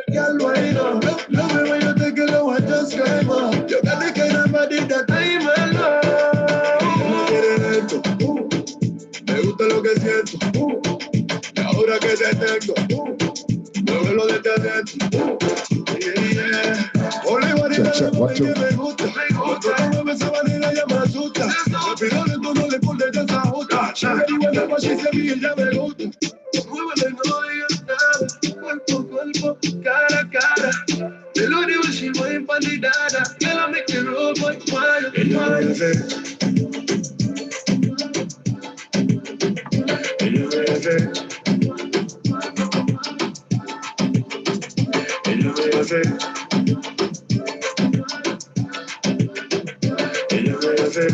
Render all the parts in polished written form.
Girl, why not? Love me when you take it low and just climb up. You got the kind of body that I'm in love. Me gusta lo que siento. Y ahora que te tengo, muévelo desde adentro. Only one que me gusta. Cuando tú mueves esa manera ya me asusta. Me pido lento, no le pones de esa justa. Whenever she say me, ella me gusta. Muévelo y no digas nada. Cuerpo a cuerpo, cara a cara. Te lo digo si voy empalidada. Girl, I make it roll like fire. Ella me hace. Ella me hace. Ella me hace. Ella me hace.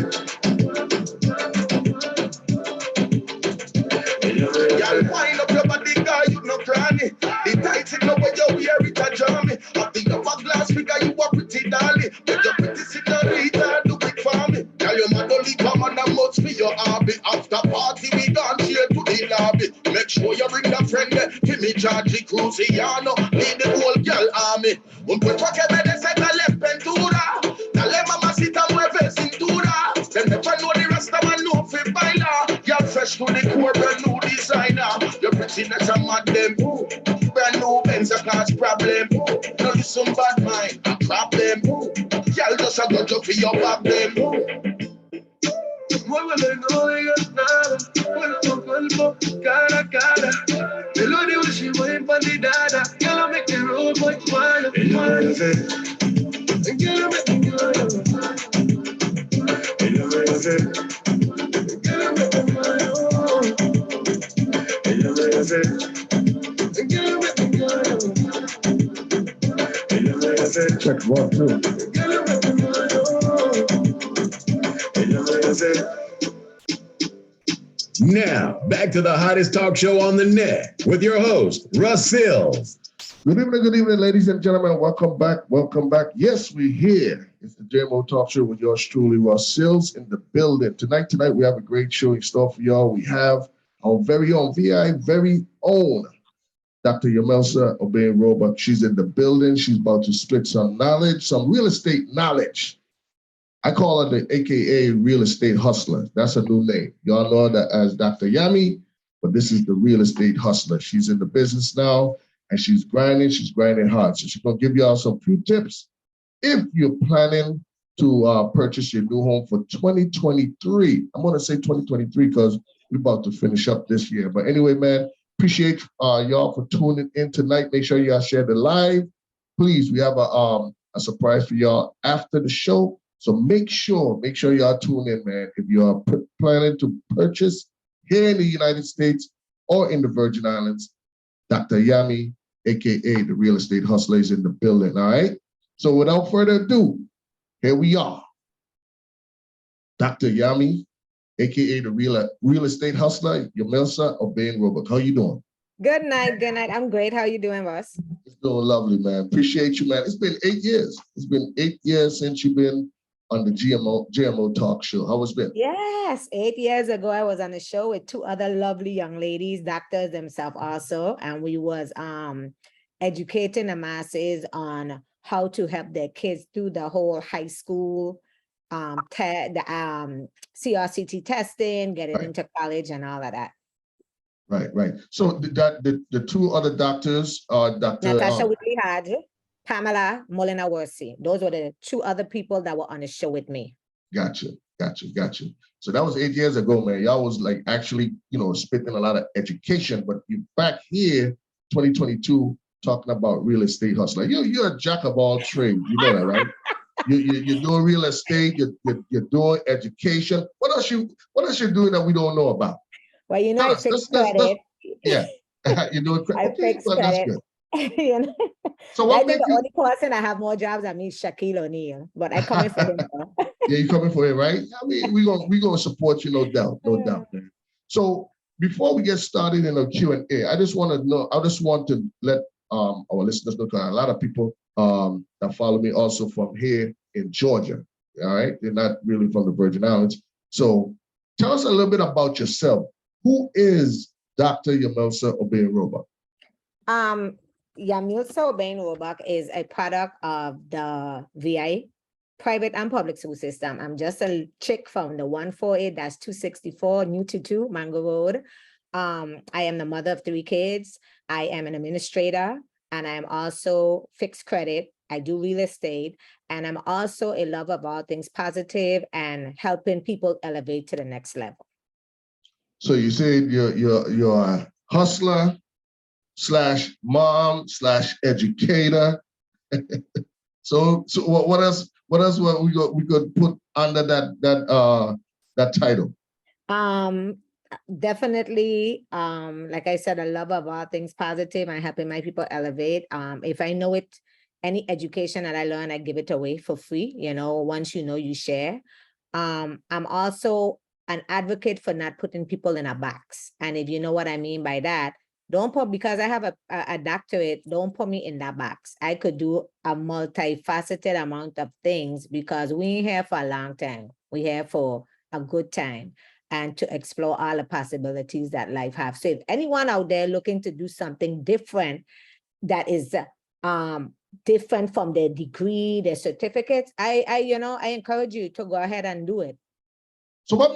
Y'all wind up your body, girl, you no granny. The tights in the way you wear it, a jammy. I think of a glass figure, you a pretty dolly. But your pretty senorita, do it for me. Girl, you mad only come and that must be your hobby. After party, we gone here to the lobby. Make sure you bring the friend there. Give me Georgie Cruciano, lead the whole girl army. Un puesto que me desea la pintura. Dale mamacita, mueve cintura. Them never know the rest of my know fi baila. You're fresh to the core, brand new designer. Your prettiness a mad them. Brand new Benz a cause problem. No you some bad mind, a problem. Y'all just a go for your back them. Muévelo y no digas nada. Cuerpo a cuerpo, cara a cara. Te lo digo si voy empalidada. Girl, I make it roll like fire. Ella me hace. Girl, I make it roll. Ella me hace. Girl, I make it roll. Ella me hace. Girl, I make it roll. Ella me hace. Check 1, 2. Girl, I make it roll. Ella me hace. Now, back to the hottest talk show on the net with your host, Russ Sills. Good evening, ladies and gentlemen. Welcome back. Yes, we're here. It's the JMO Talk Show with yours truly, Russ Sills, in the building. Tonight, we have a great show in store for y'all. We have our very own, very own, Dr. Yamelsa Obey-Roebuck. She's in the building. She's about to spit some knowledge, some real estate knowledge. I call her the AKA real estate hustler. That's a new name. Y'all know that as Dr. Yami, but this is the real estate hustler. She's in the business now and she's grinding hard. So she's gonna give y'all some few tips if you're planning to purchase your new home for 2023. I'm gonna say 2023 because we're about to finish up this year. But anyway, man, appreciate y'all for tuning in tonight. Make sure y'all share the live. Please, we have a surprise for y'all after the show. So make sure y'all tune in, man. If you are planning to purchase here in the United States or in the Virgin Islands, Dr. Yami, AKA the real estate hustler, is in the building, all right? So without further ado, here we are. Dr. Yami, AKA the real estate hustler, Yamelsa Obey-Roebuck. How you doing? Good night. I'm great. How you doing, boss? It's doing lovely, man. Appreciate you, man. It's been 8 years. It's been 8 years since you've been on the JMO Talk Show. How it's been? Yes, 8 years ago, I was on a show with two other lovely young ladies, doctors themselves also, and we was educating the masses on how to help their kids through the whole high school CRCT testing, getting into college and all of that. Right. So the two other doctors are Dr. Natasha Whitley Hadge, Pamela Molina Worsey. Those were the two other people that were on the show with me. Gotcha. So that was 8 years ago, man. Y'all was like actually, spitting a lot of education, but you're back here, 2022, talking about real estate hustler. You're a jack of all trades. You know that, right? You're doing real estate. You're doing education. What else you doing that we don't know about? Well, I fix credit. Yeah, you're doing credit. I fix credit. So what I think the only person I have more jobs than me is Shaquille O'Neal, but I coming for him. Yeah, you coming for him, right? I mean, we're gonna support you, no doubt, man. So before we get started in the Q&A, I just want to let our listeners know, because a lot of people that follow me also from here in Georgia. All right, they're not really from the Virgin Islands. So tell us a little bit about yourself. Who is Dr. Yamelsa Obey-Roebuck? Yami Bain Roebuck is a product of the VI, private and public school system. I'm just a chick from the 148-264 New 22 Mango Road. I am the mother of 3 kids. I am an administrator, and I am also fixed credit. I do real estate, and I'm also a lover of all things positive and helping people elevate to the next level. So you said you're a hustler slash mom slash educator. So what else we could put under that title? Definitely, like I said, a love of all things positive and helping my people elevate. If I know it, any education that I learn, I give it away for free. You know, once you know, you share. I'm also an advocate for not putting people in a box. And if you know what I mean by that, don't put, because I have a doctorate, don't put me in that box. I could do a multifaceted amount of things because we ain't here for a long time. We here for a good time and to explore all the possibilities that life has. So if anyone out there looking to do something different that is different from their degree, their certificates, I encourage you to go ahead and do it. So what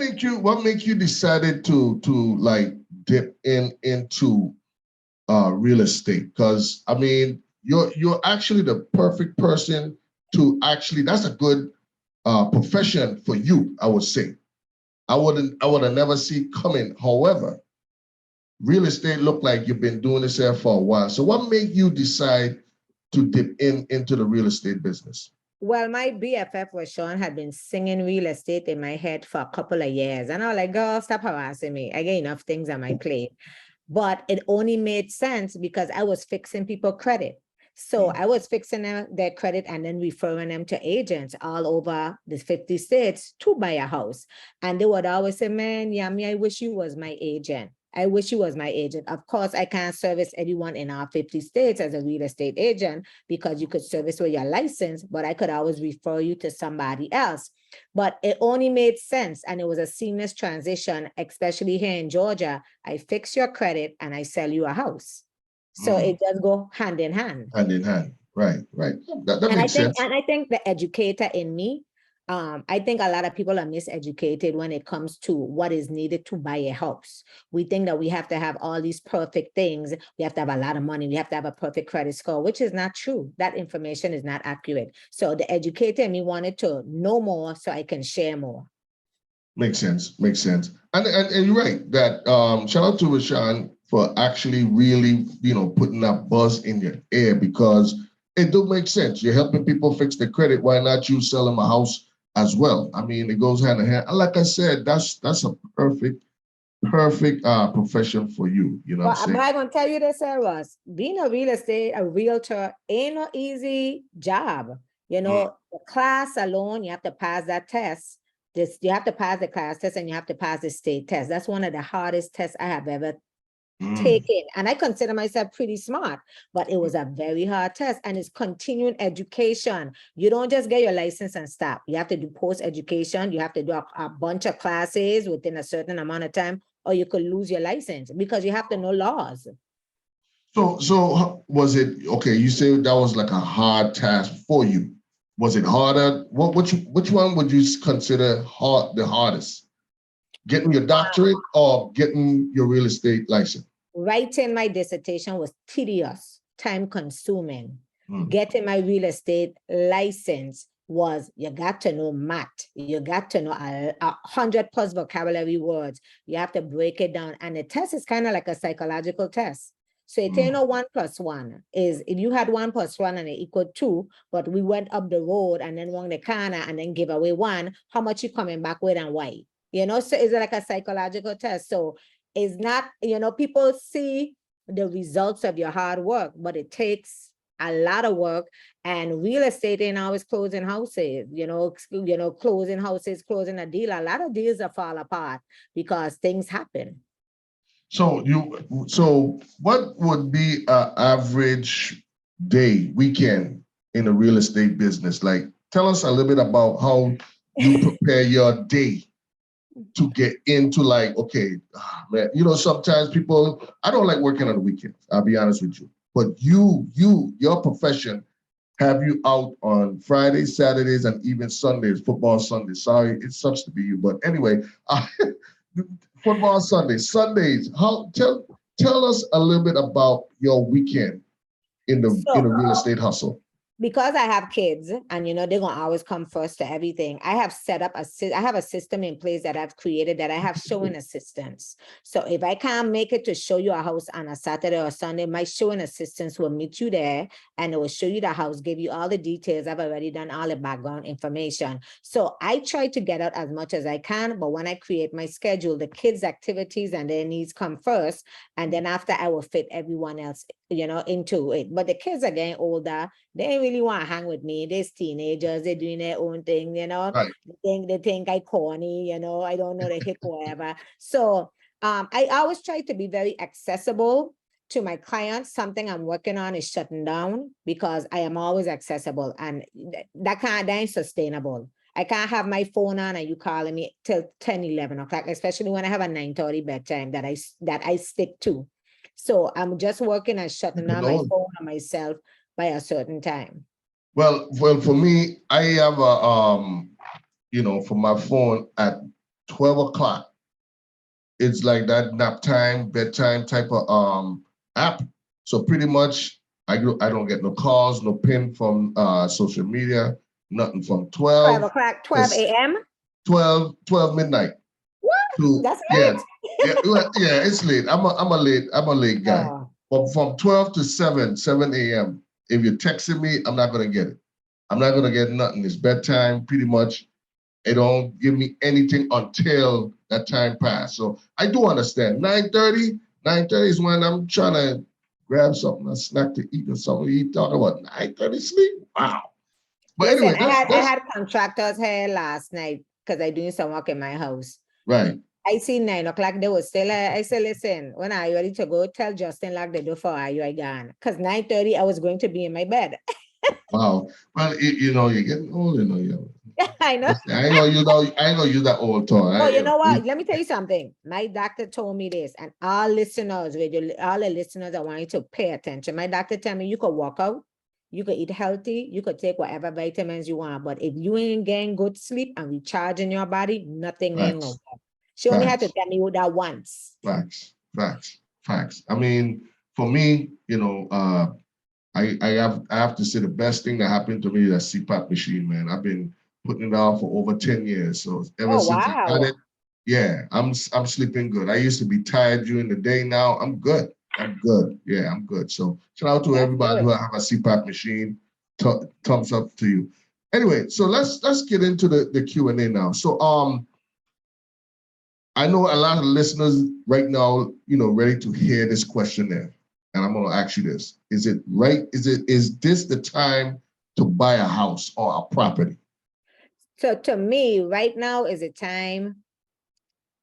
make you decided to like dip into real estate? Because I mean, you're actually the perfect person to actually, that's a good profession for you, I would say. I would have never see coming. However, real estate looked like you've been doing this here for a while. So what made you decide to dip into the real estate business? Well, my BFF was Sean had been singing real estate in my head for a couple of years. And I was like, girl, stop harassing me. I get enough things on my plate. But it only made sense because I was fixing people credit. So I was fixing their credit and then referring them to agents all over the 50 states to buy a house. And they would always say, man, Yami, I wish you was my agent. I wish you was my agent. Of course, I can't service anyone in our 50 states as a real estate agent because you could service with your license, but I could always refer you to somebody else. But it only made sense and it was a seamless transition, especially here in Georgia. I fix your credit and I sell you a house. So it does go hand in hand. Hand in hand, right. That makes sense. And I think the educator in me, I think a lot of people are miseducated when it comes to what is needed to buy a house. We think that we have to have all these perfect things. We have to have a lot of money. We have to have a perfect credit score, which is not true. That information is not accurate. So the educator in me wanted to know more so I can share more. Makes sense. And you're right that shout out to Rashawn for actually really, putting that buzz in your ear because it do make sense. You're helping people fix their credit. Why not you sell them a house as well? I mean, it goes hand in hand. And like I said, that's a perfect profession for you. You know what I'm saying? But I'm gonna tell you this, Ross. Being a realtor ain't no easy job. The class alone, you have to pass that test. You have to pass the class test and you have to pass the state test. That's one of the hardest tests I have ever taken. And I consider myself pretty smart, but it was a very hard test and it's continuing education. You don't just get your license and stop. You have to do post-education. You have to do a bunch of classes within a certain amount of time, or you could lose your license because you have to know laws. So was it, okay, you said that was like a hard task for you. Was it harder? Which one would you consider the hardest? Getting your doctorate or getting your real estate license? Writing my dissertation was tedious, time consuming. Getting my real estate license was, you got to know math. You got to know 100 plus vocabulary words. You have to break it down. And the test is kind of like a psychological test. So it ain't no 1 + 1 is if you had 1 + 1 and it equaled 2, but we went up the road and then won the corner and then give away 1, how much you coming back with and why? So it's like a psychological test. So it's not, people see the results of your hard work, but it takes a lot of work. And real estate ain't always closing houses, closing houses, closing a deal. A lot of deals are fall apart because things happen. So what would be an average day, weekend in the real estate business? Like, tell us a little bit about how you prepare your day to get into man, sometimes people, I don't like working on the weekends. I'll be honest with you. but your profession have you out on Fridays, Saturdays, and even Sundays, football Sundays. Sorry, it sucks to be you, but anyway, football Sundays. Tell us a little bit about your weekend in the real estate hustle. Because I have kids and, they're going to always come first to everything. I have set up I have a system in place that I've created that I have showing assistants. So if I can't make it to show you a house on a Saturday or Sunday, my showing assistants will meet you there and it will show you the house, give you all the details. I've already done all the background information. So I try to get out as much as I can, but when I create my schedule, the kids' activities and their needs come first. And then after I will fit everyone else, into it. But the kids are getting older. They really want to hang with me. They're teenagers. They're doing their own thing, Right. They think I corny, I don't know the hip or whatever. So I always try to be very accessible to my clients. Something I'm working on is shutting down because I am always accessible, and that ain't sustainable. I can't have my phone on and you calling me till 10, 11 o'clock, especially when I have a 9:30 bedtime that I stick to. So I'm just working on shutting down my phone on myself by a certain time. Well, for me, I have a for my phone at 12 o'clock. It's like that nap time, bedtime type of app. So pretty much I don't get no calls, no ping from social media, nothing from 12 o'clock, 12 a.m. 12 midnight. What? That's late. Yeah, it's late. I'm a late guy. Oh. But from 12 to 7 a.m., if you're texting me, I'm not gonna get it. I'm not gonna get nothing. It's bedtime, pretty much. It don't give me anything until that time pass. So I do understand. 9:30 is when I'm trying to grab something, a snack to eat or something. You talk about 9:30 sleep? Wow. But listen, anyway, I had contractors here last night because I doing some work in my house. Right. I see 9 o'clock, they were still, I said, listen, when are you ready to go? Tell Justin lock the door for you I gone. Because 9:30, I was going to be in my bed. Wow. Well, you're getting old, I know. I ain't gonna use that old toy. Oh, you know what? Let me tell you something. My doctor told me this, and all listeners, all the listeners, I want you to pay attention. My doctor told me you could walk out, you could eat healthy, you could take whatever vitamins you want, but if you ain't getting good sleep and recharging your body, nothing ain't gonna work. She only had to tell me that once. Facts. I mean, for me, I have to say the best thing that happened to me is that CPAP machine, man. I've been putting it on for over 10 years. So ever since I got it, yeah, I'm sleeping good. I used to be tired during the day. Now I'm good. Yeah, I'm good. So shout out to everybody who have a CPAP machine. Thumbs up to you. Anyway, so let's get into the Q&A now. So I know a lot of listeners right now, ready to hear this questionnaire. And I'm going to ask you this. Is it right? Is this the time to buy a house or a property? So to me, right now is a time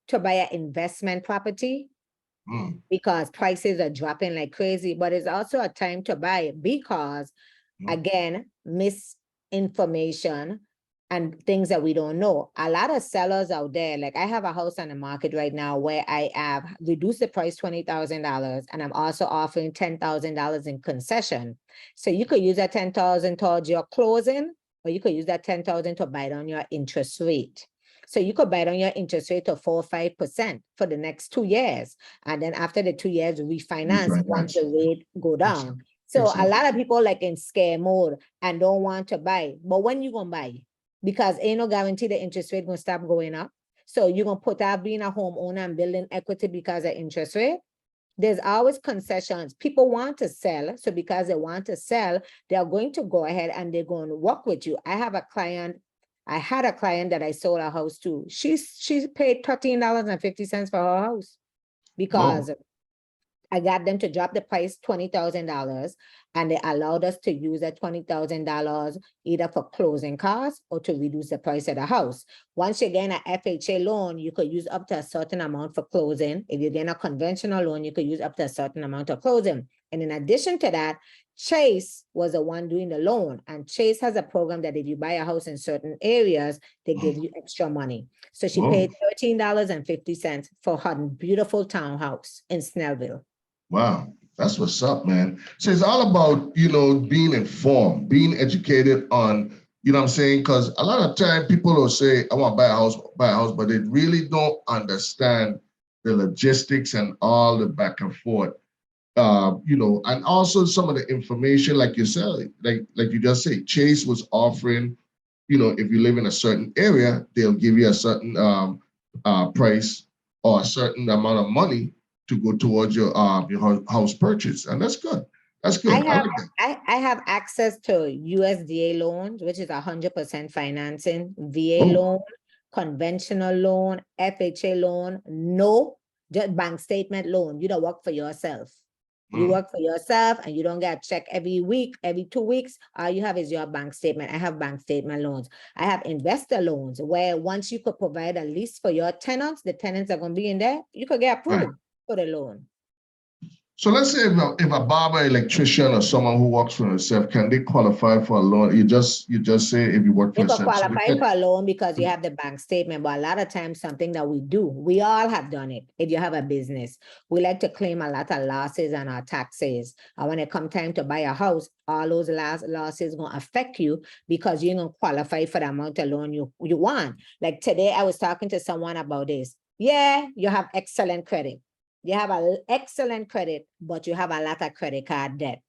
to buy an investment property because prices are dropping like crazy, but it's also a time to buy it because, again, misinformation and things that we don't know. A lot of sellers out there, like I have a house on the market right now where I have reduced the price $20,000 and I'm also offering $10,000 in concession. So you could use that $10,000 towards your closing, or you could use that $10,000 to buy down your interest rate. So you could buy down your interest rate to 4 or 5% for the next 2 years. And then after the 2 years, refinance once the rate go down. So a lot of people like in scare mode and don't want to buy. But when you gonna buy? Because ain't no guarantee the interest rate gonna stop going up. So you're gonna put out being a homeowner and building equity because of interest rate. There's always concessions. People want to sell. So because they want to sell, they're going to go ahead and they're going to work with you. I had a client that I sold a house to. She paid $13.50 for her house because I got them to drop the price $20,000 and they allowed us to use that $20,000 either for closing costs or to reduce the price of the house. Once you get an FHA loan, you could use up to a certain amount for closing. If you get a conventional loan, you could use up to a certain amount of closing. And in addition to that, Chase was the one doing the loan, and Chase has a program that if you buy a house in certain areas, they give you extra money. So she paid $13.50 for her beautiful townhouse in Snellville. Wow. That's what's up, man. So it's all about, you know, being informed, being educated on, you know what I'm saying? Because a lot of time people will say, I want to buy a house, but they really don't understand the logistics and all the back and forth. You know, and also some of the information, like you said, like you just say, Chase was offering, you know, if you live in a certain area, they'll give you a certain price or a certain amount of money to go towards your house purchase, and that's good. That's I good. I have like that. I have access to USDA loans, which is 100% financing, VA Oh, loan, conventional loan, FHA loan, no, just bank statement loan. You don't work for yourself. You mm, work for yourself and you don't get a check every week, every 2 weeks. All you have is your bank statement. I have bank statement loans. I have investor loans where once you could provide a lease for your tenants, the tenants are going to be in there, you could get right. approved for the loan. So let's say if a barber, electrician, or someone who works for himself, can they qualify for a loan? You just say if you work for You could yourself. So they qualify can, for a loan because you have the bank statement, but a lot of times something that we do, we all have done it. If you have a business, we like to claim a lot of losses on our taxes. And when it come time to buy a house, all those losses gonna affect you because you're gonna qualify for the amount of loan you want. Like today, I was talking to someone about this. Yeah, you have excellent credit. You have an excellent credit, but you have a lot of credit card debt.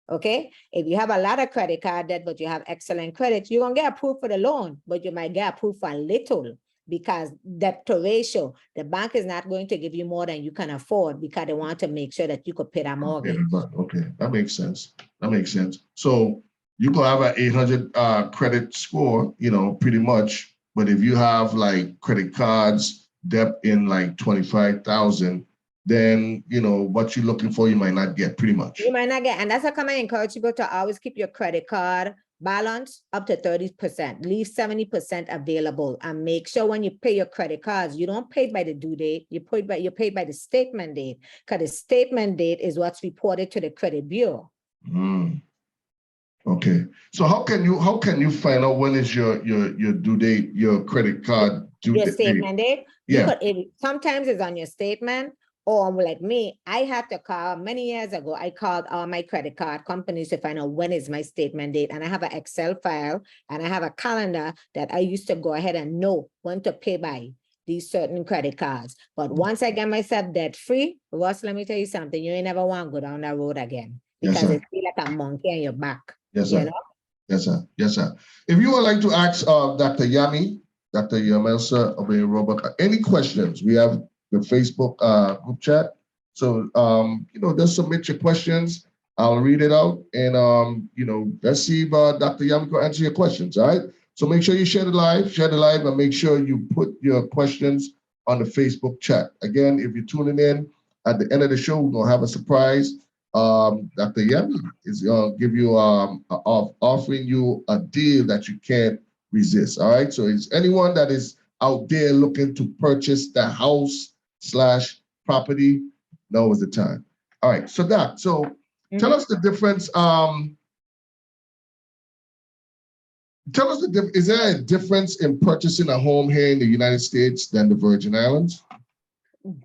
Okay, if you have a lot of credit card debt, but you have excellent credit, you're gonna get approved for the loan, but you might get approved for a little because debt to ratio, the bank is not going to give you more than you can afford because they want to make sure that you could pay that mortgage. okay, that makes sense. That makes sense. So you could have an 800 credit score, you know, pretty much. But if you have like credit cards debt in like 25,000, then you know what you're looking for, you might not get pretty much. You might not get, and that's how come I encourage people to always keep your credit card balance up to 30%, leave 70% available, and make sure when you pay your credit cards, you don't pay by the due date, you're paid by the statement date, because the statement date is what's reported to the credit bureau. Mm, okay. So how can you find out when is your due date, your credit card due Your date? statement date, you Yeah. could, sometimes it's on your statement, or like me, I had to call many years ago. I called all my credit card companies to find out when is my statement date. And I have an Excel file and I have a calendar that I used to go ahead and know when to pay by these certain credit cards. But once I get myself debt free, Ross, let me tell you something, you ain't never want to go down that road again Yes, because sir. it feel like a monkey on your back. Yes, You sir. know? Yes, sir. Yes, sir. If you would like to ask Dr. Yami, Dr. Yamelsa Robert, any questions, we have the Facebook group chat. So, you know, just submit your questions. I'll read it out and, you know, let's see if Dr. Yami can answer your questions. All right. So make sure you share the live, and make sure you put your questions on the Facebook chat. Again, if you're tuning in at the end of the show, we're going to have a surprise. Dr. Yami is going to give you offering you a deal that you can't resist. All right. So is anyone that is out there looking to purchase the house / property, now is the time. All right. So Doc, tell us the difference. Tell us is there a difference in purchasing a home here in the United States than the Virgin Islands?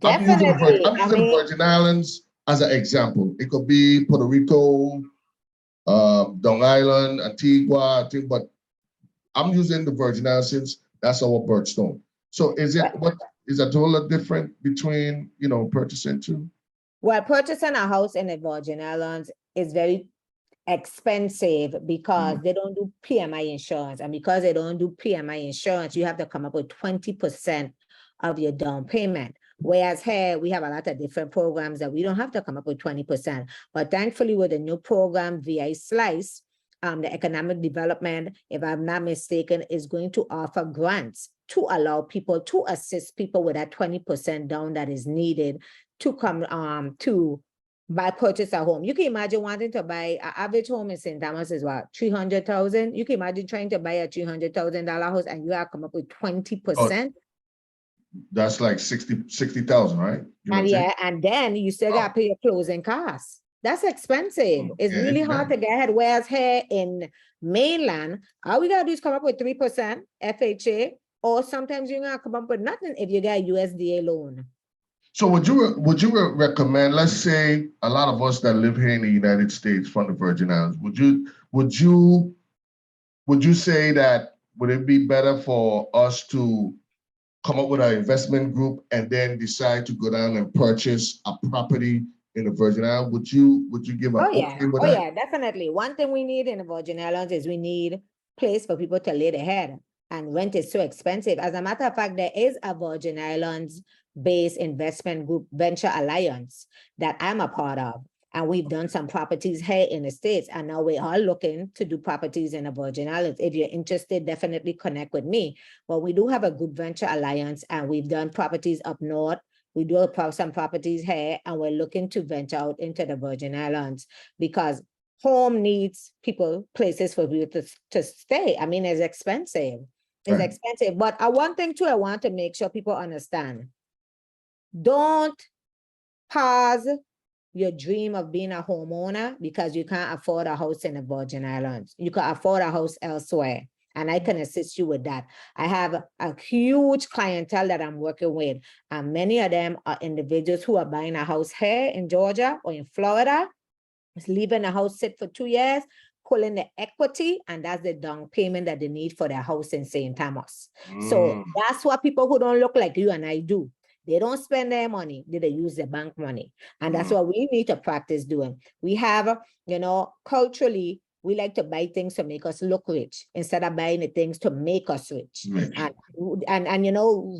Definitely. I'm using the Virgin Islands as an example. It could be Puerto Rico, Long Island, Antigua, but I'm using the Virgin Islands since that's our birthstone. So what is a total different between, you know, purchasing two? Well, purchasing a house in the Virgin Islands is very expensive because they don't do PMI insurance. And because they don't do PMI insurance, you have to come up with 20% of your down payment. Whereas here, we have a lot of different programs that we don't have to come up with 20%. But thankfully, with the new program, VI Slice, the economic development, if I'm not mistaken, is going to offer grants to allow people to assist people with that 20% down that is needed to come to buy purchase a home. You can imagine wanting to buy an average home in St. Thomas is what, 300,000. You can imagine trying to buy a $300,000 house and you have come up with 20%. That's like 60,000, right? And yeah, and then you still got to pay your closing costs. That's expensive. It's really hard to get ahead. Whereas here in mainland, all we gotta do is come up with 3% FHA, or sometimes you're gonna come up with nothing if you get a USDA loan. So would you recommend, let's say a lot of us that live here in the United States from the Virgin Islands, would you say that would it be better for us to come up with an investment group and then decide to go down and purchase a property in the Virgin Islands? Would you give an okay with Oh that? yeah, definitely. One thing we need in the Virgin Islands is we need place for people to lay their head. And rent is so expensive. As a matter of fact, there is a Virgin Islands based investment group, Venture Alliance, that I'm a part of. And we've done some properties here in the States. And now we are looking to do properties in the Virgin Islands. If you're interested, definitely connect with me. But we do have a good Venture Alliance, and we've done properties up north. We do have some properties here, and we're looking to venture out into the Virgin Islands because home needs people, places for people to stay. I mean, it's expensive. It's Right. expensive. But one thing too, I want to make sure people understand. Don't pause your dream of being a homeowner because you can't afford a house in the Virgin Islands. You can afford a house elsewhere, and I can assist you with that. I have a huge clientele that I'm working with, and many of them are individuals who are buying a house here in Georgia or in Florida, leaving the house sit for 2 years, pulling the equity, and that's the down payment that they need for their house in St. Thomas. So that's what people who don't look like you and I do. They don't spend their money, they use their bank money. And that's what we need to practice doing. We have, culturally, we like to buy things to make us look rich instead of buying the things to make us rich. And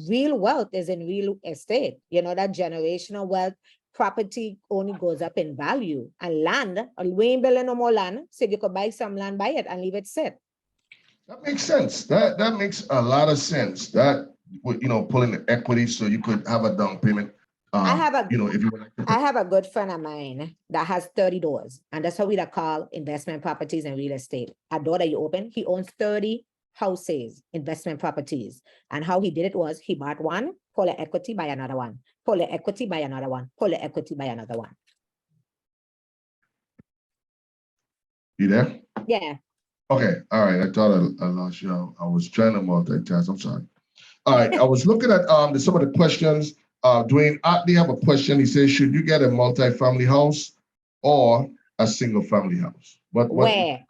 real wealth is in real estate. That generational wealth, property only goes up in value. And land, we ain't building no more land. So if you could buy some land, buy it and leave it sit. That makes sense. That makes a lot of sense. That pulling the equity so you could have a down payment. I have if you would like to I have a good friend of mine that has 30 doors, and that's how we call investment properties and real estate. A door that you open, he owns 30 houses, investment properties. And how he did it was he bought one, pull the equity, buy another one, pull the equity, buy another one, pull the equity, buy another one. You there? Yeah. Okay. All right. I thought I lost you. I was trying to multitask. I'm sorry. All right. I was looking at some of the questions. Dwayne Otley have a question. He says, should you get a multi-family house or a single family house? Where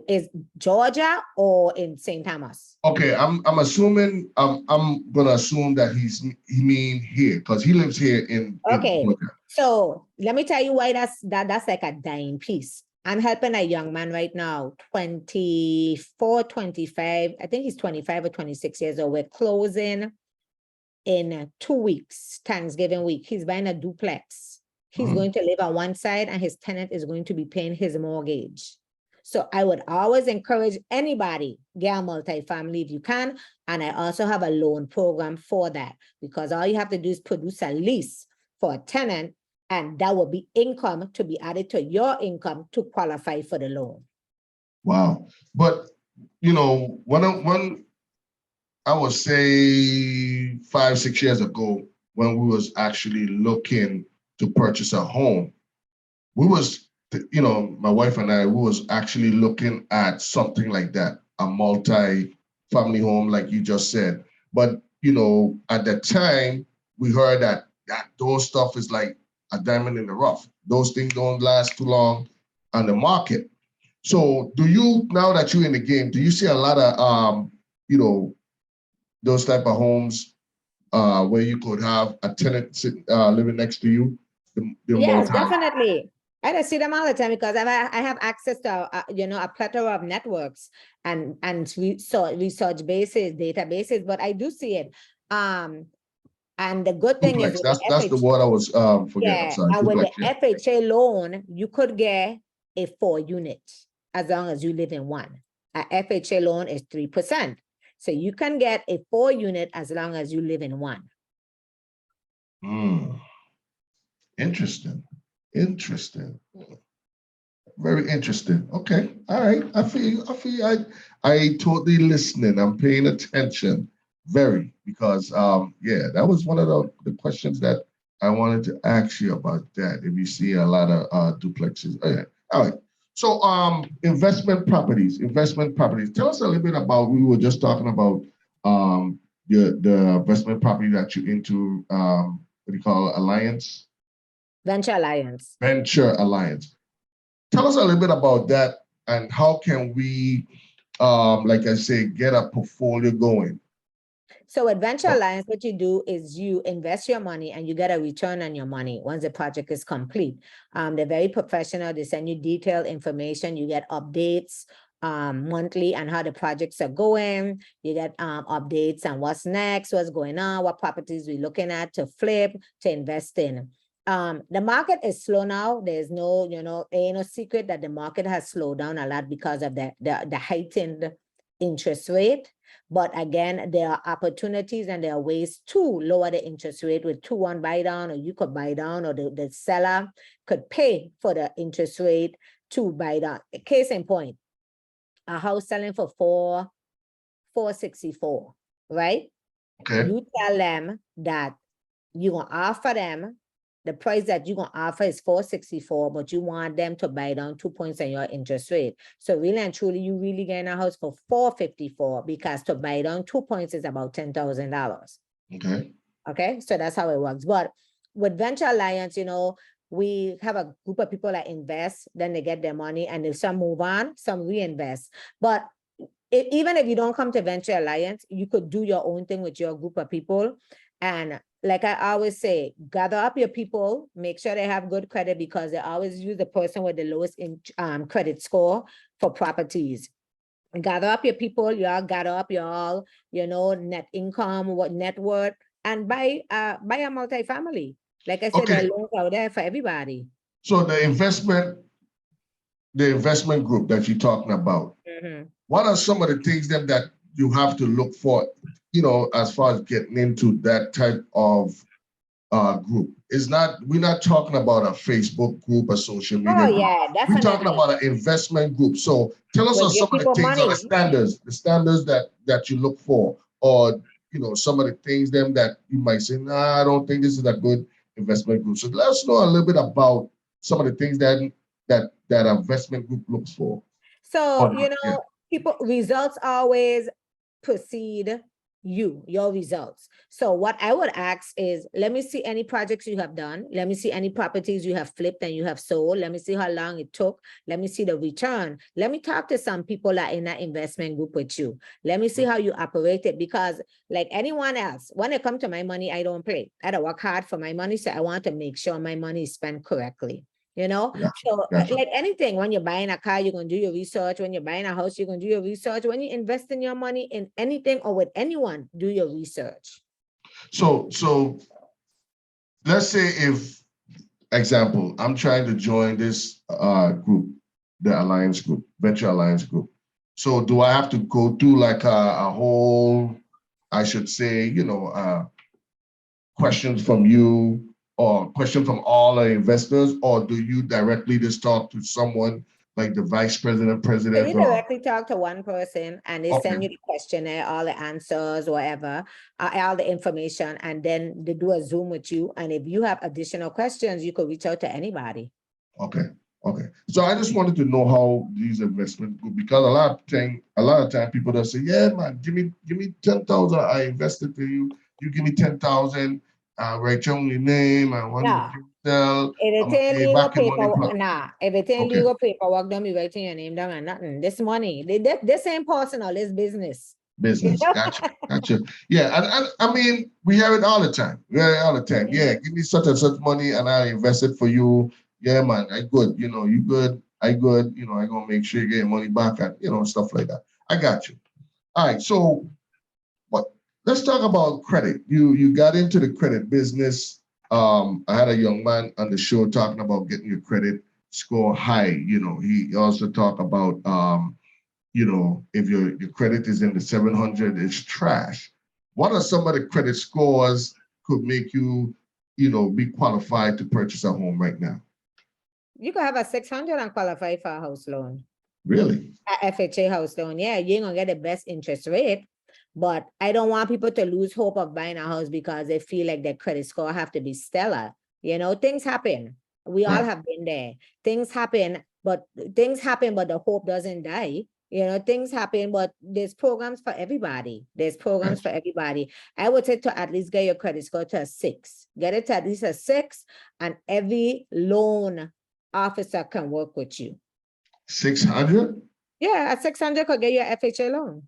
is Georgia or in St. Thomas? Okay, I'm assuming I'm gonna assume that he mean here because he lives here in Georgia. So let me tell you why that's like a dime piece. I'm helping a young man right now, 24, 25. I think he's 25 or 26 years old. We're closing in 2 weeks, Thanksgiving week. He's buying a duplex. He's going to live on one side and his tenant is going to be paying his mortgage. So I would always encourage anybody, get a multifamily if you can. And I also have a loan program for that because all you have to do is produce a lease for a tenant, and that will be income to be added to your income to qualify for the loan. Wow. But, when I would say 5, 6 years ago, when we was actually looking to purchase a home, we was, my wife and I, we was actually looking at something like that, a multi-family home, like you just said. But, at the time, we heard that those stuff is like a diamond in the rough. Those things don't last too long on the market. So do you, now that you're in the game, do you see a lot of, those type of homes where you could have a tenant living next to you? Yes, definitely. I see them all the time because I have access to a plethora of networks and research bases, databases, but I do see it. And the good thing is that's the word I was forgetting. Yeah, sorry, and with the FHA loan, you could get a 4-unit as long as you live in one. A FHA loan is 3%. So you can get a 4-unit as long as you live in one. Interesting. Very interesting. Okay. All right. I feel I totally listening. I'm paying attention. Very, because that was one of the questions that I wanted to ask you about that. If you see a lot of duplexes. Okay. All right. So investment properties. Tell us a little bit about, we were just talking about the investment property that you're into what do you call it, alliance? Venture Alliance. Venture Alliance. Tell us a little bit about that and how can we, like I say, get a portfolio going? So with Venture Alliance, what you do is you invest your money and you get a return on your money once the project is complete. They're very professional. They send you detailed information. You get updates monthly on how the projects are going. You get updates on what's next, what's going on, what properties we're looking at to flip, to invest in. The market is slow now. There's no, ain't no secret that the market has slowed down a lot because of the heightened interest rate. But again, there are opportunities and there are ways to lower the interest rate with 2-1 buy down, or you could buy down, or the seller could pay for the interest rate to buy down. Case in point, a house selling for $464, right? Okay. You tell them that you're gonna offer them the price that you're gonna offer is $464, but you want them to buy down 2 points on your interest rate. So really and truly, you really get a house for $454 because to buy down 2 points is about $10,000. Okay. Okay, so that's how it works. But with Venture Alliance, we have a group of people that invest, then they get their money, and if some move on, some reinvest. But even if you don't come to Venture Alliance, you could do your own thing with your group of people. And like I always say, gather up your people, make sure they have good credit, because they always use the person with the lowest credit score for properties. Gather up your people, y'all gather up y'all, net income, what net worth, and buy a multifamily. Like I said, there are loans out there for everybody. So the investment group that you're talking about, what are some of the things that you have to look for, as far as getting into that type of group? We're not talking about a Facebook group, a social media group. Yeah, definitely. We're talking about an investment group. So tell us some of the things, or the standards that you look for, or some of the things that you might say, nah, I don't think this is a good investment group. So let us know a little bit about some of the things that investment group looks for. So, people, results always precede your results. So what I would ask is, let me see any projects you have done. Let me see any properties you have flipped and you have sold. Let me see how long it took. Let me see the return. Let me talk to some people that are in that investment group with you. Let me see how you operate it, because like anyone else, when it comes to my money, I don't play. I don't work hard for my money. So I want to make sure my money is spent correctly. So like anything, when you're buying a car, you're going to do your research. When you're buying a house, you're going to do your research. When you invest in your money in anything or with anyone, do your research. So let's say, if, example, I'm trying to join this group, the Alliance group, Venture Alliance group. So do I have to go through like a whole, I should say, questions from you, or question from all the investors, or do you directly just talk to someone like the vice president? So you directly talk to one person and they send you the questionnaire, all the answers, whatever, all the information, and then they do a Zoom with you. And if you have additional questions, you could reach out to anybody. Okay. So I just wanted to know how these investment group, because a lot of time people don't say, yeah, man, give me 10,000, I invested for you. You give me 10,000. Write your only name and what you sell. Everything legal paperwork, everything legal paperwork, don't be writing your name down and nothing. This money, this ain't personal, it's business. Gotcha. Yeah, and I mean, we hear it all the time. Yeah, give me such and such money and I invest it for you. Yeah, man, I good. You good, I good. I gonna make sure you get your money back, and stuff like that. I got you. All right, so let's talk about credit. You got into the credit business. I had a young man on the show talking about getting your credit score high. He also talked about, if your credit is in the 700, it's trash. What are some of the credit scores could make you, be qualified to purchase a home right now? You could have a 600 and qualify for a house loan. Really? A FHA house loan. Yeah, you ain't gonna get the best interest rate. But I don't want people to lose hope of buying a house because they feel like their credit score have to be stellar. Things happen. We all have been there. Things happen, but the hope doesn't die. You know, things happen, but there's programs for everybody. There's programs for everybody. I would say to at least get your credit score to a 6. Get it to at least a 6, and every loan officer can work with you. 600? Yeah, at 600 could get you a FHA loan.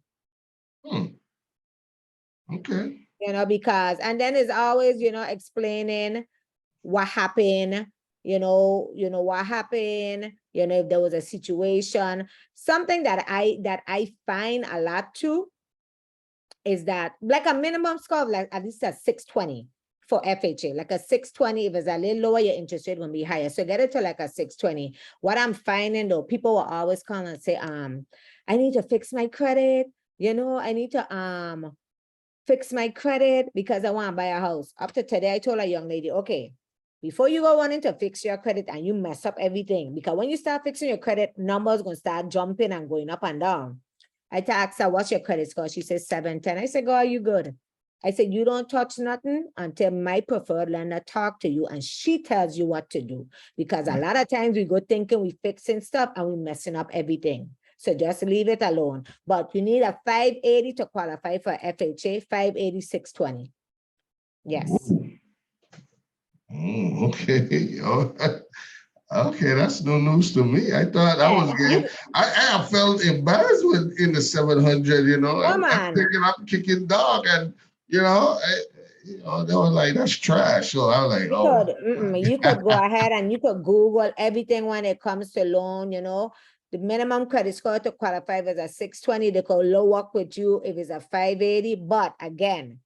Okay. You know, because, and then it's always, you know, explaining what happened, what happened, if there was a situation. Something that I find a lot too is that like a minimum score of like at least a 620 for FHA, like a 620. If it's a little lower, your interest rate will be higher. So get it to like a 620. What I'm finding though, people will always come and say, I need to fix my credit. I need to fix my credit because I want to buy a house. Up to today, I told a young lady, okay, before you go wanting to fix your credit and you mess up everything, because when you start fixing your credit, numbers going to start jumping and going up and down. I asked her, what's your credit score? She says 710. I said, girl, are you good? I said, you don't touch nothing until my preferred lender talk to you and she tells you what to do. Because a lot of times we go thinking we fixing stuff and we messing up everything. So just leave it alone. But you need a 580 to qualify for FHA, 580, 620. Yes. Okay. Okay, that's no news to me. I thought I was getting, I felt embarrassed with in the 700, I'm thinking I'm kicking dog and, they were like, that's trash. So I was like, you could go ahead and you could Google everything when it comes to loan, the minimum credit score to qualify is a 620. They could low up with you if it's a 580. But again,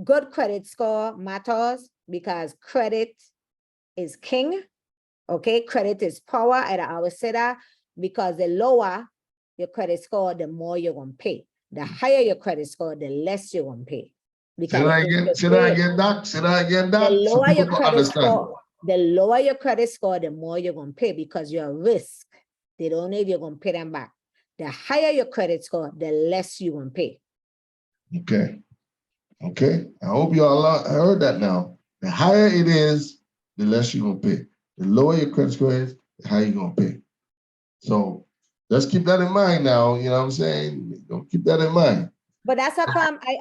good credit score matters because credit is king. Okay, credit is power. And I always say that because the lower your credit score, the more you're going to pay. The higher your credit score, the less you're going to pay. Say that again, Doc. The lower your credit score, the lower your credit score, the more you're going to pay because you're a risk. They don't know if you're going to pay them back. The higher your credit score, the less you're going to pay. Okay. I hope you all heard that now. The higher it is, the less you're going to pay. The lower your credit score is, the higher you're going to pay. So let's keep that in mind now. You know what I'm saying? Don't keep that in mind. But that's how come I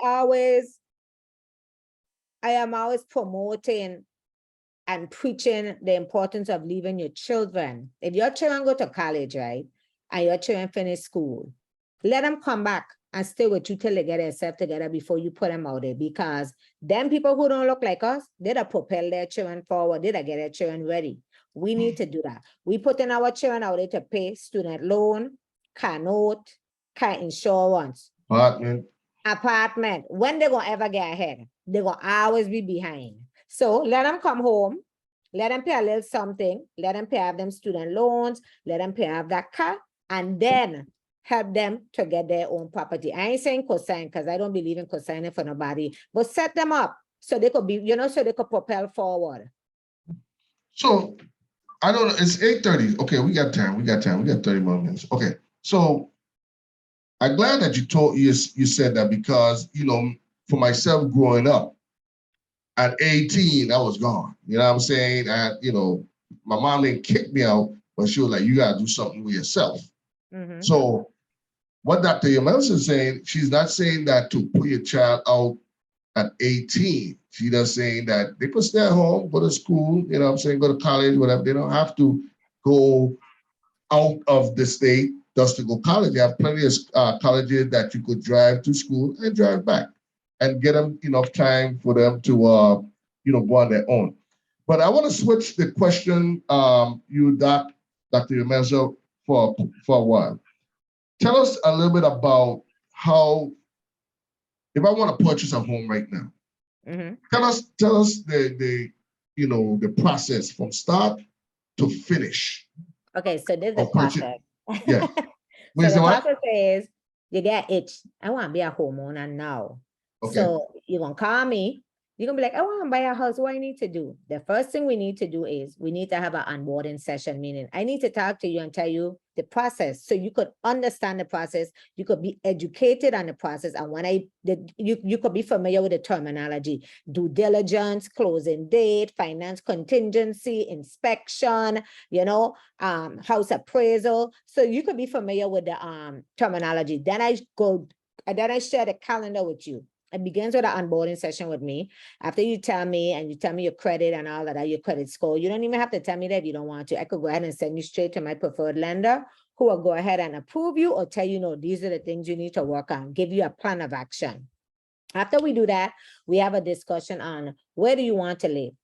am always promoting and preaching the importance of leaving your children. If your children go to college, right, and your children finish school, let them come back and stay with you till they get themselves together before you put them out there. Because them people who don't look like us, they'll propel their children forward. They'll get their children ready. We need to do that. We put in our children out there to pay student loan, car note, car insurance, apartment. When they gonna ever get ahead? They're gonna always be behind. So let them come home, let them pay a little something, let them pay off them student loans, let them pay off that car, and then help them to get their own property. I ain't saying cosign because I don't believe in cosigning for nobody, but set them up so they could be, so they could propel forward. So I don't know, it's 8:30. Okay, we got time. We got 30 more minutes. Okay, so I'm glad that you said that because, for myself growing up, at 18, I was gone. You know what I'm saying? My mom didn't kick me out, but she was like, you got to do something with yourself. Mm-hmm. So what Dr. Yamel's is saying, she's not saying that to put your child out at 18. She's just saying that they could stay at home, go to school, go to college, whatever. They don't have to go out of the state just to go to college. You have plenty of colleges that you could drive to school and drive back and get them enough time for them to, go on their own. But I want to switch the question, Dr. Yamelzo, for a while. Tell us a little bit about how, if I want to purchase a home right now, mm-hmm. tell us the process from start to finish. Okay, so this is the process. Yeah. So the process is you get itch. I want to be a homeowner now. Okay. So you're gonna call me. You're gonna be like, I want to buy a house. What I need to do? The first thing we need to do is we need to have an onboarding session, meaning I need to talk to you and tell you the process so you could understand the process. You could be educated on the process. And when you could be familiar with the terminology, due diligence, closing date, finance contingency, inspection, house appraisal. So you could be familiar with the terminology. Then I share the calendar with you. It begins with an onboarding session with me. After you tell me your credit and all of that, your credit score, you don't even have to tell me that if you don't want to. I could go ahead and send you straight to my preferred lender who will go ahead and approve you or tell you, no, these are the things you need to work on, give you a plan of action. After we do that, we have a discussion on where do you want to live?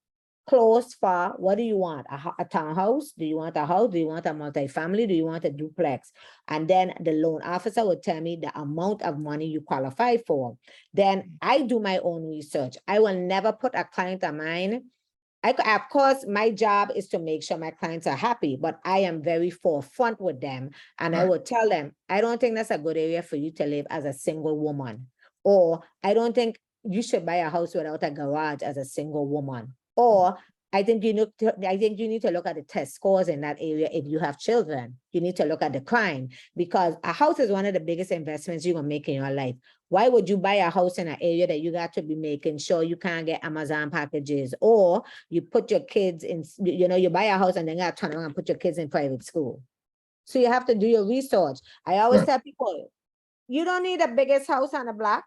Close, far, what do you want? A townhouse? Do you want a house? Do you want a multifamily? Do you want a duplex? And then the loan officer will tell me the amount of money you qualify for. Then I do my own research. I will never put a client of mine. Of course, my job is to make sure my clients are happy, but I am very forefront with them. And I will tell them, I don't think that's a good area for you to live as a single woman. Or I don't think you should buy a house without a garage as a single woman. Or I think you need to look at the test scores in that area. If you have children, you need to look at the crime, because a house is one of the biggest investments you're gonna make in your life. Why would you buy a house in an area that you got to be making sure you can't get Amazon packages, or you put your kids in, you buy a house and then you gotta turn around and put your kids in private school. So you have to do your research. I always tell people, you don't need the biggest house on the block.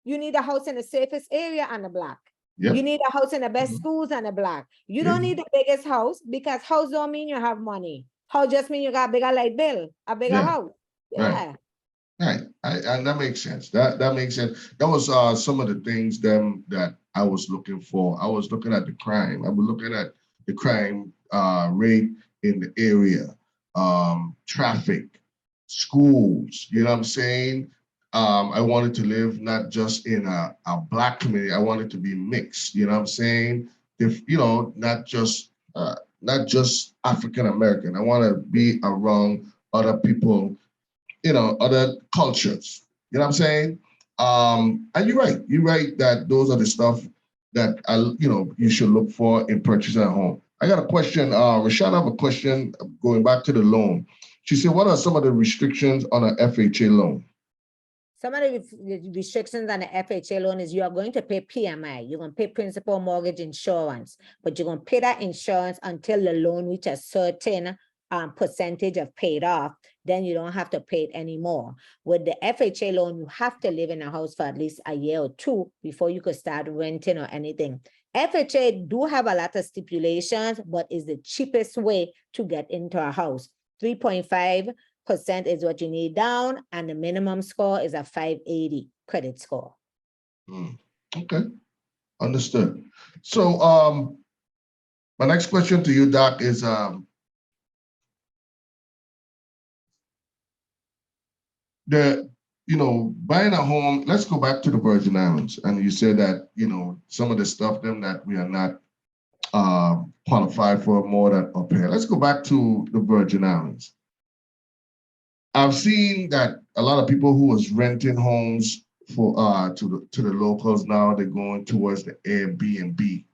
You need a house in the safest area on the block. Yep. You need a house in the best schools on the block. You don't need the biggest house, because house don't mean you have money. House just mean you got a bigger light bill, a bigger house. Yeah. Right. And that makes sense. That makes sense. That was some of the things that I was looking for. I was looking at the crime. I was looking at the crime rate in the area, traffic, schools. You know what I'm saying? I wanted to live not just in a Black community. I wanted to be mixed. You know what I'm saying? Not just African American. I want to be around other people, other cultures. You know what I'm saying? And you're right. You're right that those are the stuff that you should look for in purchasing a home. I got a question. Rashad, I have a question going back to the loan. She said, what are some of the restrictions on an FHA loan? Some of the restrictions on the FHA loan is you are going to pay PMI. You're going to pay principal mortgage insurance, but you're going to pay that insurance until the loan reaches a certain percentage of paid off. Then you don't have to pay it anymore. With the FHA loan, you have to live in a house for at least a year or two before you could start renting or anything. FHA do have a lot of stipulations, but is the cheapest way to get into a house. 3.5% is what you need down, and the minimum score is a 580 credit score. Okay, understood. So my next question to you, Doc, is buying a home. Let's go back to the Virgin Islands, and you said that some of the stuff that we are not qualified for more than up here. Let's go back to the Virgin Islands. I've seen that a lot of people who was renting homes for to the locals, now they're going towards the Airbnb.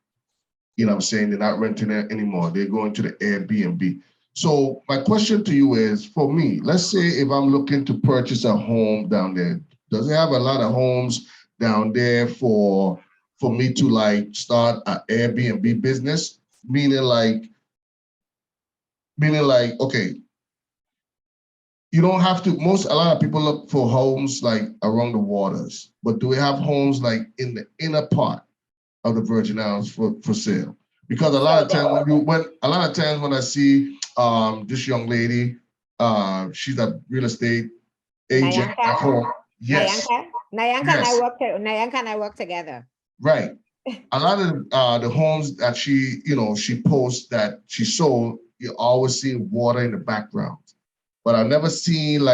You know what I'm saying? They're not renting it anymore. They're going to the Airbnb. So my question to you is, for me, let's say if I'm looking to purchase a home down there, does it have a lot of homes down there for me to start an Airbnb business? Meaning like, okay, you don't have to, a lot of people look for homes around the waters, but do we have homes in the inner part of the Virgin Islands for sale? Because a lot of times when I see this young lady, she's a real estate agent at home. Yes. Nyanka and I work together. Right. A lot of the homes that she posts that she sold, you always see water in the background. But I've never seen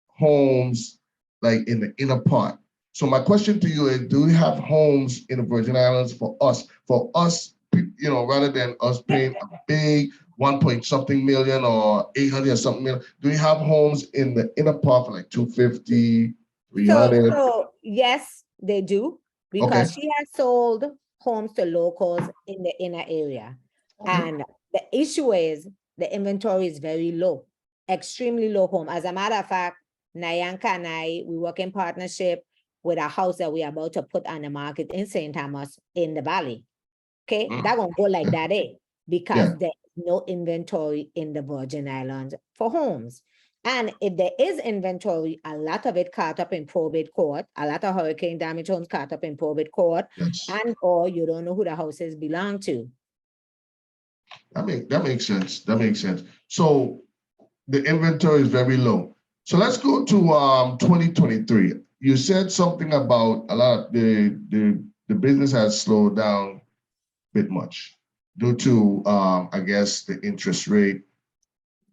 homes in the inner part. So my question to you is, do we have homes in the Virgin Islands for us, rather than us paying a big 1-point-something million or 800 or something million? Do we have homes in the inner part for 250, 300? So yes, they do. Okay. because she has sold homes to locals in the inner area. Okay. And the issue is the inventory is very low, extremely low home. As a matter of fact, Nyanka and I, we work in partnership with a house that we are about to put on the market in St. Thomas in the valley. Okay, that won't go like that, because Yeah. there's no inventory in the Virgin Islands for homes. And if there is inventory, a lot of it caught up in probate court, a lot of hurricane damage homes caught up in probate court, Yes. and or you don't know who the houses belong to. That makes sense. That makes sense. So the inventory is very low. So let's go to 2023. You said something about a lot of the business has slowed down a bit much due to I guess the interest rate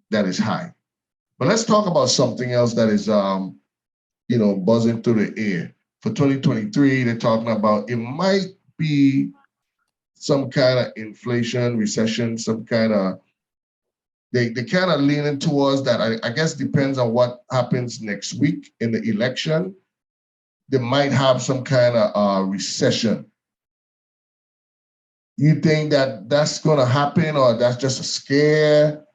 that is high. But let's talk about something else that is buzzing through the air. For 2023, they're talking about it might be some kind of inflation, recession, some kind of they kind of leaning towards that. I guess depends on what happens next week in the election. They might have some kind of recession. You think that that's going to happen, or that's just a scare?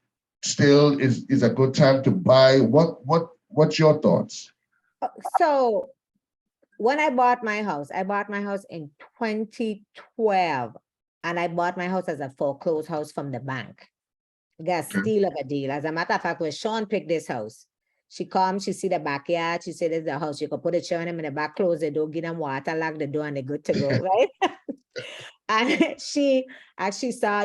Still, is a good time to buy. What's your thoughts? So when I bought my house in 2012, and I bought my house as a foreclosed house from the bank. Got Okay. steal of a deal. As a matter of fact, when Sean picked this house, she come, she see the backyard, she said, "This is the house." You could put a chair in them in the back, close the door, give them water, lock the door, and they're good to go, right? And she actually saw,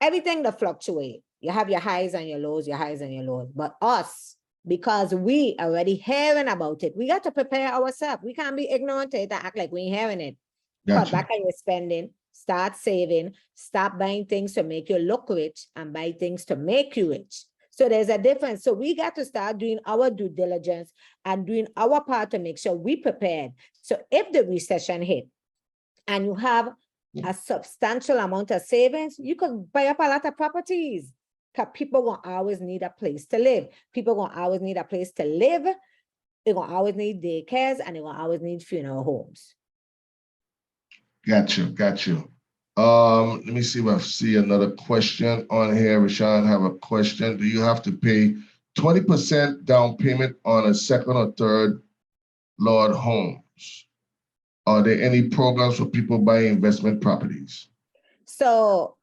everything that fluctuate. You have your highs and your lows, your highs and your lows. But us, because we already hearing about it, we got to prepare ourselves. We can't be ignorant to it and act like we ain't hearing it. Cut Gotcha. back on your spending, start saving, stop buying things to make you look rich and buy things to make you rich. So there's a difference. So we got to start doing our due diligence and doing our part to make sure we prepared. So if the recession hit and you have a substantial amount of savings, you could buy up a lot of properties, because people will always need a place to live. People will always need a place to live. They're going to always need daycares, and they're going to always need funeral homes. Got you. Let me see if I see another question on here. Rashawn have a question. Do you have to pay 20% down payment on a second or third Lord homes? Are there any programs for people buying investment properties? So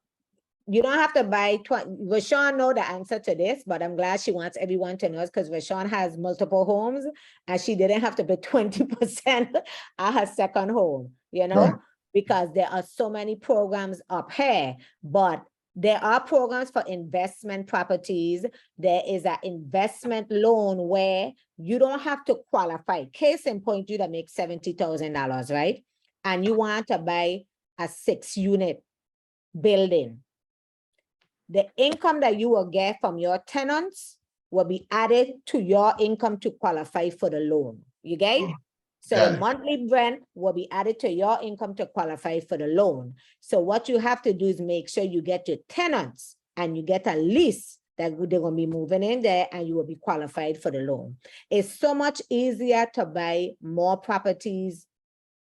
you don't have to buy 20. Rashawn know the answer to this, but I'm glad she wants everyone to know, because Rashawn has multiple homes and she didn't have to pay 20% on her second home, Right. because there are so many programs up here. But there are programs for investment properties. There is an investment loan where you don't have to qualify. Case in point, you that make $70,000, right? And you want to buy a 6-unit building. The income that you will get from your tenants will be added to your income to qualify for the loan. You get it? So Got the it. monthly rent will be added to your income to qualify for the loan. So what you have to do is make sure you get your tenants and you get a lease that they're going to be moving in there, and you will be qualified for the loan. It's so much easier to buy more properties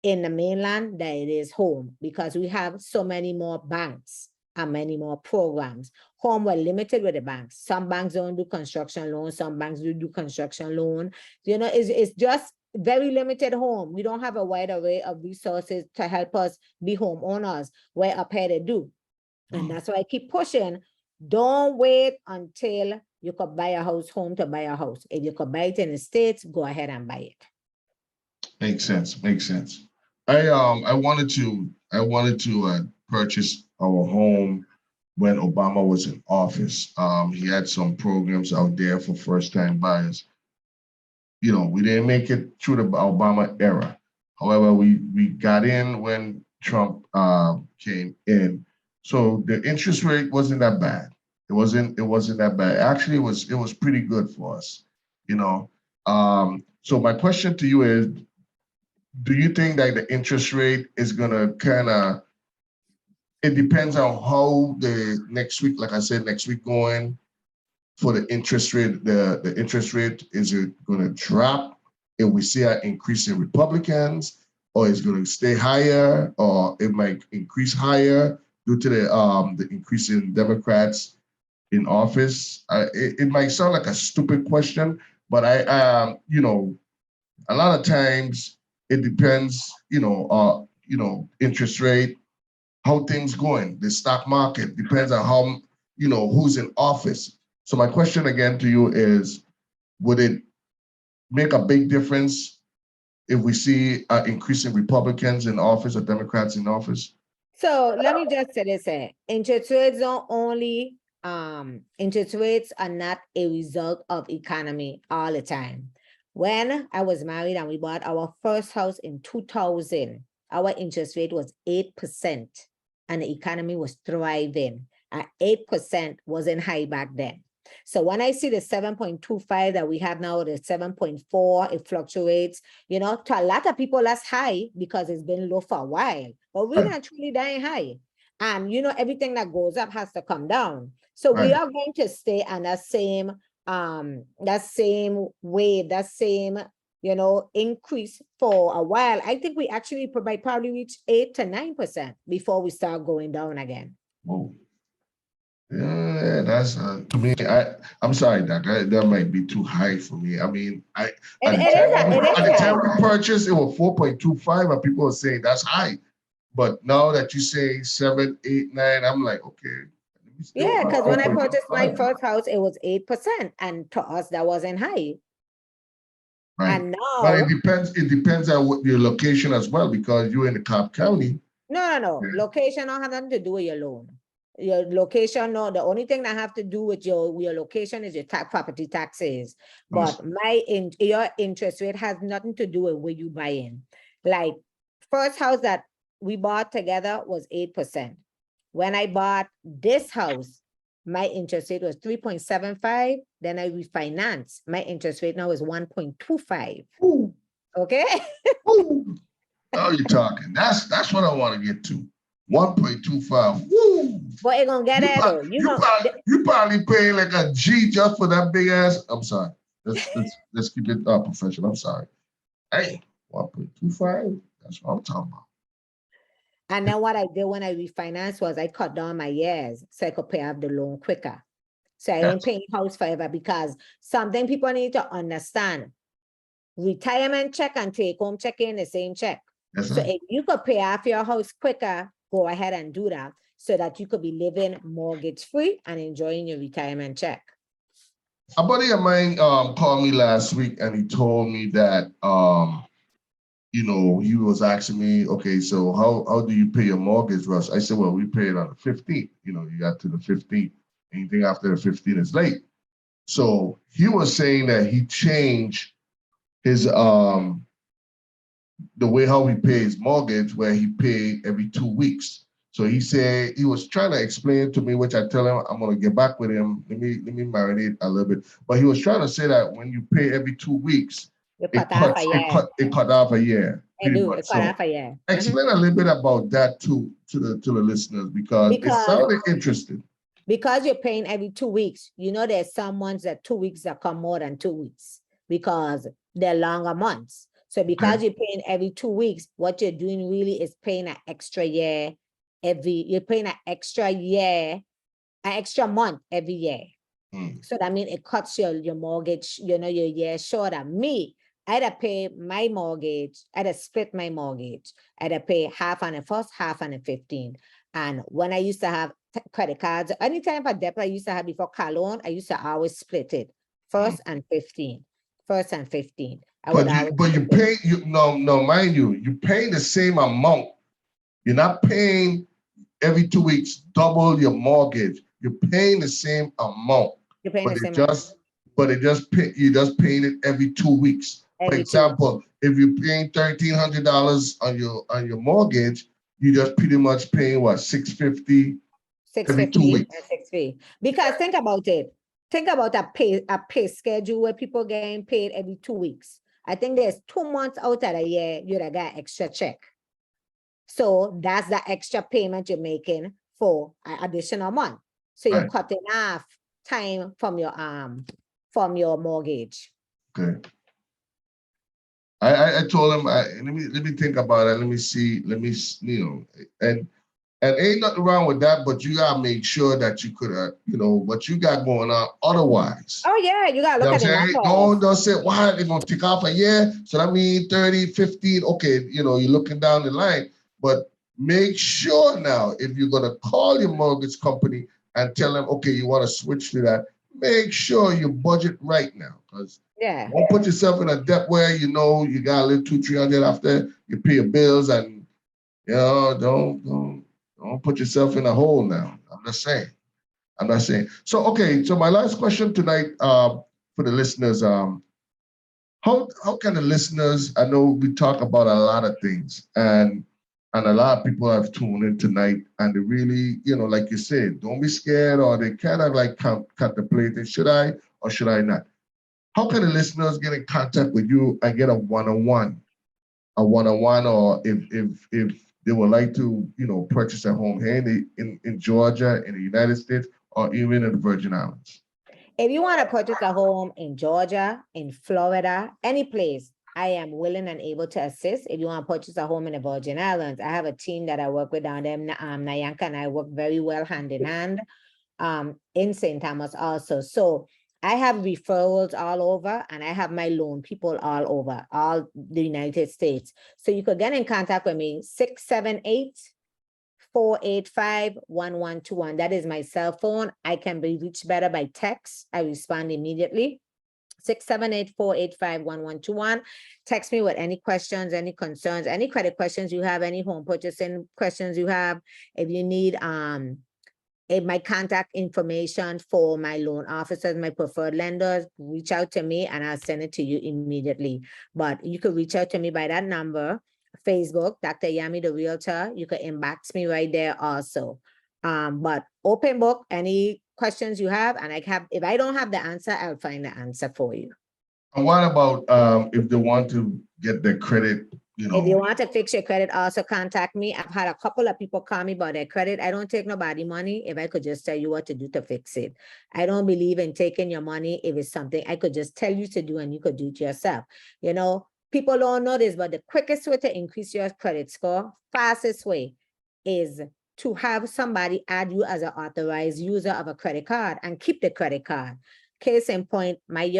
in the mainland than it is home, because we have so many more banks and many more programs. Home, we're limited with the banks. Some banks don't do construction loans. Some banks do construction loan. It's just very limited home. We don't have a wide array of resources to help us be homeowners, where up here they do. And that's why I keep pushing. Don't wait until you could buy a home to buy a house. If you could buy it in the States, go ahead and buy it. Makes sense. I wanted to purchase our home when Obama was in office. He had some programs out there for first-time buyers. We didn't make it through the Obama era. However, we got in when Trump came in. So the interest rate wasn't that bad. It wasn't that bad. Actually, it was pretty good for us. So my question to you is, do you think that the interest rate is gonna it depends on how the next week, like I said, next week going for the interest rate, the interest rate, is it gonna drop if we see an increase in Republicans? or it's going to stay higher, or it might increase higher due to the increase in Democrats in office? It might sound like a stupid question, but a lot of times it depends, interest rate, how things going, the stock market depends on how, who's in office. So my question again to you is, would it make a big difference if we see an increase in Republicans in office or Democrats in office? So let me just say this, interest rates don't only, interest rates are not a result of economy all the time. When I was married and we bought our first house in 2000, our interest rate was 8% and the economy was thriving. And 8% wasn't high back then. So when I see the 7.25 that we have now, the 7.4, it fluctuates, to a lot of people that's high because it's been low for a while, but we're not truly dying high. And everything that goes up has to come down. So we are going to stay on that same wave, that same, increase for a while. I think we actually probably reach 8 to 9% before we start going down again. Whoa. Yeah, that's to me. I'm sorry, Doc. That might be too high for me. I mean, at the time we purchased, it was 4.25, and people were saying that's high. But now that you say 7, 8, 9, I'm like, okay. Yeah, because when I purchased my first house, it was 8%, and to us that wasn't high. Right. And now, but it depends on what your location as well, because you're in the Cobb County. No. Yeah. Location don't have nothing to do with your loan. Your location, no, the only thing that have to do with your location is your property taxes. But your interest rate has nothing to do with where you buy in. Like, first house that we bought together was 8%. When I bought this house, my interest rate was 3.75. Then I refinanced. My interest rate now is 1.25. Okay. Now you're talking. That's what I want to get to. 1.25. Woo! But it's gonna get there though. You probably paying like a G just for that big ass. I'm sorry. Let's keep it professional. I'm sorry. Hey, 1.25. That's what I'm talking about. And then what I did when I refinanced was I cut down my years so I could pay off the loan quicker. So I ain't paying house forever, because something people need to understand. Retirement check and take home check in the same check. Yes, so if you could pay off your house quicker, go ahead and do that so that you could be living mortgage free and enjoying your retirement check. A buddy of mine called me last week and he told me that he was asking me, okay, so how do you pay your mortgage, Russ? I said, well, we pay it on the 15th. You got to the 15th. Anything after the 15th is late. So he was saying that he changed his the way how he pays mortgage, where he pay every 2 weeks. So he said he was trying to explain to me, which I tell him I'm gonna get back with him. Let me marinate a little bit. But he was trying to say that when you pay every 2 weeks, it cut off a year. It cut off a year. Explain a little bit about that to the listeners, because it sounded interesting. Because you're paying every 2 weeks, there's some months that 2 weeks that come more than 2 weeks because they're longer months. So because you're paying every 2 weeks, what you're doing really is paying an extra year you're paying an extra month every year. So that means it cuts your mortgage, your year shorter. Me, I'd pay my mortgage, I'd split my mortgage. I'd pay half on the first, half on the 15th. And when I used to have credit cards, anytime for debt I used to have before car loan, I used to always split it. First and 15. First and 15. But you pay, mind you, you're paying the same amount. You're not paying every 2 weeks double your mortgage. You're paying the same amount. You're paying the same amount. But you're just paying it every 2 weeks. For example, if you're paying $1,300 on your mortgage, you just pretty much paying what, $650 every 2 weeks. $650. Because think about it. Think about a pay schedule where people getting paid every 2 weeks. I think there's 2 months out of the year you'd have got extra check. So that's the extra payment you're making for an additional month. So you're cutting off time from your mortgage. Okay. I told him, let me think about it. Let me see. And ain't nothing wrong with that, but you gotta make sure that you could, what you got going on. Otherwise, Oh yeah, you gotta you know look what at I'm the saying? numbers. Don't say, why they're gonna take off a year. So that means 30, 15. Okay, you're looking down the line, but make sure now if you're gonna call your mortgage company and tell them, okay, you want to switch to that, make sure you budget right now, because Yeah. don't put yourself in a debt where you got to live 200-300 after you pay your bills, and don't put yourself in a hole now. I'm just saying. I'm not saying. So okay. So my last question tonight, for the listeners, how can the listeners? I know we talk about a lot of things, and a lot of people have tuned in tonight, and they really, like you said, don't be scared, or they kind of like contemplating, should I or should I not? How can the listeners get in contact with you and get a one-on-one, or if they would like to, purchase a home here in Georgia, in the United States, or even in the Virgin Islands? If you want to purchase a home in Georgia, in Florida, any place, I am willing and able to assist. If you want to purchase a home in the Virgin Islands, I have a team that I work with down there. Nayanka and I work very well hand in hand in St. Thomas also. So I have referrals all over, and I have my loan people all over, all the United States. So you could get in contact with me, 678-485-1121. That is my cell phone. I can be reached better by text. I respond immediately. 678-485-1121. Text me with any questions, any concerns, any credit questions you have, any home purchasing questions you have. If you need my contact information for my loan officers, my preferred lenders, reach out to me and I'll send it to you immediately. But you could reach out to me by that number, Facebook, Dr. Yami the Realtor. You could inbox me right there also. But open book, any questions you have, and if I don't have the answer, I'll find the answer for you. And what about if they want to get their credit? If you want to fix your credit, also contact me. I've had a couple of people call me about their credit. I don't take nobody money if I could just tell you what to do to fix it. I don't believe in taking your money if it's something I could just tell you to do and you could do it yourself. People don't know this, but the quickest way to increase your credit score, fastest way, is to have somebody add you as an authorized user of a credit card and keep the credit card. Case in point, my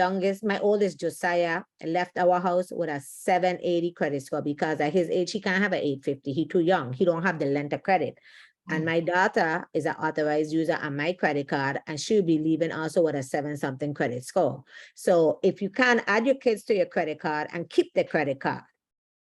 oldest Josiah left our house with a 780 credit score because at his age, he can't have an 850. He's too young. He don't have the length of credit. And my daughter is an authorized user on my credit card, and she'll be leaving also with a 7-something credit score. So if you can, add your kids to your credit card and keep the credit card,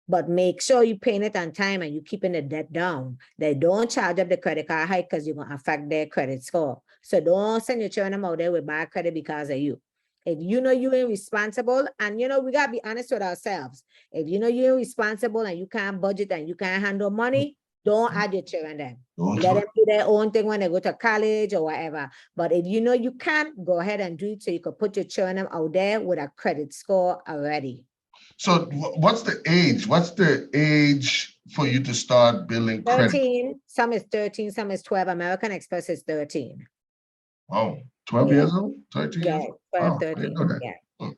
but make sure you're paying it on time and you're keeping the debt down. They don't charge up the credit card high because you're going to affect their credit score. So don't send your children out there with bad credit because of you. If you know you're irresponsible, and we got to be honest with ourselves. If you know you're irresponsible and you can't budget and you can't handle money, don't add your children there. Let them do their own thing when they go to college or whatever. But if you know you can't, go ahead and do it so you can put your children out there with a credit score already. So what's the age? What's the age for you to start building credit? 13, some is 13, some is 12. American Express is 13. Wow, 12 years old? 13 years old? 12, Wow, 13. I didn't know that. Yeah. Okay.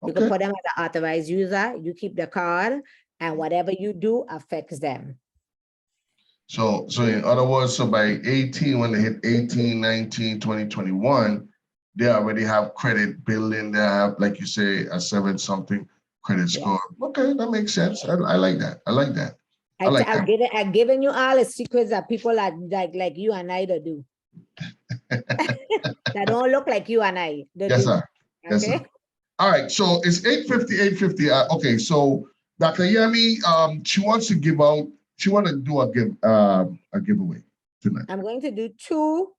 You can put them as an authorized user. You keep the card, and whatever you do affects them. So in other words, so by 18, when they hit 18, 19, 20, 21, they already have credit building. They have, like you say, a 7-something credit score. Okay, that makes sense. I like that. I like that. I've given you all the secrets that people like you and I to do. That don't look like you and I. Yes, sir. Yes, sir. All right. So it's 850. Okay. So Dr. Yami, she wants to do a giveaway tonight. I'm going to do 2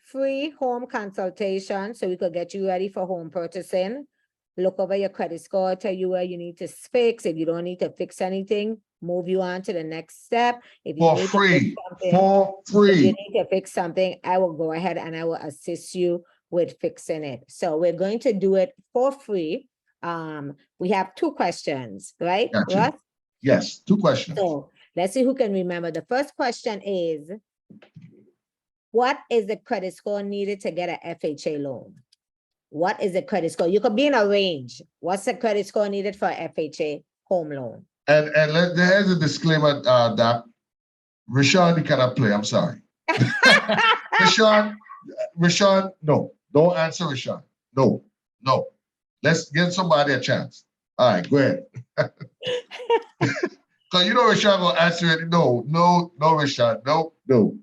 free home consultations so we could get you ready for home purchasing. Look over your credit score, tell you where you need to fix. If you don't need to fix anything, move you on to the next step. If you need to fix something, I will go ahead and I will assist you with fixing it. So we're going to do it for free. We have 2 questions, right? Gotcha. Russ? Yes, 2 questions. So let's see who can remember. The first question is, what is the credit score needed to get an FHA loan? What is the credit score? You could be in a range. What's the credit score needed for FHA home loan? And there's a disclaimer, that Rashawn cannot play. I'm sorry. Rashawn, no. Don't answer Rashawn. No. Let's give somebody a chance. All right, go ahead. Because you know Rashawn will answer it. No, Rashawn. No.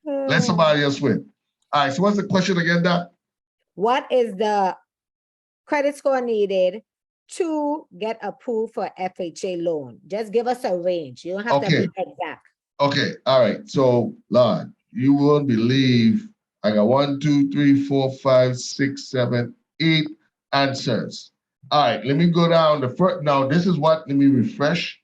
Let somebody else win. All right, so what's the question again, Doc? What is the credit score needed to get approved for FHA loan? Just give us a range. You don't have to be exact. Okay, all right. So, Lord, you won't believe I got 1, 2, 3, 4, 5, 6, 7, 8 answers. All right, let me go down the first. Now, this is what, let me refresh.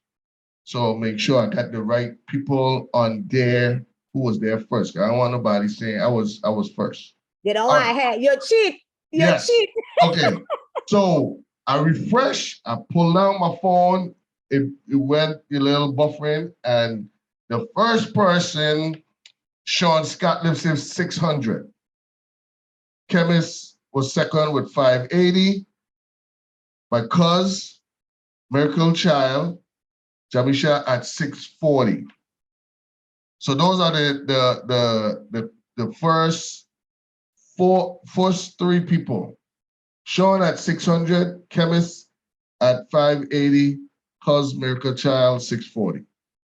So make sure I got the right people on there who was there first. I don't want nobody saying I was first. You don't want to have you cheat. Yes. Cheat. Okay. So I refresh, I pull down my phone, it went a little buffering, and the first person, Sean Scott, lives in 600. Chemist was second with 580. My cousin, Miracle Child, Jamisha at 640. So those are the first three people. Sean at 600, Chemist at 580, Cos Miracle Child 640.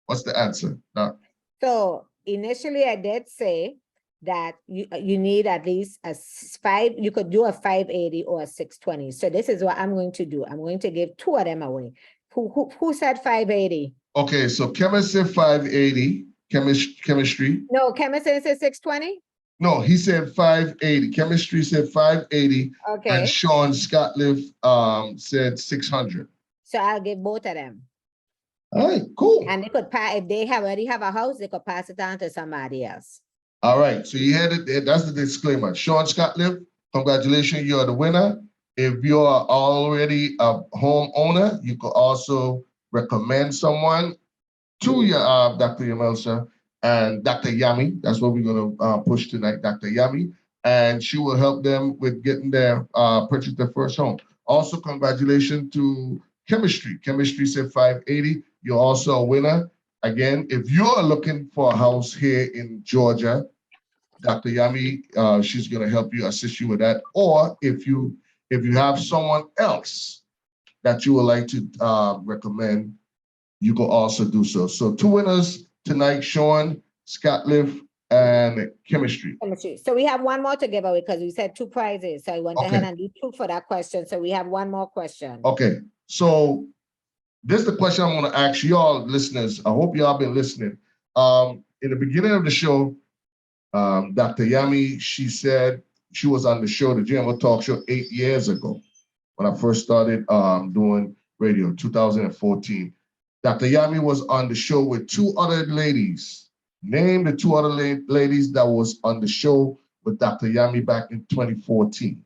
What's the answer? Now, so initially I did say that you need at least you could do a 580 or a 620. So this is what I'm going to do. I'm going to give two of them away. Who said 580? Okay, so Chemist said 580, chemistry. No, Chemist said 620? No, he said 580. Chemistry said 580. Okay. And Sean Scotliff said 600. So I'll give both of them. All right, cool. And they could pass, if they already have a house, they could pass it on to somebody else. All right, so you had it. That's the disclaimer. Sean Scotliff, congratulations, you're the winner. If you are already a homeowner, you could also recommend someone to your Dr. Yamelsa and Dr. Yami. That's what we're going to push tonight, Dr. Yami. And she will help them with getting their purchase their first home. Also, congratulations to Chemistry. Chemistry said 580. You're also a winner. Again, if you're looking for a house here in Georgia, Dr. Yami, she's going to help you, assist you with that. Or if you have someone else that you would like to recommend, you can also do so. So 2 winners tonight, Sean, Scotliff, and Chemistry. So we have one more to give away because we said 2 prizes. So I went ahead and did 2 for that question. So we have one more question. Okay, so this is the question I'm going to ask y'all listeners. I hope y'all been listening. In the beginning of the show, Dr. Yami, she said she was on the show, the JMO Talk Show, 8 years ago when I first started doing radio, 2014. Dr. Yami was on the show with 2 other ladies. Name the 2 other ladies that was on the show with Dr. Yami back in 2014.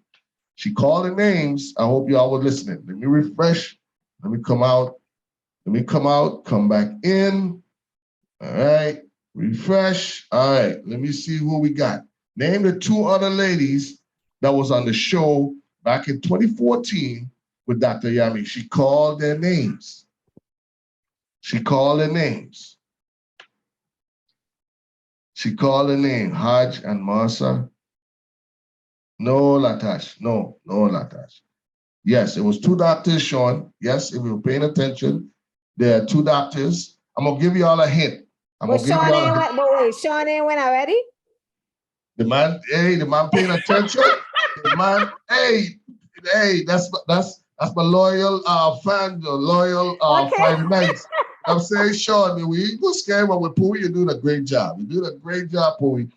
She called the names. I hope y'all were listening. Let me refresh. Let me come out. Come back in. All right. Refresh. All right. Let me see who we got. Name the 2 other ladies that was on the show back in 2014 with Dr. Yami. She called their names. She called the names. Haj and Marsa. No, Latash. No, Latash. Yes, it was 2 doctors, Sean. Yes, if you're paying attention, there are 2 doctors. I'm going to give you all a hint. Sean ain't went already? The man paying attention. The man, hey, that's my loyal fan, the loyal Friday nights. I'm saying, Sean, we ain't gonna scare him with Pooey. You're doing a great job. You're doing a great job, Pooey.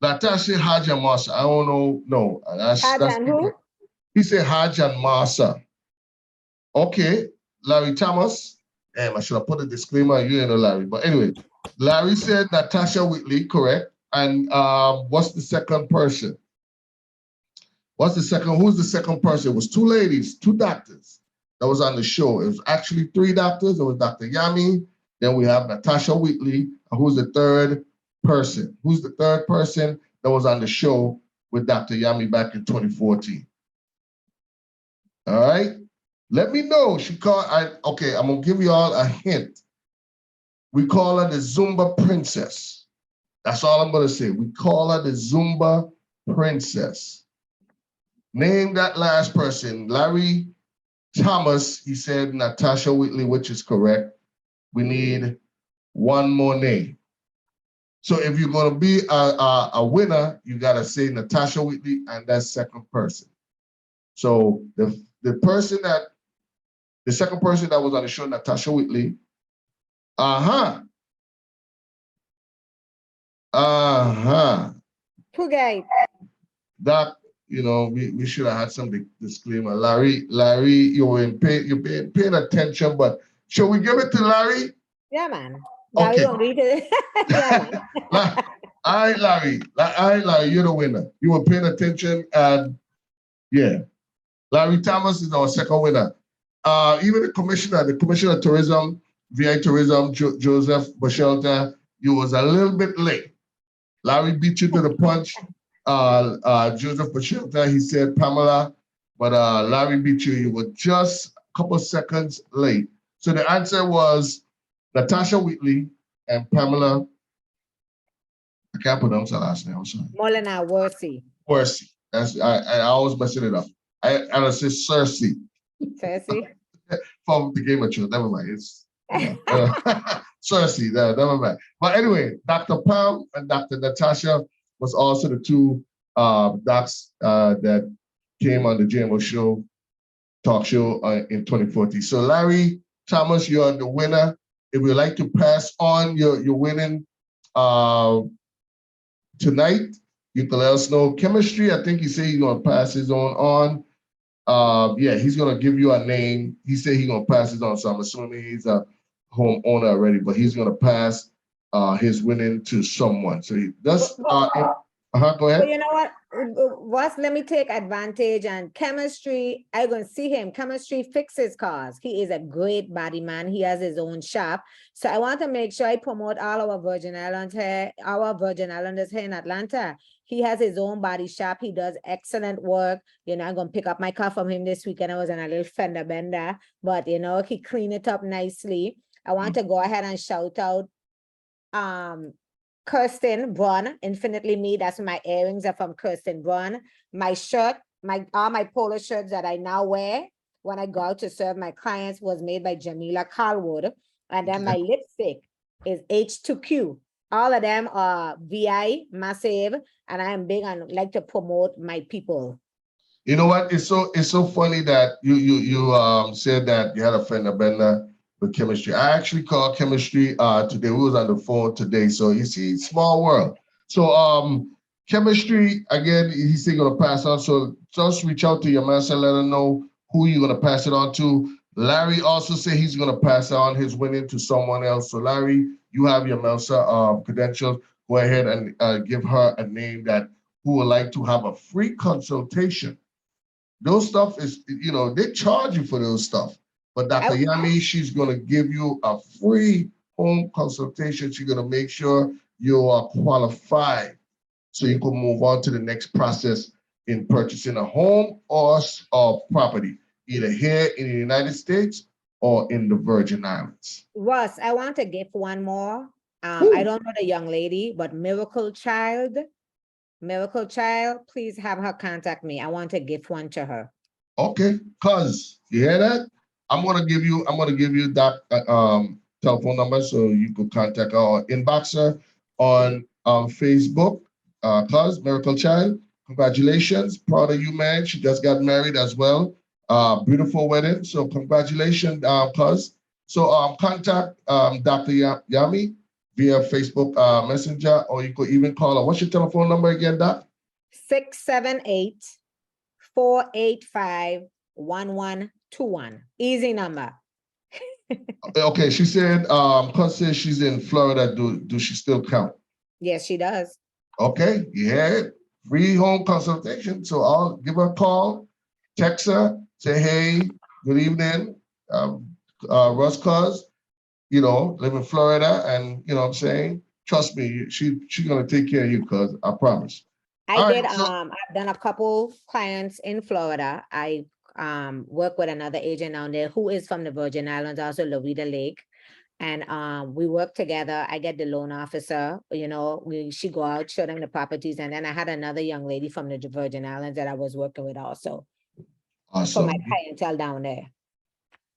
Natasha Haj and Masa. I don't know. No, that's who? He said Haj and Masa. Okay, Larry Thomas. Damn, I should have put a disclaimer. You ain't know Larry, but anyway, Larry said Natasha Whitley, correct. And what's the second person? Who's the second person? It was 2 ladies, 2 doctors that was on the show. It was actually 3 doctors. It was Dr. Yami. Then we have Natasha Whitley. And who's the third person? Who's the third person that was on the show with Dr. Yami back in 2014. All right. Let me know. She called. Okay, I'm gonna give you all a hint. We call her the Zumba Princess. That's all I'm gonna say. We call her the Zumba Princess. Name that last person. Larry Thomas, he said Natasha Whitley, which is correct. We need one more name. So if you're gonna be a winner, you gotta say Natasha Whitley and that second person. So the second person that was on the show, Natasha Whitley. Who guy? That, we should have had some disclaimer. Larry, you're paying attention, but should we give it to Larry? Yeah, man. Okay. Yeah, man. All right, Larry, you're the winner. You were paying attention, and yeah, Larry Thomas is our second winner. Even the commissioner of tourism, VI tourism, Joseph Bachelta, you was a little bit late. Larry beat you to the punch. Joseph Bachelta, he said Pamela, but Larry beat you. You were just a couple seconds late. So the answer was Natasha Whitley and Pamela. I can't pronounce her last name. I'm sorry. Molina Worthy. Worthy. I always messing it up. I say Cersei. Cersei. From the Game of Thrones. Never mind. It's Cersei. Never mind. But anyway, Dr. Pam and Dr. Natasha was also the two docs that came on the JMO talk show in 2014. So Larry Thomas, you're the winner. If you'd like to pass on your winning tonight, you can let us know. Chemistry, I think he said he's gonna pass his own on. Yeah, he's gonna give you a name. He said he's gonna pass his on, so I'm assuming he's a homeowner already, but he's gonna pass his winning to someone. So he does. Go ahead. But you know what? Let me take advantage and Chemistry. I'm going to see him. Chemistry fixes cars. He is a great body man. He has his own shop. So I want to make sure I promote all our Virgin Islanders here in Atlanta. He has his own body shop. He does excellent work. I'm going to pick up my car from him this weekend. I was on a little fender bender, but he cleaned it up nicely. I want to go ahead and shout out Kirsten Braun, Infinitely Me. That's my earrings are from Kirsten Braun. My shirt, all my polo shirts that I now wear when I go out to serve my clients was made by Jamila Carlwood. And then my lipstick is H2Q. All of them are VI, massive, and I am big and like to promote my people. You know what? It's so funny that you said that you had a friend, Bender, with Chemistry. I actually called Chemistry today. We was on the phone today. So you see, small world. So Chemistry, again, he said gonna pass on. So just reach out to your master, let her know who you're gonna pass it on to. Larry also said he's gonna pass on his winning to someone else. So Larry, you have your Melsa credentials. Go ahead and give her a name that who would like to have a free consultation. Those stuff is, they charge you for those stuff. But Dr. Yami, she's going to give you a free home consultation. She's going to make sure you are qualified so you can move on to the next process in purchasing a home or property, either here in the United States or in the Virgin Islands. Russ, I want to give one more. I don't know the young lady, but Miracle Child, please have her contact me. I want to give one to her. Okay, cuz you hear that? I'm gonna give you that telephone number so you could contact our inboxer on Facebook. Cuz Miracle Child, congratulations, proud of you, man. She just got married as well. Beautiful wedding. So congratulations, cuz. So contact Dr. Yami via Facebook Messenger, or you could even call her. What's your telephone number again, Doc? 678-485-1121. Easy number. Okay, she said, cuz says she's in Florida. Do she still count? Yes, she does. Okay, you hear it? Free home consultation. So I'll give her a call, text her, say, hey, good evening, Russ cuz, live in Florida, and what I'm saying, trust me, she's gonna take care of you, cuz I promise. I All did, right, so I've done a couple clients in Florida. I work with another agent down there who is from the Virgin Islands, also Loretta Lake. And we work together. I get the loan officer, you know, she go out, show them the properties. And then I had another young lady from the Virgin Islands that I was working with also for my awesome. clientele down there.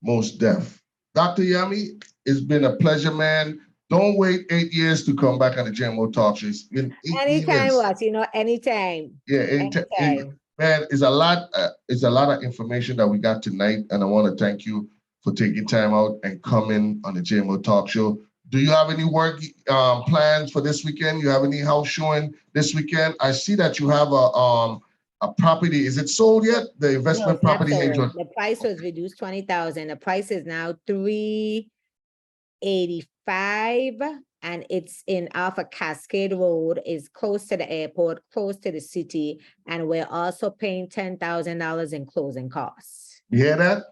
Most deaf. Dr. Yami, it's been a pleasure, man. Don't wait 8 years to come back on the JMO Talk Show. It's been 8 years. Anytime, was, you know, anytime, Yeah, anytime. man, it's a lot. It's a lot of information that we got tonight, and I want to thank you for taking time out and coming on the JMO Talk Show. Do you have any work plans for this weekend? You have any house showing this weekend? I see that you have a property. Is it sold yet? The No, investment it's not property sold. agent. The price was reduced 20,000. The price is now 385, and it's in off of Cascade Road, is close to the airport, close to the city, and we're also paying $10,000 in closing costs. You hear that?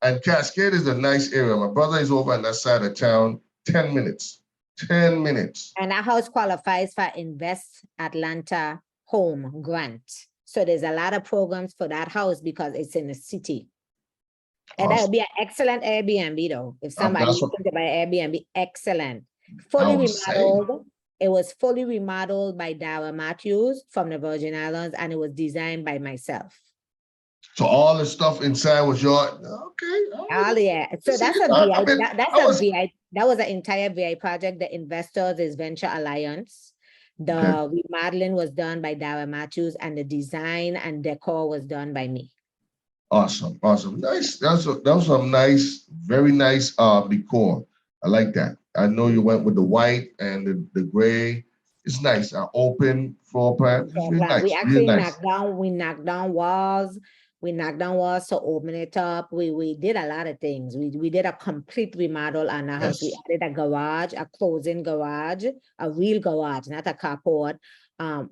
And Cascade is a nice area. My brother is over on that side of town. 10 minutes. 10 minutes. And our house qualifies for Invest Atlanta Home Grant. So there's a lot of programs for that house because it's in the city. And that would be an excellent Airbnb though. If somebody's looking to buy Airbnb, excellent. Fully remodeled. It was fully remodeled by Dara Matthews from the Virgin Islands, and it was designed by myself. So all the stuff inside was your okay. Oh yeah. So that's a VI. That was an entire VI project. The investors is Venture Alliance. The remodeling was done by Dara Matthews, and the design and decor was done by me. Awesome, awesome, nice. That was some nice, very nice decor. I like that. I know you went with the white and the gray. It's nice. Open floor plan. It's really nice. We actually knocked down walls. We knocked down walls to open it up. We did a lot of things. We did a complete remodel on the house. We added a garage, a closing garage, a real garage, not a carport. I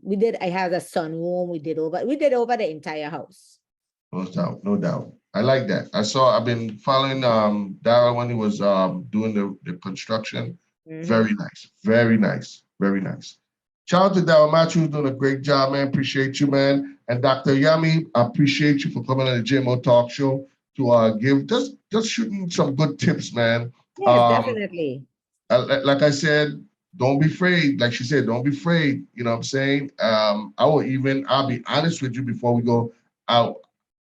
had a sunroom. We did over the entire house. No doubt, no doubt. I like that. I've been following Dara when he was doing the construction. Very nice, very nice, very nice. Shout out to Dara Matthews, doing a great job, man. Appreciate you, man. And Dr. Yami, I appreciate you for coming on the JMO Talk Show to give just shooting some good tips, man. Yes, definitely. Like I said, don't be afraid. Like she said, don't be afraid. You know what I'm saying? I'll be honest with you before we go out.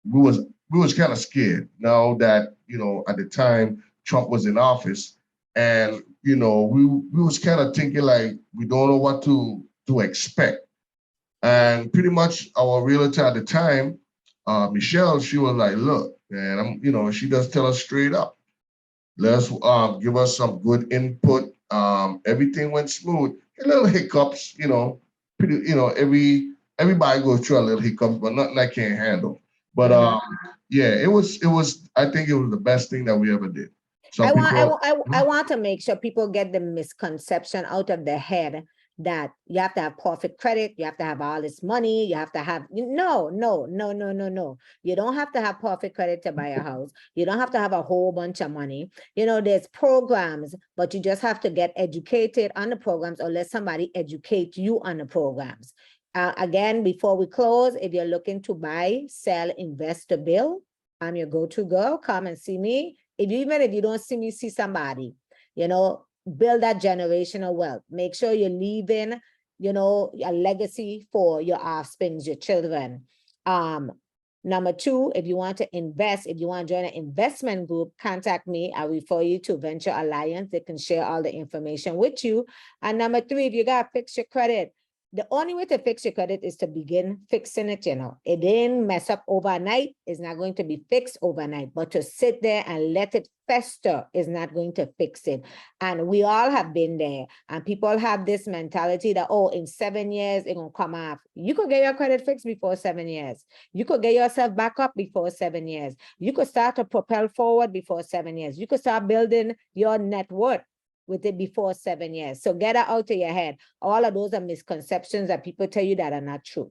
We was kind of scared now that, you know, at the time Trump was in office, and, you know, we was kind of thinking like, we don't know what to expect. And pretty much our realtor at the time, Michelle, she was like, look, man, she does tell us straight up. Let's give us some good input. Everything went smooth. A little hiccups, everybody goes through a little hiccups, but nothing I can't handle. But it was. I think it was the best thing that we ever did. I want to make sure people get the misconception out of their head that you have to have perfect credit, you have to have all this money, you have to have no. You don't have to have perfect credit to buy a house. You don't have to have a whole bunch of money. You know, there's programs, but you just have to get educated on the programs or let somebody educate you on the programs. Again, before we close, if you're looking to buy, sell, invest, or build, I'm your go-to girl. Come and see me. Even if you don't see me, see somebody. You know, build that generational wealth. Make sure you're leaving, a legacy for your offspring, your children. Number two, if you want to invest, if you want to join an investment group, contact me. I'll refer you to Venture Alliance. They can share all the information with you. And number three, if you got to fix your credit, the only way to fix your credit is to begin fixing it, It didn't mess up overnight. It's not going to be fixed overnight. But to sit there and let it fester is not going to fix it. And we all have been there. And people have this mentality that, in 7 years, it's going to come off. You could get your credit fixed before 7 years. You could get yourself back up before 7 years. You could start to propel forward before 7 years. You could start building your net worth with it before 7 years. So get it out of your head. All of those are misconceptions that people tell you that are not true.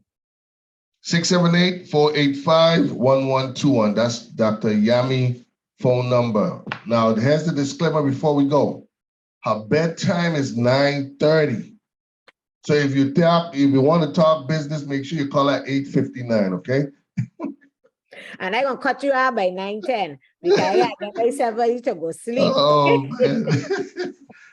678-485-1121. That's Dr. Yami phone number. Now, here's the disclaimer before we go. Her bedtime is 9:30. So if you want to talk business, make sure you call at 8:59, okay? And I'm gonna cut you out by 9:10 because I gotta get myself ready to go sleep. Oh man.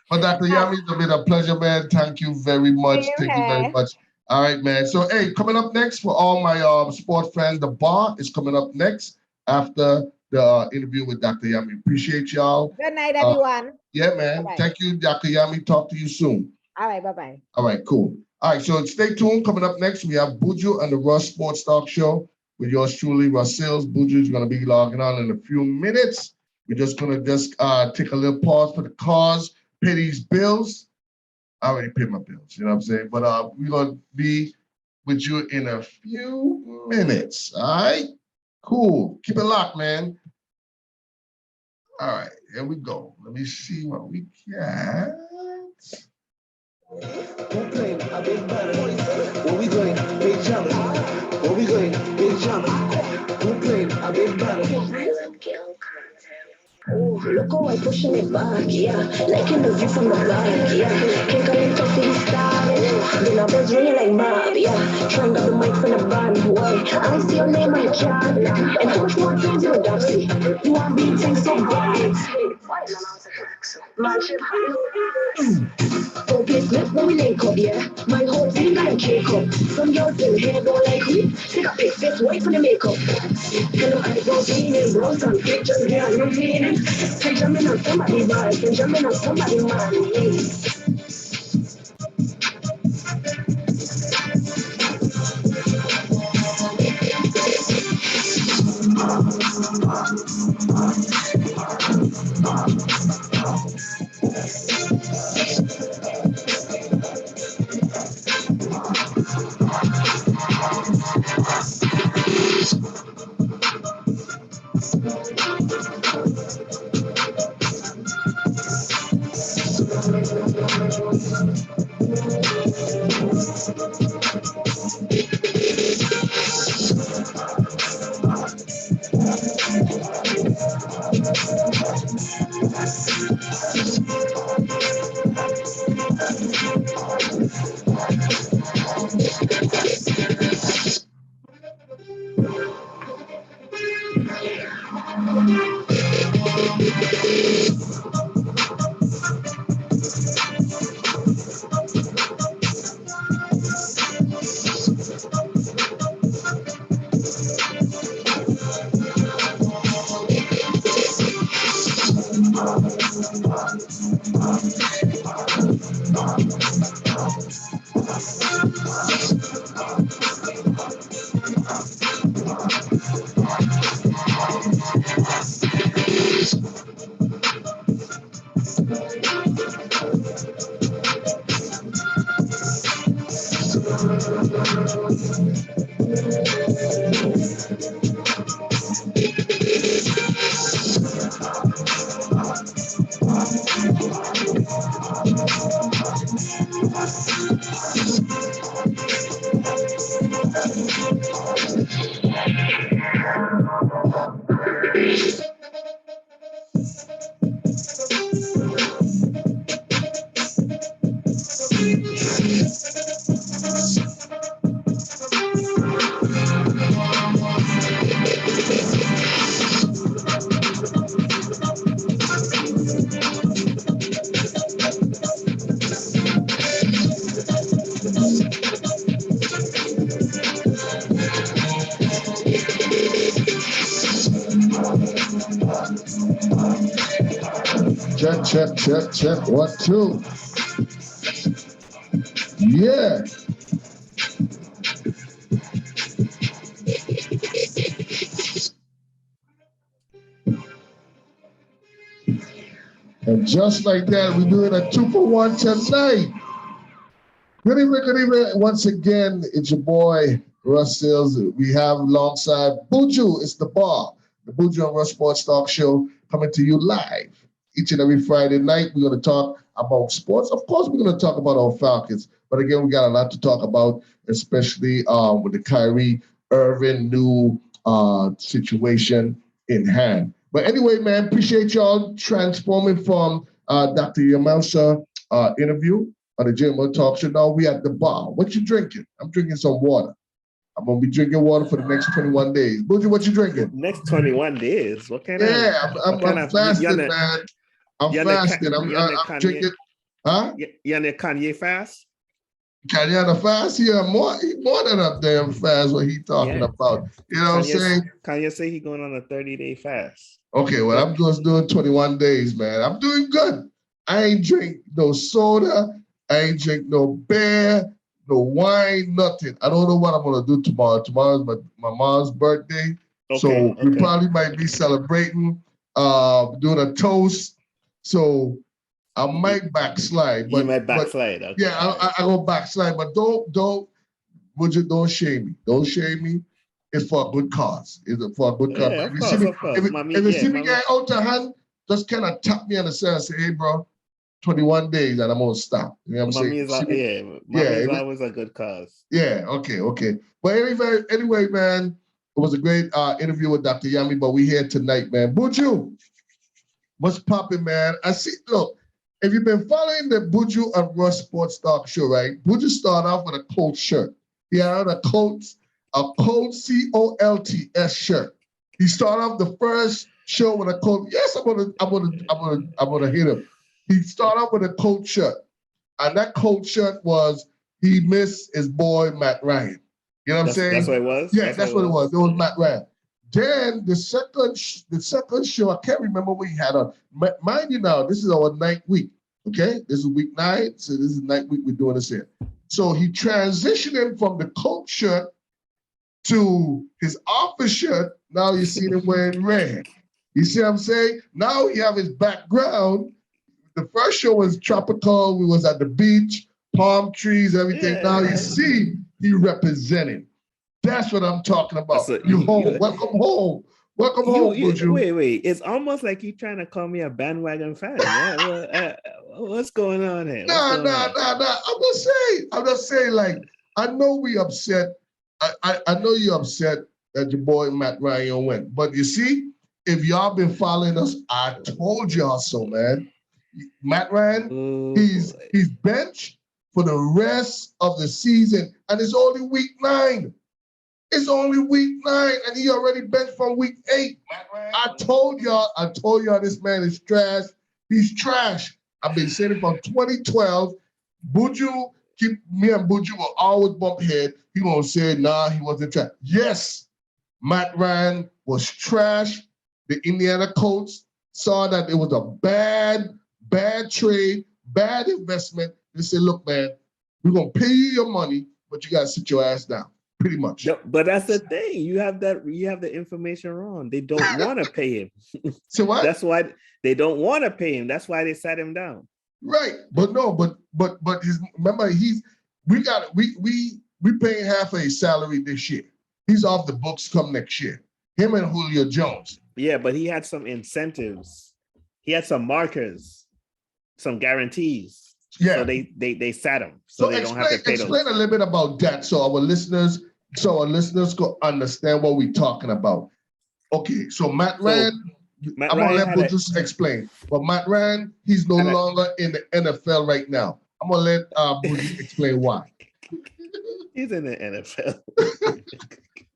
But Dr. Yami, it's been a pleasure, man. Thank you very much. Same Thank you very here. much. All right, man. So hey, coming up next for all my sport fans, the bar is coming up next after the interview with Dr. Yami. Appreciate y'all. Good night, Uh, everyone. yeah, man. Bye-bye. Thank you, Dr. Yami. Talk to you soon. All right, bye-bye. All right, cool. All right, so stay tuned. Coming up next, we have Buju and the Russ Sports Talk Show with yours truly, Russ Sills. Buju is going to be logging on in a few minutes. We're just going to take a little pause for the cause, pay these bills. I already paid my bills, you know what I'm saying? But we're going to be with you in a few minutes, all right? Cool. Keep it locked, man. All right, here we go. Let me see what we got. Who playing a big banner? Where we going? Big jump. Where we going? Big jump. Who playing a big banner? Oh, look how I'm pushing it back, yeah. Like in the view from the back, yeah. Can't connect to freestyle. The numbers running like map, yeah. Trying to the mic from the band, boy. I see your name on the chart. And how much more times you would have see? You want being things so bright. Man, shit, don't play slip when we link up, yeah. My whole team got a cake up. From your thing, hair go like me. Take a pic, face white for the makeup. Tell them I go cleaning, bros on pictures, yeah, no meaning. Can jumping on somebody's vibe, can jumping on somebody's mind, yeah. Check. 1, 2. Yeah. And just like that, we're doing a 2-for-1 tonight. Good evening. Once again, it's your boy, Russ Sills. We have alongside Buju, it's the bar. The Buju and Russ Sports Talk Show coming to you live each and every Friday night. We're going to talk about sports. Of course, we're going to talk about our Falcons. But again, we got a lot to talk about, especially with the Kyrie Irving new situation in hand. But anyway, man, appreciate y'all transforming from Dr. Yamelsa interview on the JMO Talk Show. Now we at the bar. What you drinking? I'm drinking some water. I'm gonna be drinking water for the next 21 days. Buju, what you drinking? Next 21 days. What kind Yeah, of? I'm fasting, man. I'm fasting. I'm drinking. Huh? You on the Kanye fast? Kanye on the fast? Yeah, more than a damn fast. What he talking about? You know what I'm saying? Kanye say he going on a 30-day fast. Okay, well, I'm just doing 21 days, man. I'm doing good. I ain't drink no soda. I ain't drink no beer, no wine, nothing. I don't know what I'm gonna do tomorrow. Tomorrow's my mom's birthday. So we probably might be celebrating, doing a toast. So I might backslide. But, you might backslide. Okay. Yeah, I go backslide, but don't shame me. Don't shame me. It's for a good cause. It's for a good cause. Yeah, If you see me get out of hand, just kind of tap me on the side and say, hey, bro, 21 days and I'm going to stop. You know what I'm saying? Mommy is always a good cause. Yeah, okay. But anyway, man, it was a great interview with Dr. Yami, but we here tonight, man. Buju, what's popping, man? Look, if you've been following the Buju and Russ Sports Talk Show, right? Buju started off with a Colts shirt. He had a Colts Colts shirt. He started off the first show with a Colts. Yes, I'm gonna hit him. He started off with a Colts shirt, and that Colts shirt was he missed his boy Matt Ryan. You know what I'm saying? That's what it was. Yeah, that's what it was. It was Matt Ryan. Then the second show, I can't remember what he had on. Mind you now, this is our 9th week. Okay, this is week 9, so this is 9th week we're doing this here. So he transitioned him from the Colts shirt to his office shirt. Now you see him wearing red. You see what I'm saying? Now he have his background. The first show was tropical. We was at the beach, palm trees, everything. Yeah. Now you see he representing. That's what I'm talking about. You home. Welcome home. Welcome home, Buju. Wait. It's almost like you're trying to call me a bandwagon fan. What's going on here? Nah. I'm just saying, like, I know we upset. I know you're upset that your boy Matt Ryan went. But you see, if y'all been following us, I told y'all so, man. Matt Ryan, he's benched for the rest of the season. And it's only week 9. It's only week 9, and he already benched from week 8. I told y'all this man is trash. He's trash. I've been saying it from 2012. Buju, me and Buju will always bump head. He gonna say, nah, he wasn't trash. Yes, Matt Ryan was trash. The Indiana Colts saw that it was a bad trade, bad investment. They said, look, man, we're gonna pay you your money, but you gotta sit your ass down. Pretty much. No, but that's the thing. You have the information wrong. They don't want to pay him. So what? That's why they don't want to pay him. That's why they sat him down. Right. But remember we paying half of his salary this year. He's off the books come next year. Him and Julio Jones. Yeah, but he had some incentives. He had some markers, some guarantees. Yeah. So they sat him. So they don't have to pay those. Explain a little bit about that so our listeners can understand what we're talking about. Okay, so Matt Ryan, I'm gonna let Buju explain. But Matt Ryan, he's no longer in the NFL right now. I'm gonna let Buju explain why. He's in the NFL.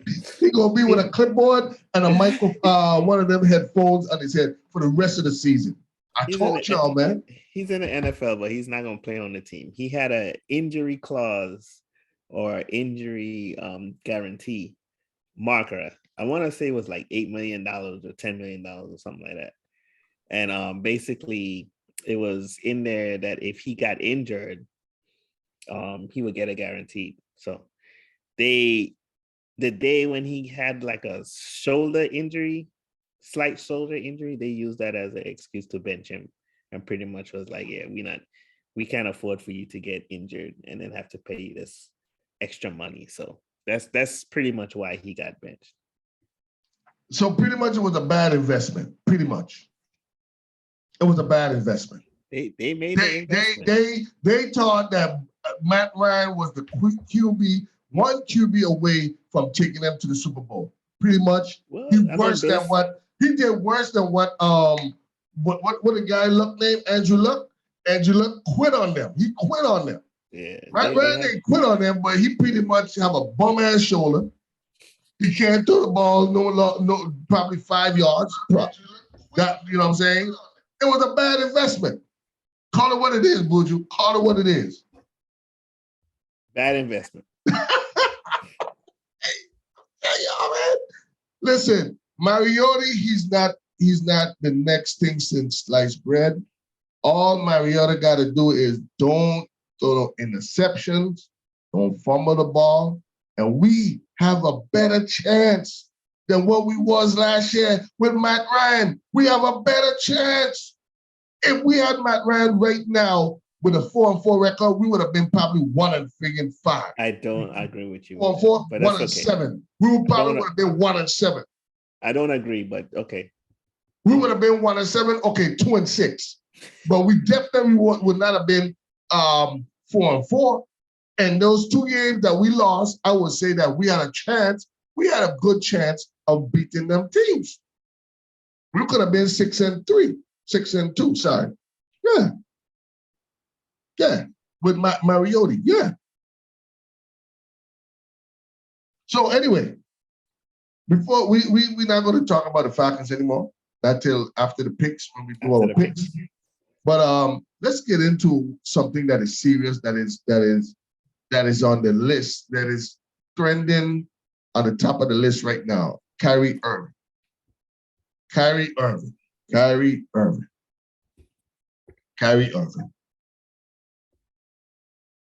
He's gonna be with a clipboard and a microphone, one of them headphones on his head for the rest of the season. I told y'all, man. He's in the NFL, but he's not going to play on the team. He had an injury clause or injury guarantee marker. I want to say it was like $8 million or $10 million or something like that. And basically, it was in there that if he got injured, he would get a guarantee. So the day when he had like a slight shoulder injury, they used that as an excuse to bench him. And pretty much was like, yeah, we can't afford for you to get injured and then have to pay you this extra money. So that's pretty much why he got benched. So pretty much it was a bad investment. Pretty much. It was a bad investment. They made an investment. They thought that Matt Ryan was the one QB away from taking them to the Super Bowl. Pretty much. Well, he did worse than what the guy named Andrew Luck. Angela quit on them. He quit on them. Yeah. Matt Ryan didn't quit on them, but he pretty much have a bum ass shoulder. He can't throw the ball no probably 5 yards. That, you know what I'm saying? It was a bad investment. Call it what it is, Buju. Call it what it is. Bad investment. Hey, y'all, man. Listen, Mariota, he's not the next thing since sliced bread. All Mariota got to do is don't throw no interceptions, don't fumble the ball, and we have a better chance than what we was last year with Matt Ryan. We have a better chance. If we had Matt Ryan right now with a 4-4 record, we would have been probably 1-5. I don't agree with you. 4-4, but that's 1-7. We would probably would have been 1-7. I don't agree, but okay. We would have been 1-7. Okay, 2-6. But we definitely would not have been 4-4. And those 2 games that we lost, I would say that we had a chance. We had a good chance of beating them teams. We could have been 6-3, 6-2. Sorry, yeah, with Mariota, yeah. So anyway, before we're not going to talk about the Falcons anymore. Not till after the picks when we do our picks. But let's get into something that is serious. That is on the list. That is trending on the top of the list right now. Kyrie Irving.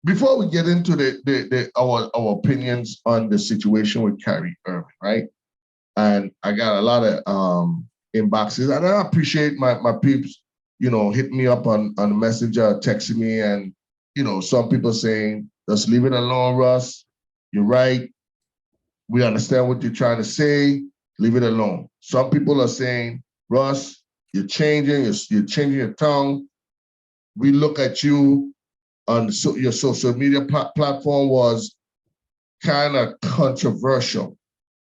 Before we get into our opinions on the situation with Kyrie Irving, right? And I got a lot of inboxes, and I appreciate my peeps, hitting me up on the messenger, texting me, and some people saying, just leave it alone, Russ. You're right. We understand what you're trying to say. Leave it alone. Some people are saying, Russ, you're changing your tongue. We look at you on your social media platform was kind of controversial.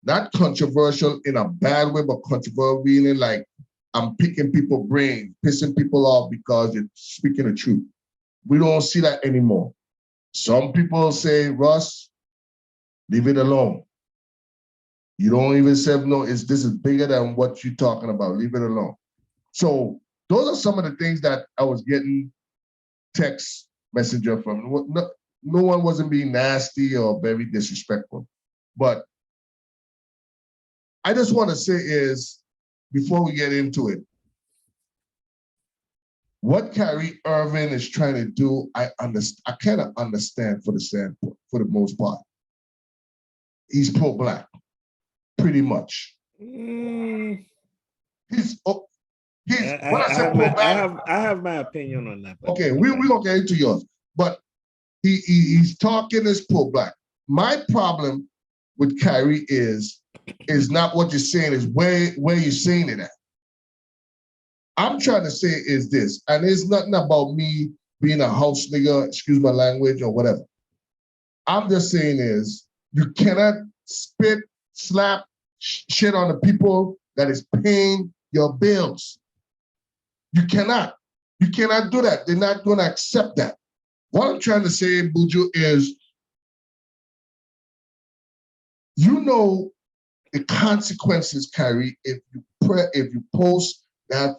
Not controversial in a bad way, but controversial meaning like I'm picking people's brains, pissing people off because you're speaking the truth. We don't see that anymore. Some people say, Russ, leave it alone. You don't even say, no, this is bigger than what you're talking about. Leave it alone. So those are some of the things that I was getting text messenger from. No one wasn't being nasty or very disrespectful. But I just want to say is, before we get into it, what Kyrie Irving is trying to do, I kind of understand for the most part. He's pro-Black, pretty much. I have my opinion on that. Okay, we're gonna get into yours, but he's talking as pro-Black. My problem with Kyrie is not what you're saying, is where you're saying it at. I'm trying to say is this, and it's nothing about me being a house nigga, excuse my language, or whatever. I'm just saying is, you cannot spit, slap, shit on the people that is paying your bills. You cannot do that. They're not going to accept that. What I'm trying to say, Buju, is the consequences, Kyrie, if you post that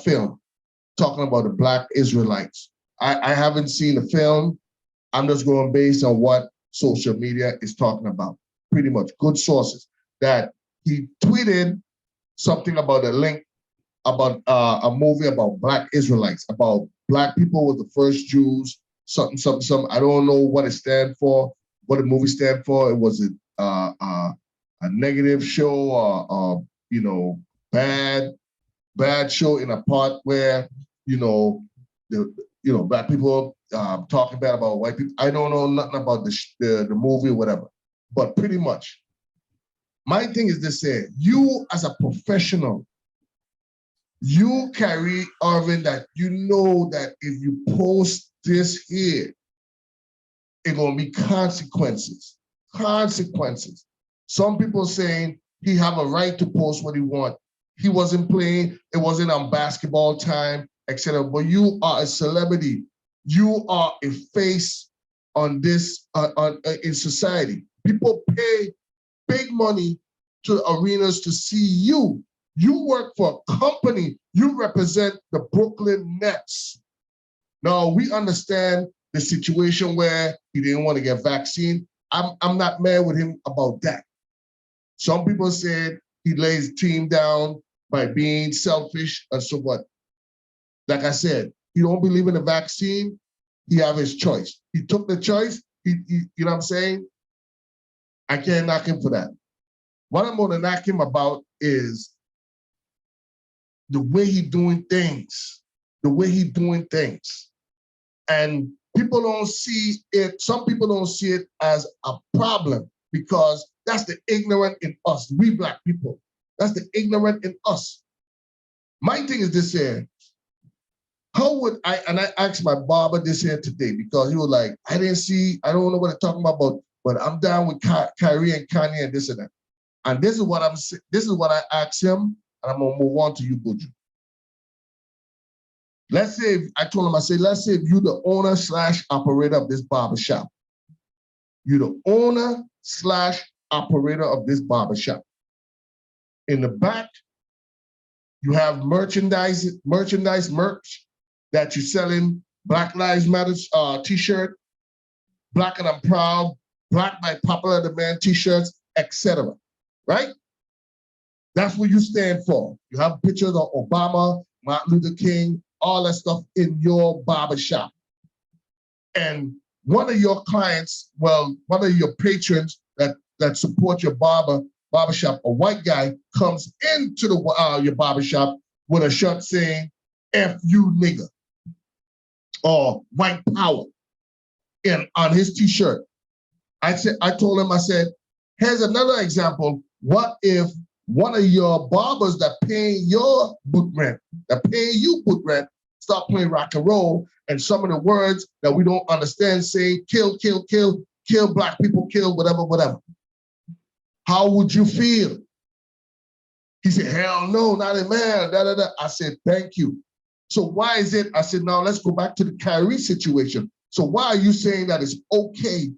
film talking about the Black Israelites. I haven't seen the film. I'm just going based on what social media is talking about. Pretty much good sources that he tweeted something about a link about a movie about Black Israelites, about Black people were the first Jews, something. I don't know what it stands for, what the movie stands for. It was a negative show or bad show in a part where Black people talking bad about white people. I don't know nothing about the movie or whatever, but pretty much my thing is this here. You as a professional, you Kyrie Irving, that you know that if you post this here, it's gonna be consequences. Consequences. Some people saying he have a right to post what he want. He wasn't playing, it wasn't on basketball time. etc. But you are a celebrity. You are a face on this in society. People pay big money to arenas to see you. You work for a company. You represent the Brooklyn Nets. Now we understand the situation where he didn't want to get vaccine. I'm not mad with him about that. Some people said he lays team down by being selfish and so what. Like I said, he don't believe in the vaccine. He have his choice. He took the choice. You know what I'm saying? I can't knock him for that. What I'm going to knock him about is the way he doing things. The way he doing things. And people don't see it, some people don't see it as a problem because that's the ignorant in us, we Black people. That's the ignorant in us. My thing is this here, how would I, and I asked my barber this here today because he was like, I don't know what they're talking about, but I'm down with Kyrie and Kanye and this and that. And this is what I asked him, and I'm gonna move on to you, Buju. Let's say, I told him, I said, let's say if you're the owner / operator of this barbershop. You're the owner / operator of this barbershop. In the back, you have merch that you're selling, Black Lives Matter t-shirt, Black and I'm Proud, Black by Popular Demand t-shirts, etc. Right? That's what you stand for. You have pictures of Obama, Martin Luther King, all that stuff in your barbershop. And one of your clients, well, one of your patrons that support your barbershop, a white guy comes into the your barbershop with a shirt saying, F you nigga, or white power on his t-shirt. I told him, I said, here's another example. What if one of your barbers that paying your boot rent, start playing rock and roll, and some of the words that we don't understand say kill, kill, kill, kill Black people, kill whatever, whatever. How would you feel? He said, hell no, not a man, da, da, da. I said, thank you. So why is it, I said, now let's go back to the Kyrie situation. So why are you saying that it's okay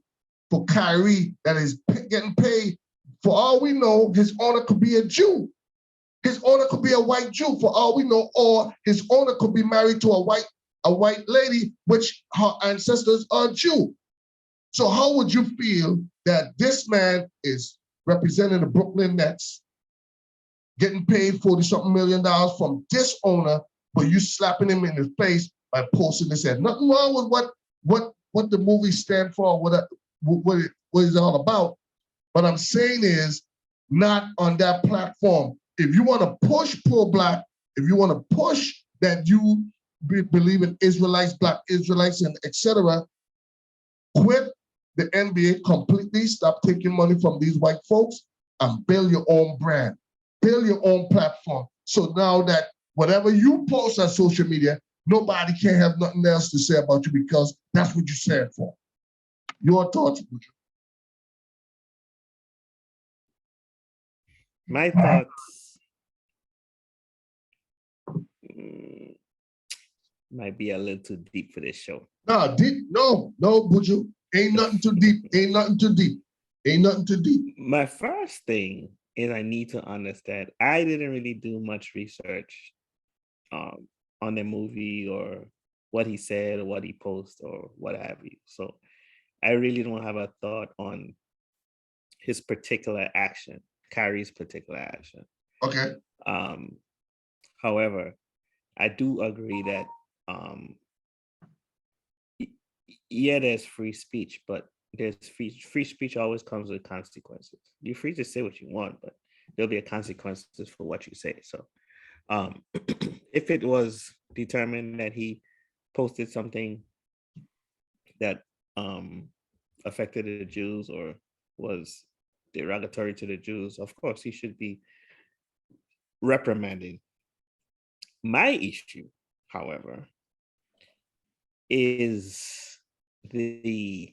for Kyrie that is getting paid? For all we know, his owner could be a Jew. His owner could be a white Jew, for all we know, or his owner could be married to a white lady, which her ancestors are Jew. So how would you feel that this man is representing the Brooklyn Nets, getting paid $40-something million from this owner, but you slapping him in the face by posting this ad? Nothing wrong with what the movies stand for, what it's all about. What I'm saying is not on that platform. If you want to push pro-Black, if you want to push that you believe in Israelites, Black Israelites, and etc., quit the NBA completely, stop taking money from these white folks, and build your own brand, build your own platform. So now that whatever you post on social media, nobody can have nothing else to say about you because that's what you stand for. Your thoughts, Buju? My thoughts might be a little too deep for this show. No, deep, no, Buju. Ain't nothing too deep. Ain't nothing too deep. Ain't nothing too deep. My first thing is I need to understand. I didn't really do much research on the movie or what he said or what he posted or what have you. So I really don't have a thought on his particular action, Kyrie's particular action. Okay. However, I do agree that yeah, there's free speech, but there's free speech always comes with consequences. You're free to say what you want, but there'll be a consequences for what you say. So if it was determined that he posted something that affected the Jews or was derogatory to the Jews, of course he should be reprimanded. My issue, however, is the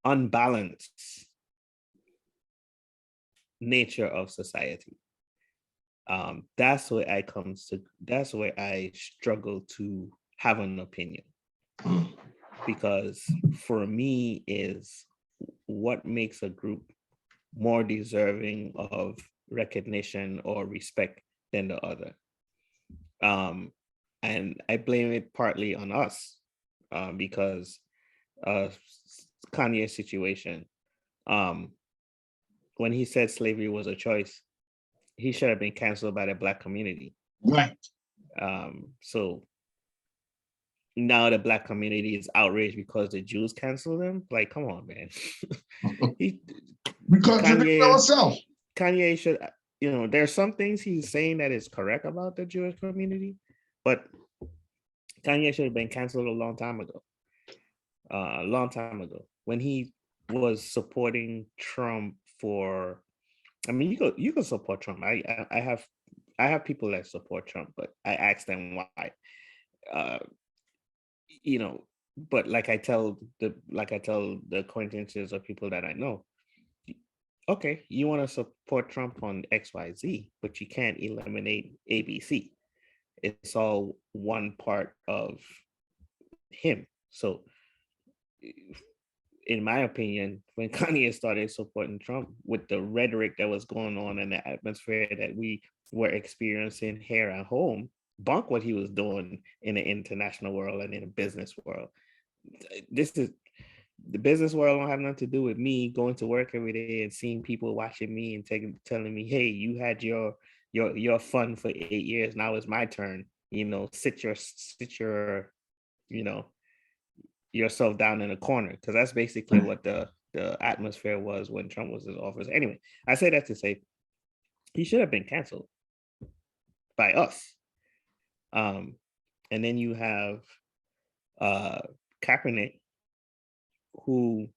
unbalanced nature of society. That's where I struggle to have an opinion, because for me is what makes a group more deserving of recognition or respect than the other. And I blame it partly on us, because Kanye's situation. When he said slavery was a choice, he should have been canceled by the Black community. Right. So now the Black community is outraged because the Jews canceled him. Like, come on, man. We contradict ourselves. Kanye should, there's some things he's saying that is correct about the Jewish community, but Kanye should have been canceled a long time ago. When he was supporting Trump for, I mean, you could support Trump. I have people that support Trump, but I ask them why. But like I tell the acquaintances or people that I know, okay, you want to support Trump on XYZ, but you can't eliminate ABC. It's all one part of him. So in my opinion, when Kanye started supporting Trump with the rhetoric that was going on and the atmosphere that we were experiencing here at home, bunk what he was doing in the international world and in the business world. The business world don't have nothing to do with me going to work every day and seeing people watching me and telling me, hey, you had your fun for 8 years. Now it's my turn. Sit your yourself down in a corner, because that's basically what the atmosphere was when Trump was in office. Anyway, I say that to say he should have been canceled by us. And then you have Kaepernick, who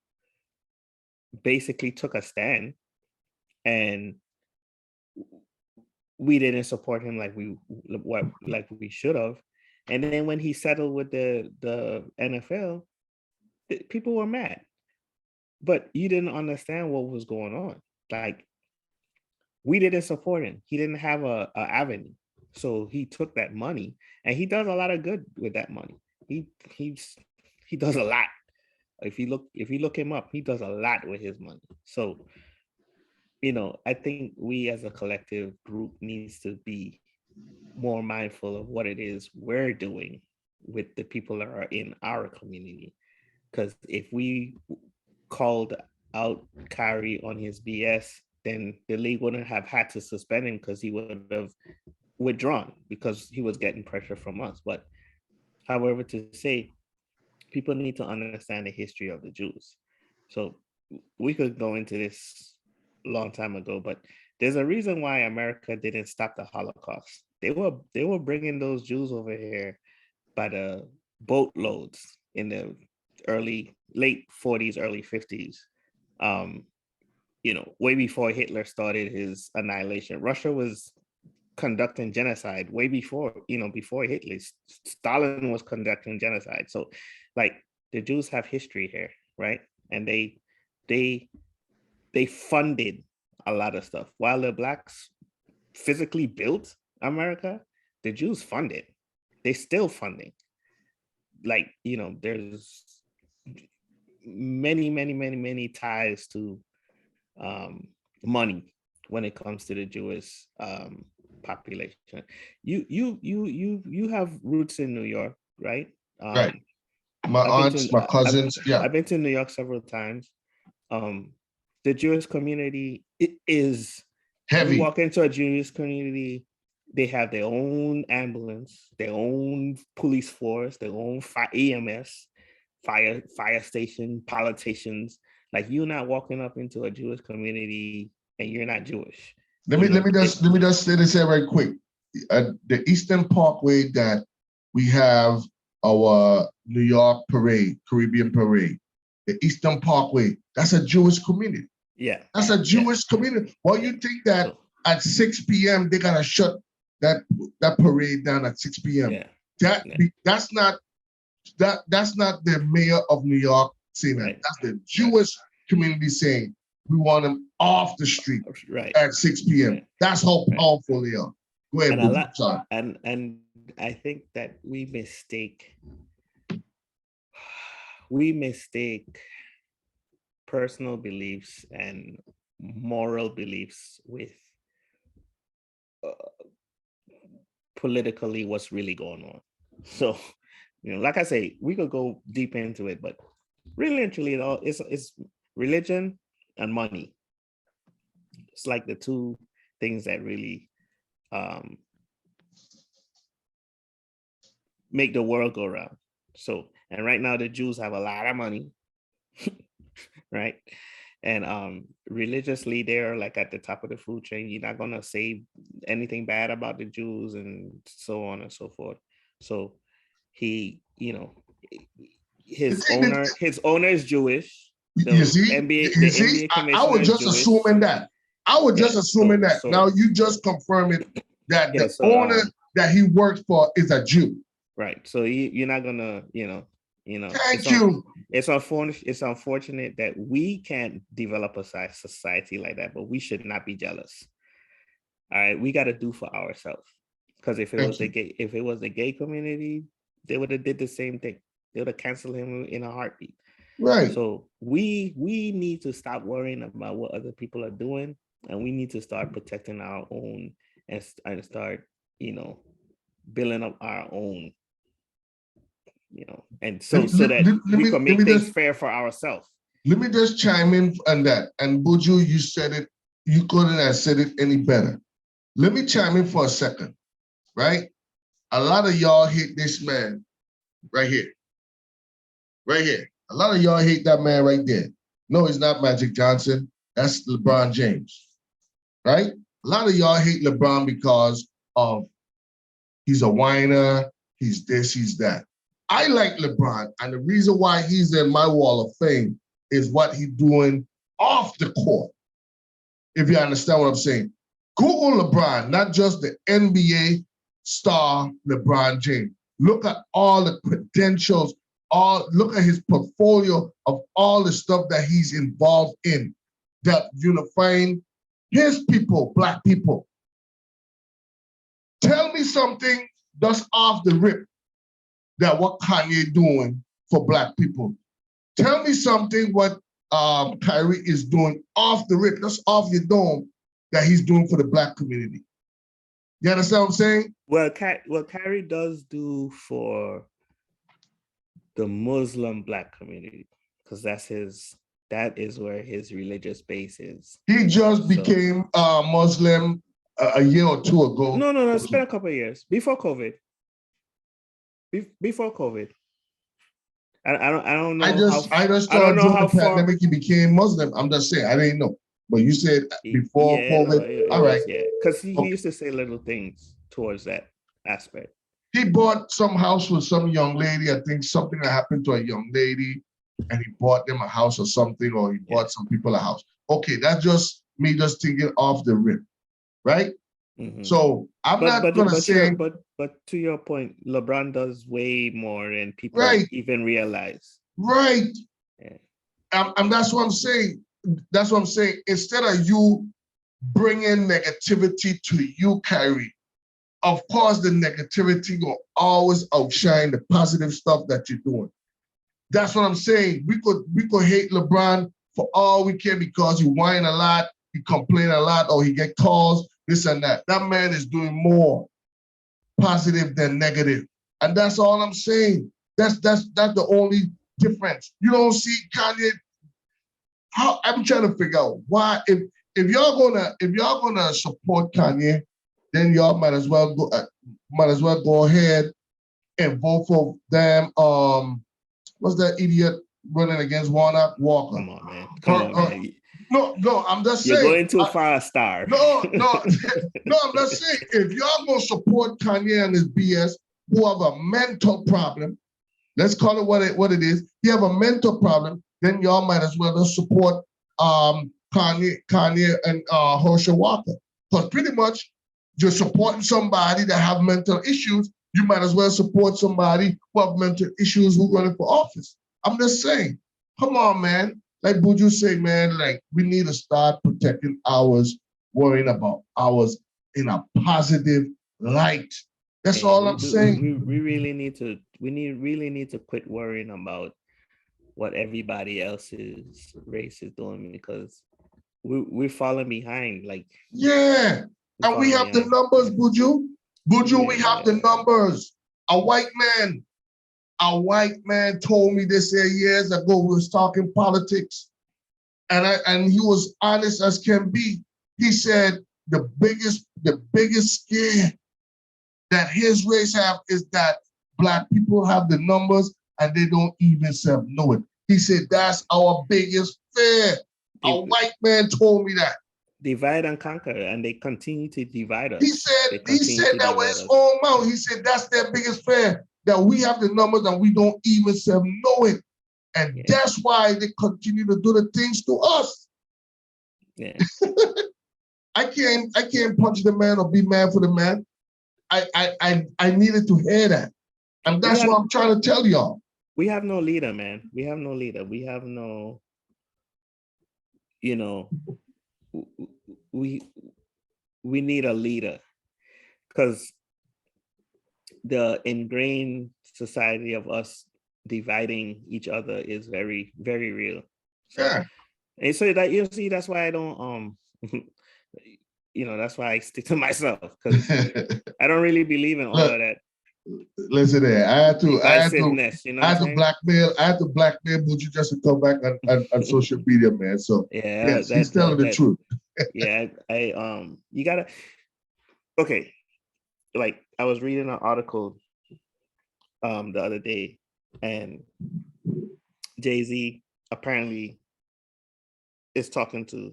basically took a stand, and we didn't support him like we should have. And then when he settled with the NFL, people were mad, but you didn't understand what was going on. Like, we didn't support him. He didn't have a avenue, so he took that money, and he does a lot of good with that money. He does a lot. If you look him up, he does a lot with his money. So, I think we as a collective group needs to be more mindful of what it is we're doing with the people that are in our community. Because if we called out Kyrie on his BS, then the league wouldn't have had to suspend him, because he would have withdrawn because he was getting pressure from us. But however, to say, people need to understand the history of the Jews. So we could go into this a long time ago, but there's a reason why America didn't stop the Holocaust. They were bringing those Jews over here by the boatloads in the late 40s, early 50s. Way before Hitler started his annihilation. Russia was conducting genocide way before Hitler. Stalin was conducting genocide. So, like, the Jews have history here, right? And they funded a lot of stuff. While the Blacks physically built America, the Jews funded. They still funding. Like, there's many ties to money when it comes to the Jewish population. You have roots in New York, right? Right. My aunts, my cousins. I've been to New York several times. The Jewish community is heavy. You walk into a Jewish community, they have their own ambulance, their own police force, their own EMS, fire station, politicians. Like, you're not walking up into a Jewish community and you're not Jewish. Let me just say this here right quick. The Eastern Parkway that we have our New York parade, Caribbean parade, the Eastern Parkway, that's a Jewish community. Yeah. That's a Jewish community. Why you think that at 6 p.m. they're gonna shut that parade down at 6 p.m.? Yeah. That's not the mayor of New York saying that. Right. That's the Jewish community saying we want them off the street at 6 p.m. Right. That's how powerful they are. Go ahead, And a Buju. lot, Sorry. and I think that we mistake personal beliefs and moral beliefs with politically what's really going on. So, like I say, we could go deep into it, but really and truly, it's religion and money. It's like the two things that really make the world go round. So, and right now the Jews have a lot of money, right? And religiously, they're like at the top of the food chain. You're not gonna say anything bad about the Jews and so on and so forth. So he, his owner is Jewish. The You see, the NBA I commissioner was is just Jewish. assuming that. I was just assuming that. So Now you just confirm it that yeah, the owner that he works for is a Jew. right. So you're not gonna, Thank you. It's unfortunate that we can't develop a society like that, but we should not be jealous. All right, we got to do for ourselves. Because if it was the gay community, they would have did the same thing. They would have canceled him in a heartbeat. Right. So we need to stop worrying about what other people are doing, and we need to start protecting our own and start, building up our own, and so that we can make things fair for ourselves. Let me just chime in on that. And Buju, you said it. You couldn't have said it any better. Let me chime in for a second, right? A lot of y'all hate this man right here. Right here. A lot of y'all hate that man right there. No, he's not Magic Johnson. That's LeBron James, right? A lot of y'all hate LeBron because of he's a whiner, he's this, he's that. I like LeBron, and the reason why he's in my wall of fame is what he's doing off the court. If you understand what I'm saying. Google LeBron, not just the NBA star LeBron James. Look at all the credentials, look at his portfolio of all the stuff that he's involved in that unifying his people, Black people. Tell me something that's off the rip that what Kanye doing for Black people. Tell me something what Kyrie is doing off the rip, that's off your dome, that he's doing for the Black community. You understand what I'm saying? Well, Kyrie does do for the Muslim Black community, because that is where his religious base is. He just became Muslim a year or two ago. No, it's been a couple of years before COVID. Before COVID. I don't know. I just thought during the pandemic he became Muslim. I'm just saying, I didn't know. But you said before COVID. All right. Yeah, because he used to say little things towards that aspect. He bought some house with some young lady. I think something that happened to a young lady, and he bought them a house or something, or he bought some people a house. Okay, that's just me just thinking off the rip, right? Mm-hmm. So I'm not gonna say. But to your point, LeBron does way more than people even realize. Right. Yeah. And that's what I'm saying. That's what I'm saying. Instead of you bringing negativity to you, Kyrie, of course the negativity will always outshine the positive stuff that you're doing. That's what I'm saying. We could hate LeBron for all we can because he whine a lot, he complain a lot, or he get calls, this and that. That man is doing more positive than negative. And that's all I'm saying. That's the only difference. You don't see Kanye. How I'm trying to figure out why if y'all gonna support Kanye, then y'all might as well go ahead and vote for them. What's that idiot running against Walker? Come on, man. No, I'm just saying. You're going too far, Star. No, I'm just saying. If y'all gonna support Kanye and his BS, who have a mental problem, let's call it what it is. He have a mental problem, then y'all might as well just support Kanye and Herschel Walker. Because pretty much you're supporting somebody that have mental issues. You might as well support somebody who have mental issues who running for office. I'm just saying, come on, man. Like Buju say, man, like we need to start protecting ours, worrying about ours in a positive liked. That's Yeah, all I'm saying. we really need to really need to quit worrying about what everybody else's race is doing, because we're falling behind. Like, Yeah. we're And we falling have the behind. numbers, Buju. Buju, we have the Yeah. numbers. A white man told me this here years ago. We was talking politics. And he was honest as can be. He said the biggest scare that his race have is that Black people have the numbers and they don't even know it. He said that's our biggest fear. A white man told me that. Divide and conquer, and they continue to divide us. He said that with his own mouth. He said that's their biggest fear, that we have the numbers and we don't even know it. And that's why they continue to do the things to us. Yeah. I can't punch the man or be mad for the man. I needed to hear that. And that's what I'm trying to tell y'all. We have no leader, man. We have no leader. We have no, we need a leader, because the ingrained society of us dividing each other is very, very real. So, yeah. And so that, you see, that's why I don't that's why I stick to myself, because I don't really believe in all of that. Listen there, I had to blackmail Buju just to come back on social media, man. So yes, he's telling the truth. You gotta, okay. Like, I was reading an article the other day, and Jay-Z apparently is talking to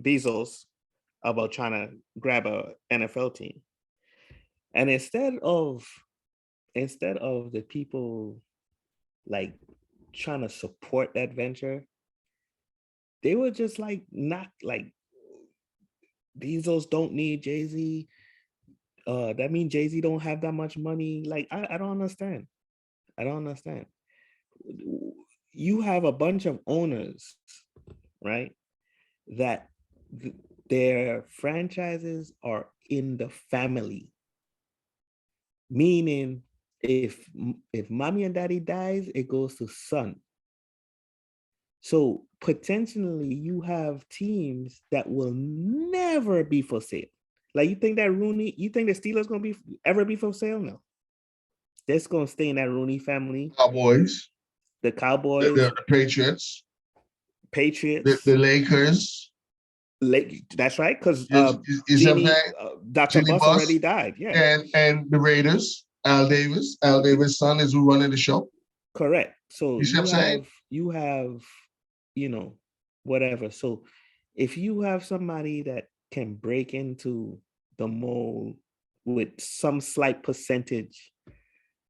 Bezos about trying to grab a NFL team. And instead of the people like trying to support that venture, they were just like, not like, Bezos don't need Jay-Z. That means Jay-Z don't have that much money. Like, I don't understand. I don't understand. You have a bunch of owners, right, that their franchises are in the family. Meaning, if mommy and daddy dies, it goes to son. So potentially you have teams that will never be for sale. Like, you think the Steelers gonna ever be for sale? No. They're gonna stay in that Rooney family. Cowboys. The Cowboys. The Patriots. The Lakers. That's right, because Dr. Bus already died. Yeah. And the Raiders, Al Davis. Al Davis' son is who running the show. Correct. So you have, whatever. So if you have somebody that can break into the mold with some slight percentage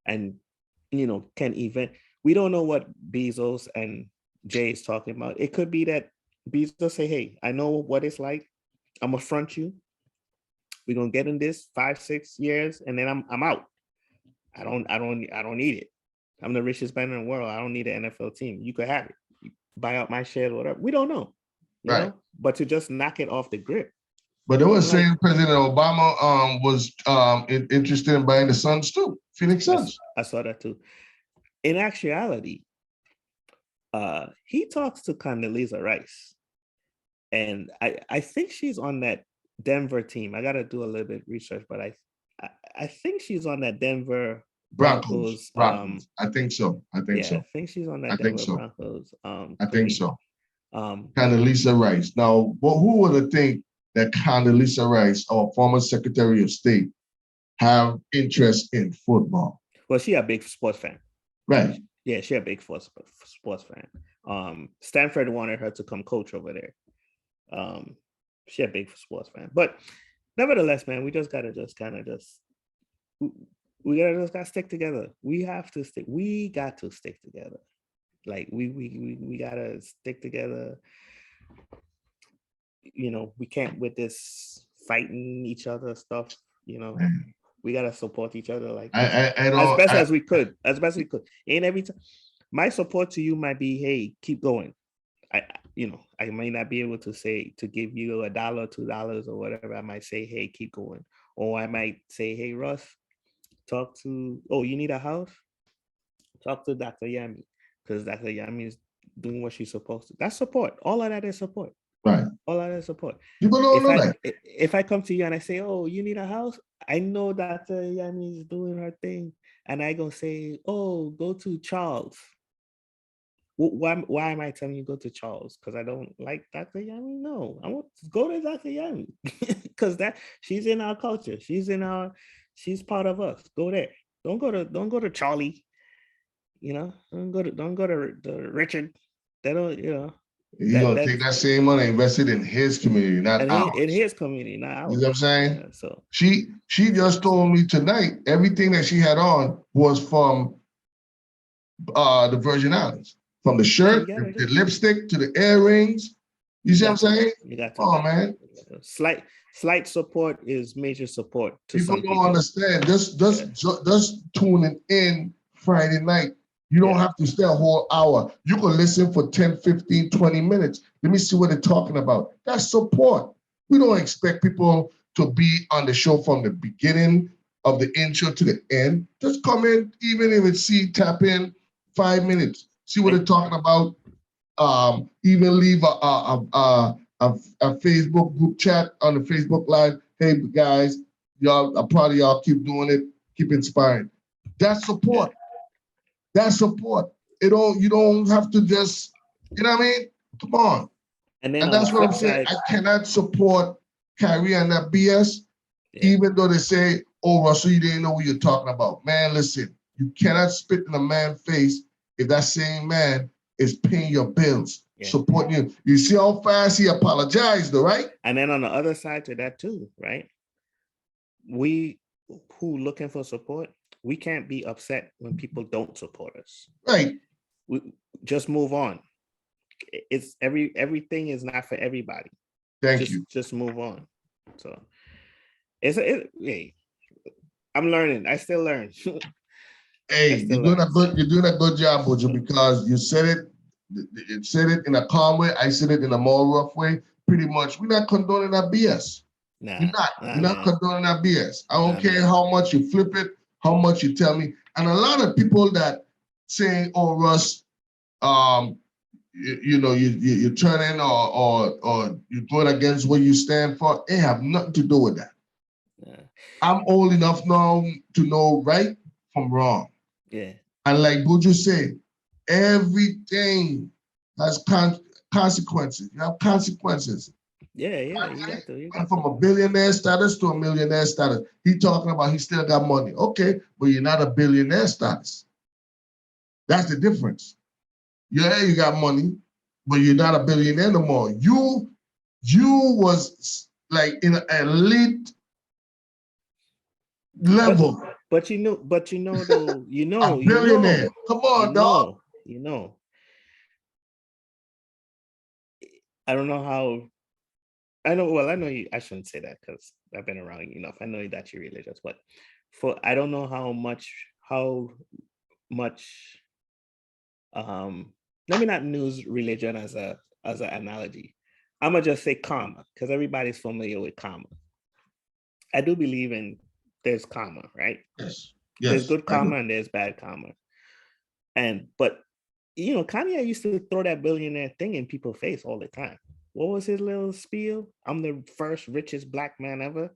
and, we don't know what Bezos and Jay is talking about. It could be that Bezos say, hey, I know what it's like. I'm gonna front you. We're gonna get in this 5-6 years, and then I'm out. I don't need it. I'm the richest man in the world. I don't need an NFL team. You could have it. You buy out my shares, whatever. We don't know. You know? But to just knock it off the grip. But they were saying President Obama was interested in buying the Suns too, Phoenix Suns. I saw that too. In actuality, he talks to Condoleezza Rice. And I think she's on that Denver team. I got to do a little bit of research, but I think she's on that Denver Broncos. I think so. I think she's on that Denver Broncos. I think so. Condoleezza Rice. Now, who would have think that Condoleezza Rice, our former Secretary of State, have interest in football? Well, she a big sports fan. Right. Yeah, she a big sports fan. Stanford wanted her to come coach over there. She a big sports fan. But nevertheless, man, we just gotta stick together. We got to stick together. Like, we gotta stick together. We can't with this fighting each other stuff. We gotta support each other, like, as best we could. And every time, my support to you might be, hey, keep going. I may not be able to give you $1, $2, or whatever. I might say, hey, keep going. Or I might say, hey, Russ, you need a house? Talk to Dr. Yami, because Dr. Yami is doing what she's supposed to. That's support. All of that is support. Right. All of that is support. People don't know that. If I come to you and I say, oh, you need a house, I know Dr. Yami is doing her thing. And I gonna say, oh, go to Charles. Why am I telling you go to Charles? Because I don't like Dr. Yami? No, I want to go to Dr. Yami because she's in our culture. She's part of us. Go there. Don't go to Charlie. Don't go to the Richard. They don't. You're gonna take that same money and invest it in his community, not ours. In his community, not ours. You know what I'm saying? Yeah, so she just told me tonight everything that she had on was from the Virgin Islands. From the shirt, the lipstick to the earrings. You see what I'm saying? You got to. Oh man. Slight support is major support to people some don't people. Understand. Just tuning in Friday night. You don't have to stay a whole hour. You can listen for 10, 15, 20 minutes. Let me see what they're talking about. That's support. We don't expect people to be on the show from the beginning of the intro to the end. Just come in, even if it's tap in 5 minutes. See what they're talking about. Even leave a Facebook group chat on the Facebook Live. Hey guys, y'all, I'm proud of y'all. Keep doing it. Keep inspiring. That's support. That's support. You don't have to just, you know what I mean? Come on. And that's what I'm saying. I cannot support Kyrie and that BS, even though they say, oh, Russell, you didn't know what you're talking about. Man, listen, you cannot spit in a man's face if that same man is paying your bills, supporting you. You see how fast he apologized, though, right? And then on the other side to that too, right? We who looking for support, we can't be upset when people don't support us. Right. We just move on. It's everything is not for everybody. Thank you. Just move on. So hey, I'm learning. I still learn. Hey, you're doing a good job, Bojo, because you said it in a calm way. I said it in a more rough way. Pretty much, we're not condoning that BS. We're not condoning that BS. I don't care how much you flip it, how much you tell me. And a lot of people that say, "Oh, Russ, you're turning or you're going against what you stand for," it have nothing to do with that. Yeah. I'm old enough now to know right from wrong. Yeah. And like Buju said, everything has consequences. You have consequences. Yeah, you got to. From a billionaire status to a millionaire status. He talking about he still got money. Okay, but you're not a billionaire status. That's the difference. Yeah, you got money, but you're not a billionaire no more. You was like in an elite level. But you know, though, a billionaire. Come on, dog. I don't know how. I know you. I shouldn't say that because I've been around you enough. I know that you're religious, but I don't know how much. Let me not use religion as an analogy. I'm gonna just say karma because everybody's familiar with karma. I do believe in there's karma, right? Yes. There's good karma and there's bad karma. But Kanye used to throw that billionaire thing in people's face all the time. What was his little spiel? I'm the first richest black man ever.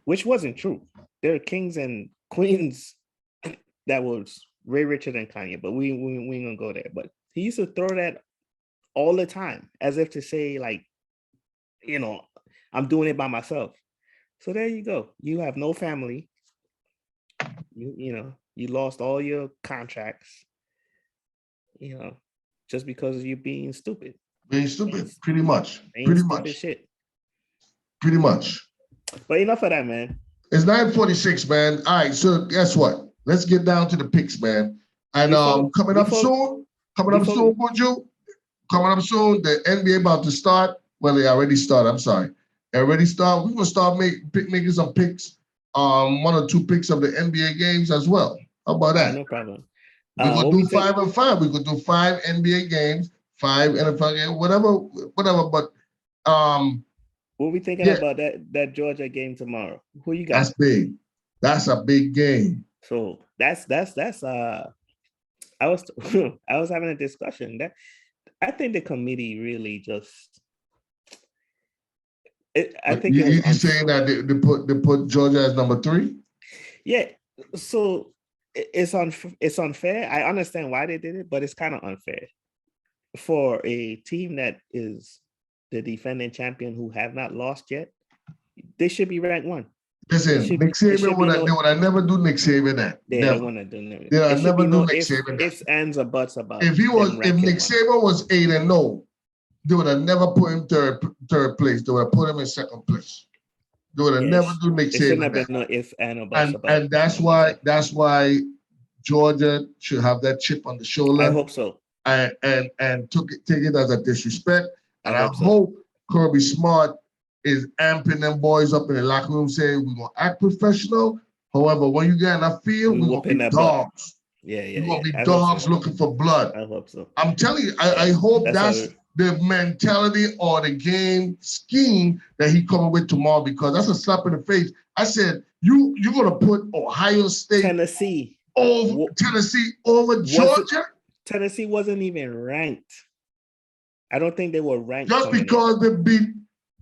Which wasn't true. There are kings and queens that was way richer than Kanye, but we ain't gonna go there. But he used to throw that all the time, as if to say, like, I'm doing it by myself. So there you go. You have no family. You lost all your contracts. Just because of you being stupid. Being stupid, pretty much. Shit. Pretty much. But enough of that, man. It's 9:46, man. All right, so guess what? Let's get down to the picks, man. And coming up soon, Buju. Coming up soon, the NBA about to start. Well, they already started. I'm sorry. They already started. We're gonna start making some picks. 1 or 2 picks of the NBA games as well. How about that? No problem. We could do 5 and 5. We could do 5 NBA games, 5 NFL games, whatever. But What we thinking Yeah. about that Georgia game tomorrow? Who you got? That's big. That's a big game. So that's I was I was having a discussion that I think the committee really just I think it was You saying that they put Georgia as number 3? Yeah, so it's unfair. I understand why they did it, but it's kind of unfair for a team that is the defending champion who have not lost yet. They should be ranked 1. Listen, Nick Saban would I never do Nick Saban that. They Never. don't want to do it. They Should never be do no Nick Saban that. ifs, ands, or buts about If Nick Saban was 8-0, they would have never put him third place. They would have put him in second place. They would have never do Nick Saban. It shouldn't have been no ifs, ands, or buts about. And that's why Georgia should have that chip on the shoulder. I hope so. And take it as a disrespect. And I so. hope Kirby Smart is amping them boys up in the locker room saying we're gonna act professional. However, when you get in that field, we're gonna be dogs. Yeah. We're gonna be dogs looking for blood. I hope so. I'm telling you, I hope that's the mentality or the game scheme that he coming with tomorrow, because that's a slap in the face. I said, you're gonna put Ohio State, Tennessee over Georgia? Tennessee wasn't even ranked. I don't think they were ranked. Just because they beat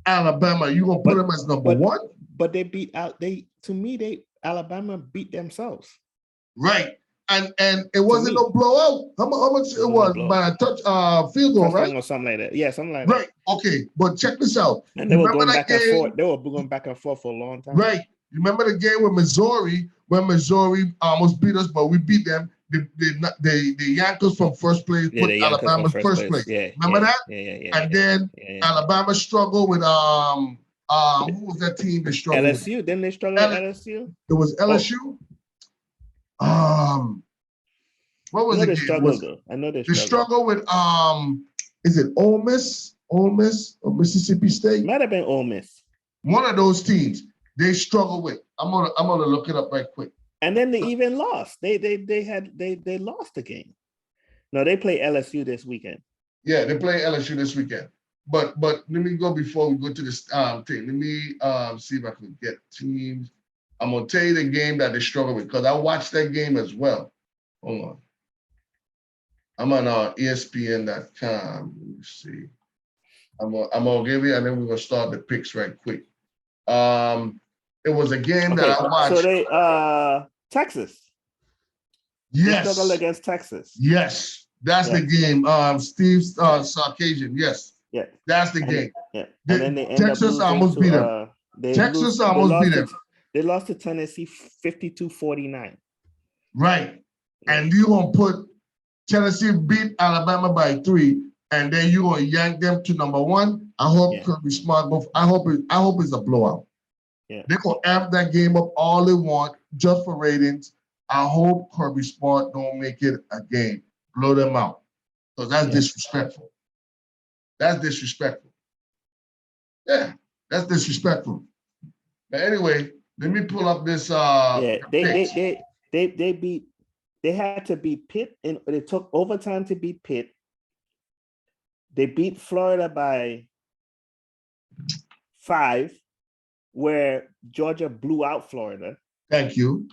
Alabama, you gonna put them as number 1? But they beat out. Alabama beat themselves. Right, and it wasn't no blowout. How much it was by a touch field goal, right? Or something like that. Yeah, something like that. Right. Okay, but check this out. And they were going back and forth. They were going back and forth for a long time. Right. You remember the game with Missouri when Missouri almost beat us, but we beat them. The Yankees from first place put Alabama first place. Yeah, remember that? Yeah. And then Alabama struggled with who was that team they struggled LSU? with? Didn't they struggle with LSU? It was LSU. What was the game? I know they struggled with is it Ole Miss or Mississippi State? Might have been Ole Miss. One of those teams they struggled with. I'm gonna look it up right quick. And then they even lost. They lost the game. No, they play LSU this weekend. Yeah, they play LSU this weekend. But let me go before we go to this thing. Let me see if I can get teams. I'm gonna tell you the game that they struggle with, because I watched that game as well. Hold on. I'm on ESPN.com. Let me see. I'm gonna give you, and then we're gonna start the picks right quick. It was a game that I watched. So they Texas. Yes. They struggled against Texas. Yes. That's the game. Steve Sarkisian. Yes. Yeah. That's the game. Yeah. And then they Texas almost beat them. Texas almost beat them. They lost to Tennessee 52-49. Right. And you're gonna put Tennessee beat Alabama by 3, and then you're gonna yank them to number 1. I hope Kirby Smart both. I hope it's a blowout. Yeah. They're gonna amp that game up all they want just for ratings. I hope Kirby Smart don't make it a game. Blow them out. Because that's disrespectful. That's disrespectful. Yeah, that's disrespectful. But anyway, let me pull up this they had to beat Pitt, and it took overtime to beat Pitt. They beat Florida by 5, where Georgia blew out Florida. Thank you.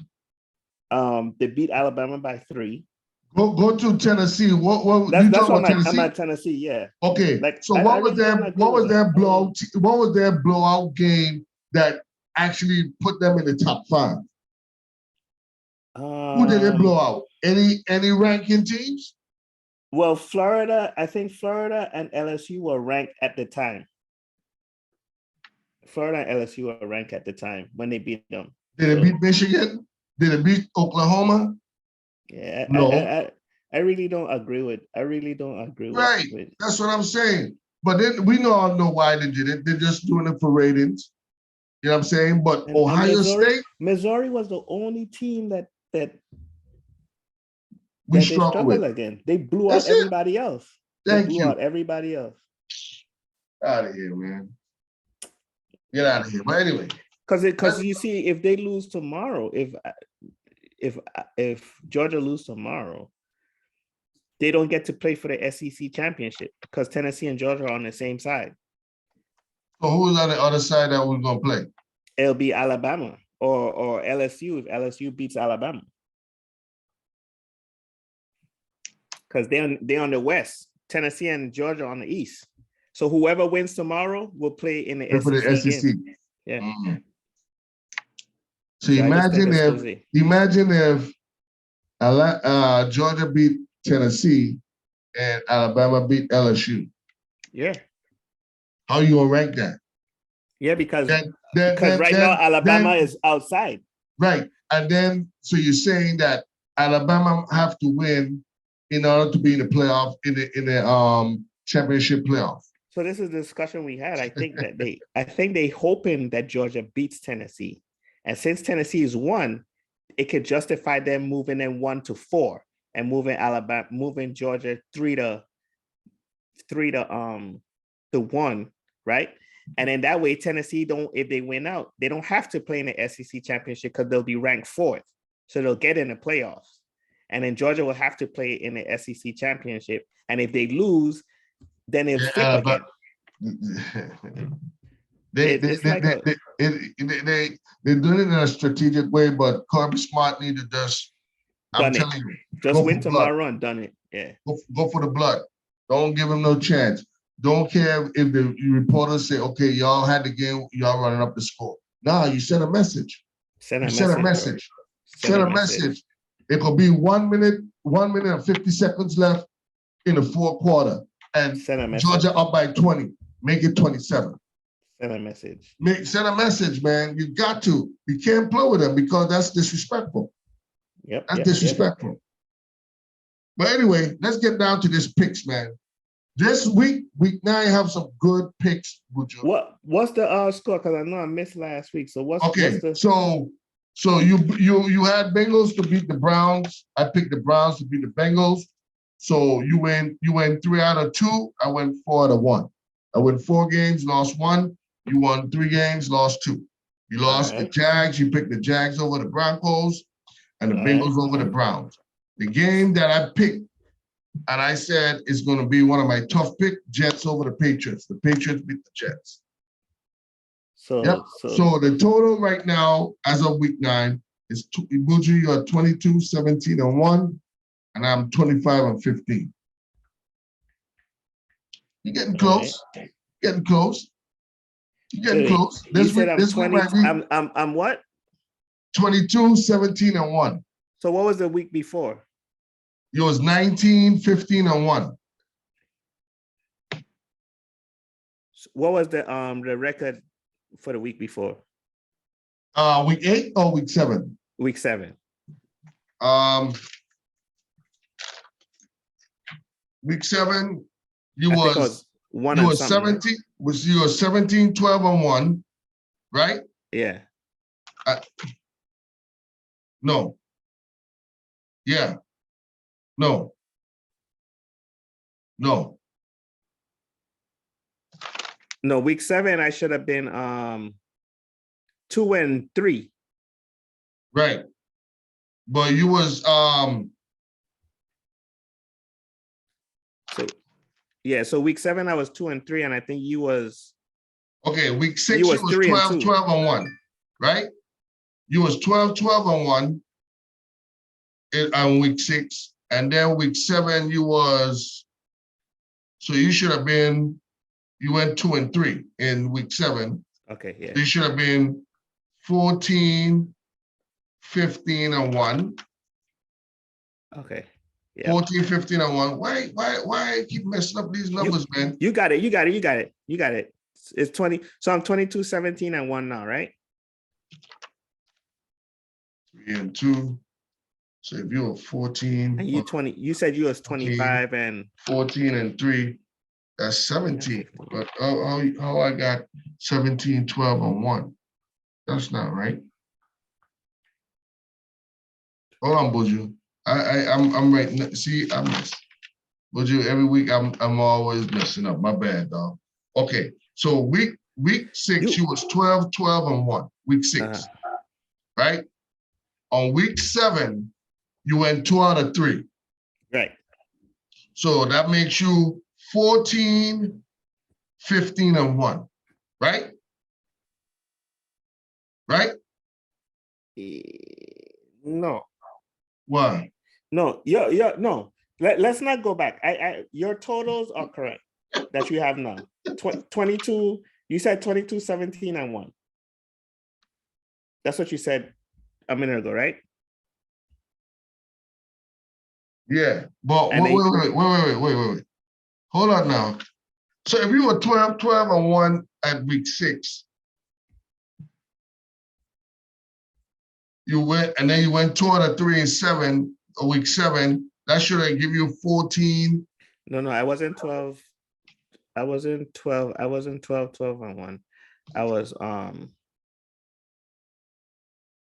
They beat Alabama by 3. Go to Tennessee. What that's what I'm at Tennessee, yeah. Okay. What was their blowout game that actually put them in the top 5? Who did they blow out? Any ranking teams? Well, I think Florida and LSU were ranked at the time. Florida and LSU were ranked at the time when they beat them. Did it beat Michigan? Did it beat Oklahoma? Yeah, no. I really don't agree with. Right, that's what I'm saying. But then we all know why they did it. They're just doing it for ratings. You know what I'm saying? But Ohio State, Missouri was the only team that we struggled with. Again. They blew out everybody else. Thank you. Out everybody else. Out of here, man. Get out of here. But anyway, because you see, if they lose tomorrow, if Georgia lose tomorrow, they don't get to play for the SEC championship because Tennessee and Georgia are on the same side. So who's on the other side that we're gonna play? It'll be Alabama or LSU if LSU beats Alabama. Because they're on the west, Tennessee and Georgia on the east. So whoever wins tomorrow will play in the For the SEC SEC. game. Yeah. Mm. So So I just think it's imagine if Georgia beat Tennessee and Alabama beat LSU. Yeah. How you gonna rank that? Yeah, because right now Alabama is outside. Right. And then so you're saying that Alabama have to win in order to be in the playoff, in the championship playoff. So this is the discussion we had. I think they hoping that Georgia beats Tennessee. And since Tennessee is 1, it could justify them moving them 1-4 and moving Georgia 3-1, right? And then that way Tennessee if they win out, they don't have to play in the SEC championship because they'll be ranked 4th. So they'll get in the playoffs. And then Georgia will have to play in the SEC championship. And if they lose, then they'll flip again. They're doing it in a strategic way, but Kirby Smart need to just win tomorrow and done it. Yeah. Go for the blood. Don't give him no chance. Don't care if the reporters say, okay, y'all had the game, y'all running up the score. Nah, you send a message. Send a message. It could be 1 minute and 50 seconds left in the fourth quarter. And Georgia up by 20. Make it 27. Send a message. Send a message, man. You got to. You can't play with them because that's disrespectful. That's disrespectful. But anyway, let's get down to this picks, man. This week 9 have some good picks, Buju. What's the score? Because I know I missed last week. So what's the So you had Bengals to beat the Browns. I picked the Browns to beat the Bengals. So you went 3 out of 2. I went 4 out of 1. I went 4 games, lost 1. You won 3 games, lost 2. You lost the Jags. You picked the Jags over the Broncos and the Bengals over the Browns. The game that I picked, and I said it's going to be one of my tough picks, Jets over the Patriots. The Patriots beat the Jets. So the total right now, as of week 9, is Buju, you're 22, 17, and 1, and I'm 25 and 15. You're getting close. Right. Getting close. You're getting close. This week, I'm what? 22, 17, and 1. So what was the week before? It was 19, 15, and 1. What was the record for the week before? Week 8 or week 7? Week 7. Week 7, you was 17, you were 17, 12, and 1, right? Yeah. No. Yeah. No. No, week 7, I should have been 2 and 3. Right. But you was so week 7 I was 2 and 3, and I think you was week 6 you was 12, 12 and 1, right? You was 12, 12 and 1 on week 6. And then week 7, you should have been, you went 2 and 3 in week 7. Okay, yeah. You should have been 14, 15, and 1. Okay. Yeah. 14, 15, and 1. Why I keep messing up these numbers, man? You got it. It's 20. So I'm 22, 17, and 1 now, right? 3 and 2. So if you're 14 and you 20, you said you was 25 and 14 and 3, that's 17. But how I got 17, 12, and 1? That's not right. Hold on, Buju. I'm right. See, I miss. Buju, every week I'm always messing up. My bad, dog. Okay, so week 6, you was 12, 12, and 1. Week 6, right? On week 7, you went 2 out of 3. Right. So that makes you 14, 15, and 1. right? Right? No. Why? No, no. Let's not go back. Your totals are correct that you have now. 22, you said 22, 17, and 1. That's what you said a minute ago, right? Yeah, but And wait. Hold on now. So if you were 12, 12, and 1 at week 6, you went, and then you went 2 out of 3 and 7, week 7, that should have give you 14. No, I wasn't 12. I wasn't 12. I wasn't 12, 12, and 1. I was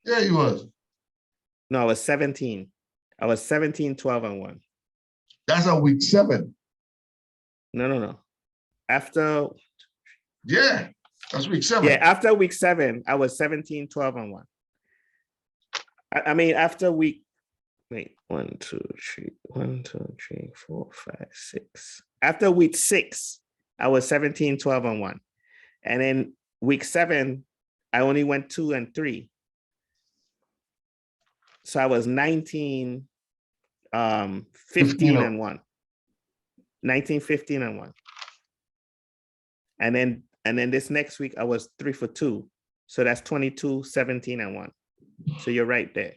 Yeah, you was. no, I was 17. I was 17, 12, and 1. That's a week 7. No. After Yeah, that's week 7. yeah, after week 7, I was 17, 12, and 1. I mean, after week, wait, 1, 2, 3, 4, 5, 6. After week 6, I was 17, 12, and 1. And then week 7, I only went 2 and 3. So I was 19, 15 and 1. 19, 15 and 1. And then this next week I was 3 for 2. So that's 22, 17, and 1. So you're right there.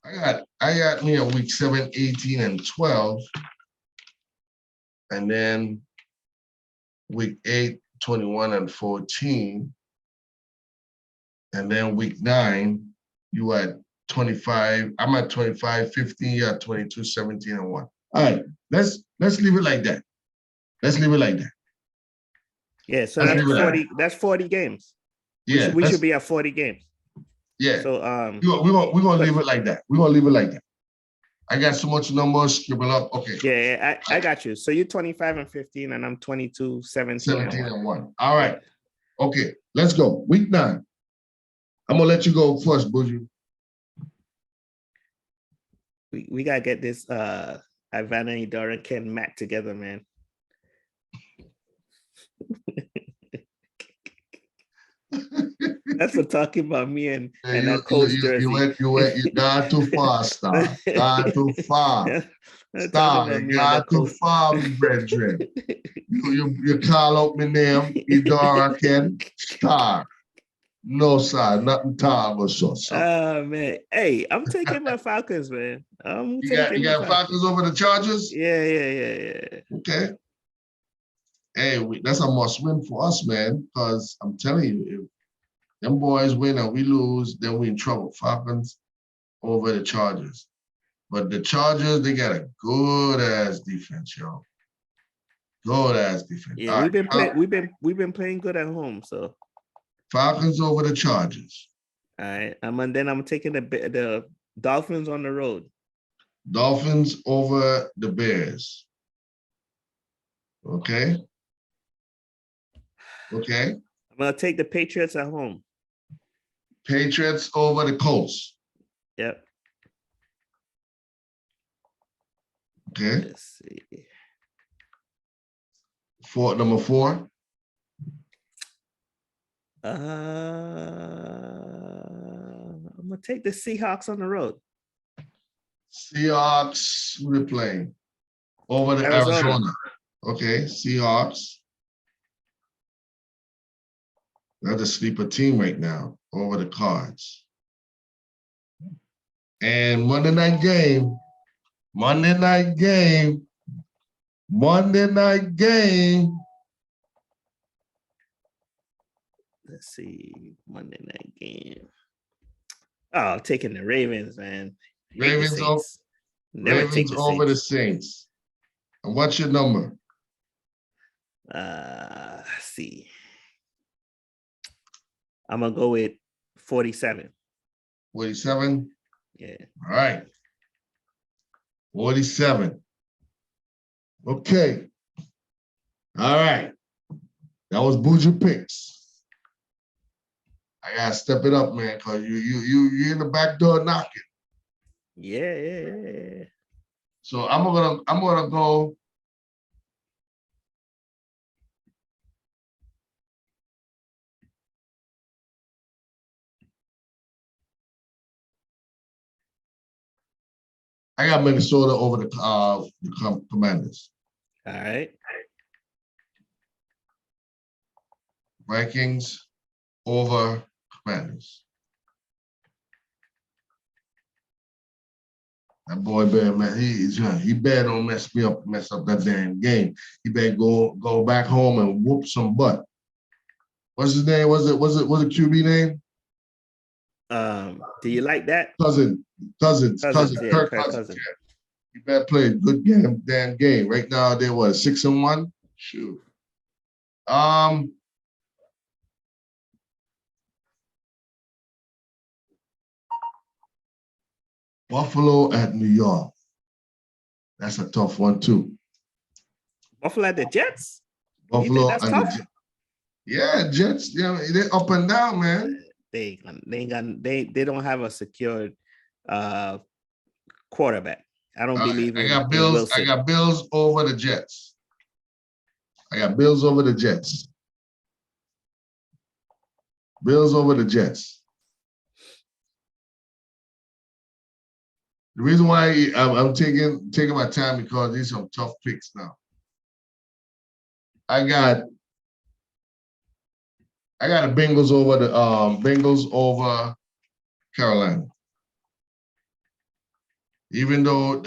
I got me a week 7, 18, and 12. And then week 8, 21, and 14. And then week 9, you at 25. I'm at 25, 15, you're at 22, 17, and 1. All right, let's leave it like that. Let's leave it like that. Yeah, so that's 40. That's 40 games. Yeah, we should be at 40 games. Yeah. So we're gonna leave it like that. We're gonna leave it like that. I got so much numbers scribble up. Okay. Yeah, I got you. So you're 25 and 15, and I'm 22, 17, and 1. All right. Okay, let's go. Week 9. I'm gonna let you go first, Bougie. We gotta get this Ivana, Idara, and Ken Matt together, man. That's for talking about me and that coach jersey. You got too far, Star. Got too far. Star, you got too far, me brethren. You call out my name, Idara Ken Star. No, sir, nothing tall or so. Oh man. Hey, I'm taking my Falcons, man. You got Falcons over the Chargers? Yeah. Okay. Hey, that's a must win for us, man, because I'm telling you, if them boys win and we lose, then we in trouble. Falcons over the Chargers. But the Chargers, they got a good ass defense, yo. Good ass defense. Yeah, we've been playing good at home, so Falcons over the Chargers. All right. And then I'm taking the Dolphins on the road. Dolphins over the Bears. Okay. I'm gonna take the Patriots at home. Patriots over the Colts. Yep. Okay. Let's see. Number 4. I'm gonna take the Seahawks on the road. Seahawks, who they playing? Over the Arizona. Okay, Seahawks. They're the sleeper team right now, over the Cards. And Monday night game. Let's see, Monday night game. Oh, I'm taking the Ravens, man. Ravens over the Saints. And what's your number? Let's see. I'm gonna go with 47. 47? Yeah. All right. 47. Okay. All right. That was Bougie Picks. I gotta step it up, man, because you in the back door knocking. Yeah. So I'm gonna go I got Minnesota over the Commanders. All right. Vikings over Commanders. That boy better, man, he better don't mess up that damn game. He better go back home and whoop some butt. What's his name? Was it QB name? Do you like that? Cousins, Yeah, Kirk Cousins. Yeah. He better play a good damn game. Right now they were 6-1. Shoot. Buffalo at New York. That's a tough one too. Buffalo at the Jets? Buffalo that's and tough? Yeah, Jets. Yeah, they're up and down, man. They don't have a secured quarterback. I don't believe in Bills. Wilson. I got Bills over the Jets. Bills over the Jets. The reason why I'm taking my time because these are some tough picks now. I got the Bengals over Carolina. Even though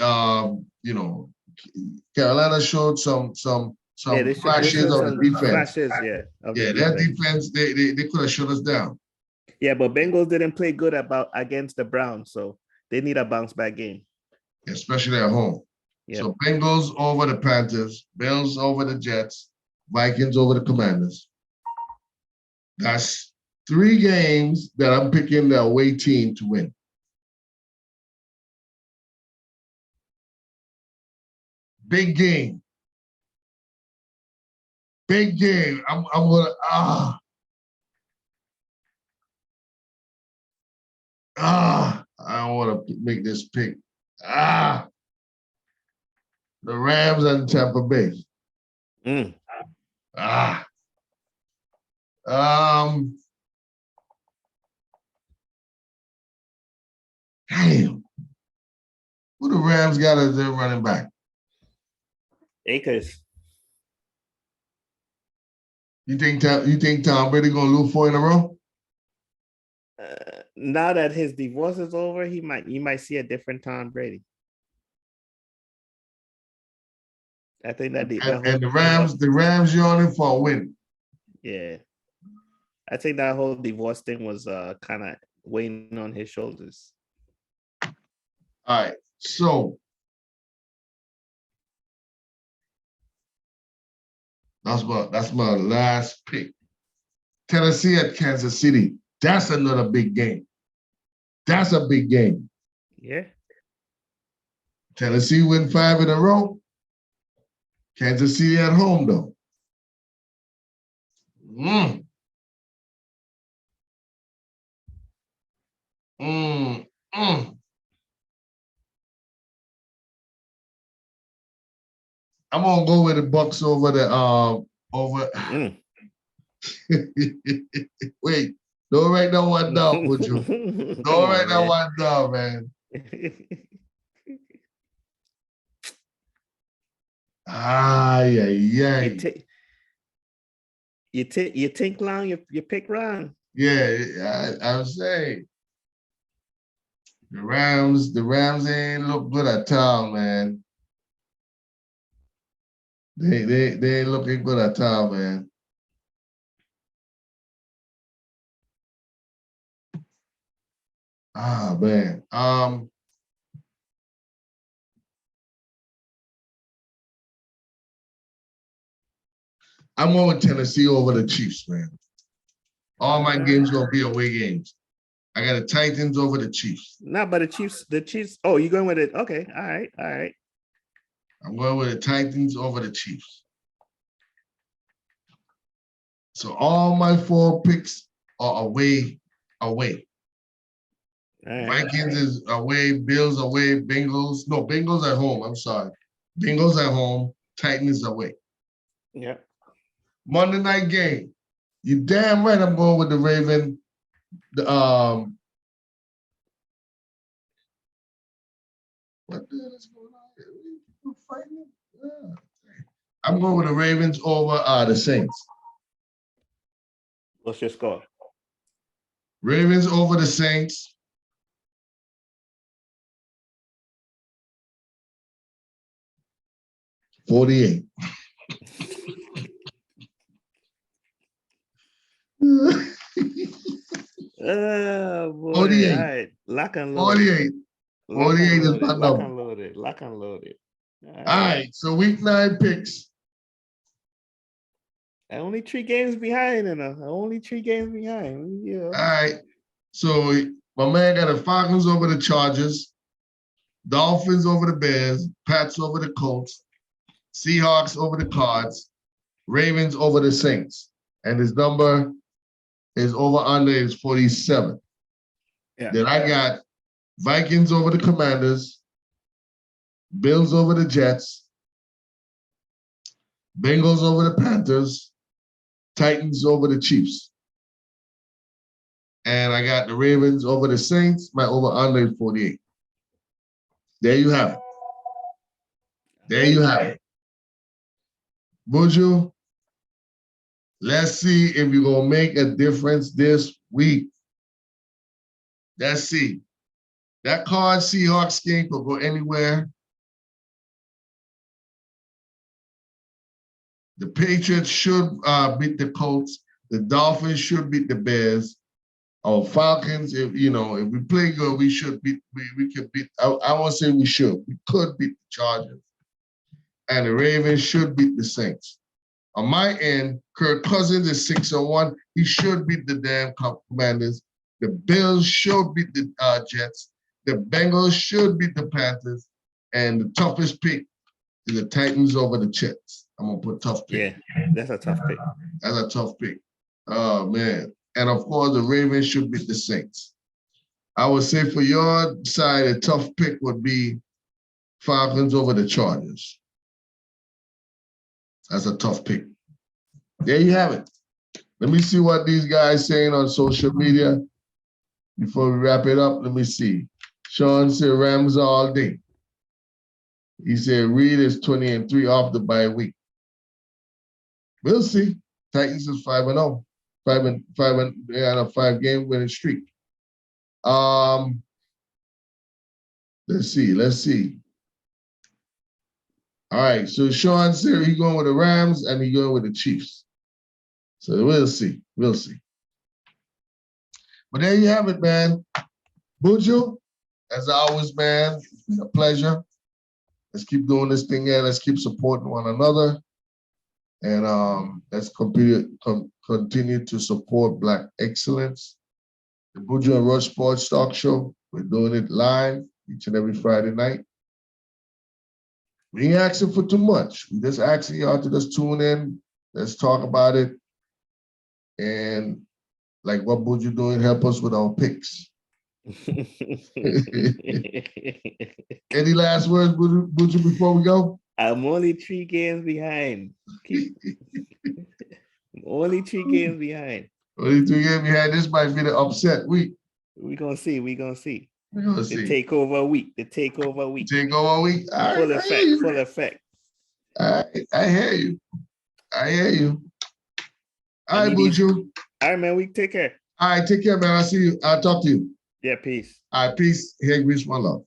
Carolina showed some flashes of the defense. Their defense they could have shut us down. Yeah, but Bengals didn't play good against the Browns, so they need a bounce back game, especially at home. Yep. So Bengals over the Panthers, Bills over the Jets, Vikings over the Commanders. That's 3 games that I'm picking the away team to win. Big game. I'm gonna I don't want to make this pick. The Rams and Tampa Bay. Damn. Who the Rams got as their running back? Akers. You think Tom Brady gonna lose 4 in a row? Now that his divorce is over, you might see a different Tom Brady. I think that the Rams yawning for a win. Yeah, I think that whole divorce thing was kind of weighing on his shoulders. All right, so that's my last pick. Tennessee at Kansas City. That's another big game. That's a big game. Yeah. Tennessee win 5 in a row. Kansas City at home, though. I'm gonna go with the Bucks over the over. Wait, don't write that one down, would you? Don't write that one down, man. You think long, you pick wrong. Yeah, I was saying the Rams ain't look good at all, man. They ain't looking good at all, man. Man. I'm going with Tennessee over the Chiefs, man. All my games gonna be away games. I got the Titans over the Chiefs. No, but the Chiefs. Oh, you're going with it? Okay, all right. I'm going with the Titans over the Chiefs. So all my 4 picks are away. Right. Vikings is away, Bills away, Bengals. No, Bengals at home. I'm sorry. Bengals at home, Titans away. Yeah. Monday night game. You damn right I'm going with the Raven. What the hell is going on here? People fighting? Yeah. I'm going with the Ravens over the Saints. What's your score? Ravens over the Saints. $48. Oh boy. 48. All right. Lock and load. 48. 48 is my Lock number. and loaded. Lock and loaded. All right. So week 9 picks. Only 3 games behind, only 3 games behind. Yeah. All right. So my man got the Falcons over the Chargers, Dolphins over the Bears, Pats over the Colts, Seahawks over the Cards, Ravens over the Saints. And his number is over under is 47. Yeah. Then I got Vikings over the Commanders, Bills over the Jets, Bengals over the Panthers, Titans over the Chiefs. And I got the Ravens over the Saints. My over under is 48. There you have it. There you have it. Buju, let's see if you're going to make a difference this week. Let's see. That card Seahawks game could go anywhere. The Patriots should beat the Colts. The Dolphins should beat the Bears. Our Falcons, if we play good, we should beat. We could beat. I won't say we should. We could beat the Chargers, and the Ravens should beat the Saints. On my end, Kirk Cousins is 6-1. He should beat the damn Commanders. The Bills should beat the Jets. The Bengals should beat the Panthers. And the toughest pick is the Titans over the Jets. I'm gonna put tough pick. Yeah, that's a tough pick. That's a tough pick. Oh man. And of course, the Ravens should beat the Saints. I would say for your side, a tough pick would be Falcons over the Chargers. That's a tough pick. There you have it. Let me see what these guys saying on social media before we wrap it up. Let me see. Sean said Rams all day. He said Reed is 20-3 off the bye week. We'll see. Titans is 5-0. 5-5 they on a 5-game winning streak. Let's see. All right, so Sean said he's going with the Rams and he's going with the Chiefs. So we'll see. But there you have it, man. Buju, as always, man, it's been a pleasure. Let's keep doing this thing here. Let's keep supporting one another. And let's continue to support Black excellence. The Buju and Rush Sports Talk Show, we're doing it live each and every Friday night. We ain't asking for too much. We just asking y'all to just tune in. Let's talk about it. And like what Buju doing, help us with our picks. Any last words, Buju, before we go? I'm only 3 games behind. Only 3 games behind. Only 3 games behind. This might be the upset week. We're gonna see. We're gonna see. The takeover week. Takeover week. Full effect. I hear you. All right, Buju. All right, man. We take care. All right, take care, man. I'll see you. I'll talk to you. Yeah, peace. All right, peace. Here, grease, one love.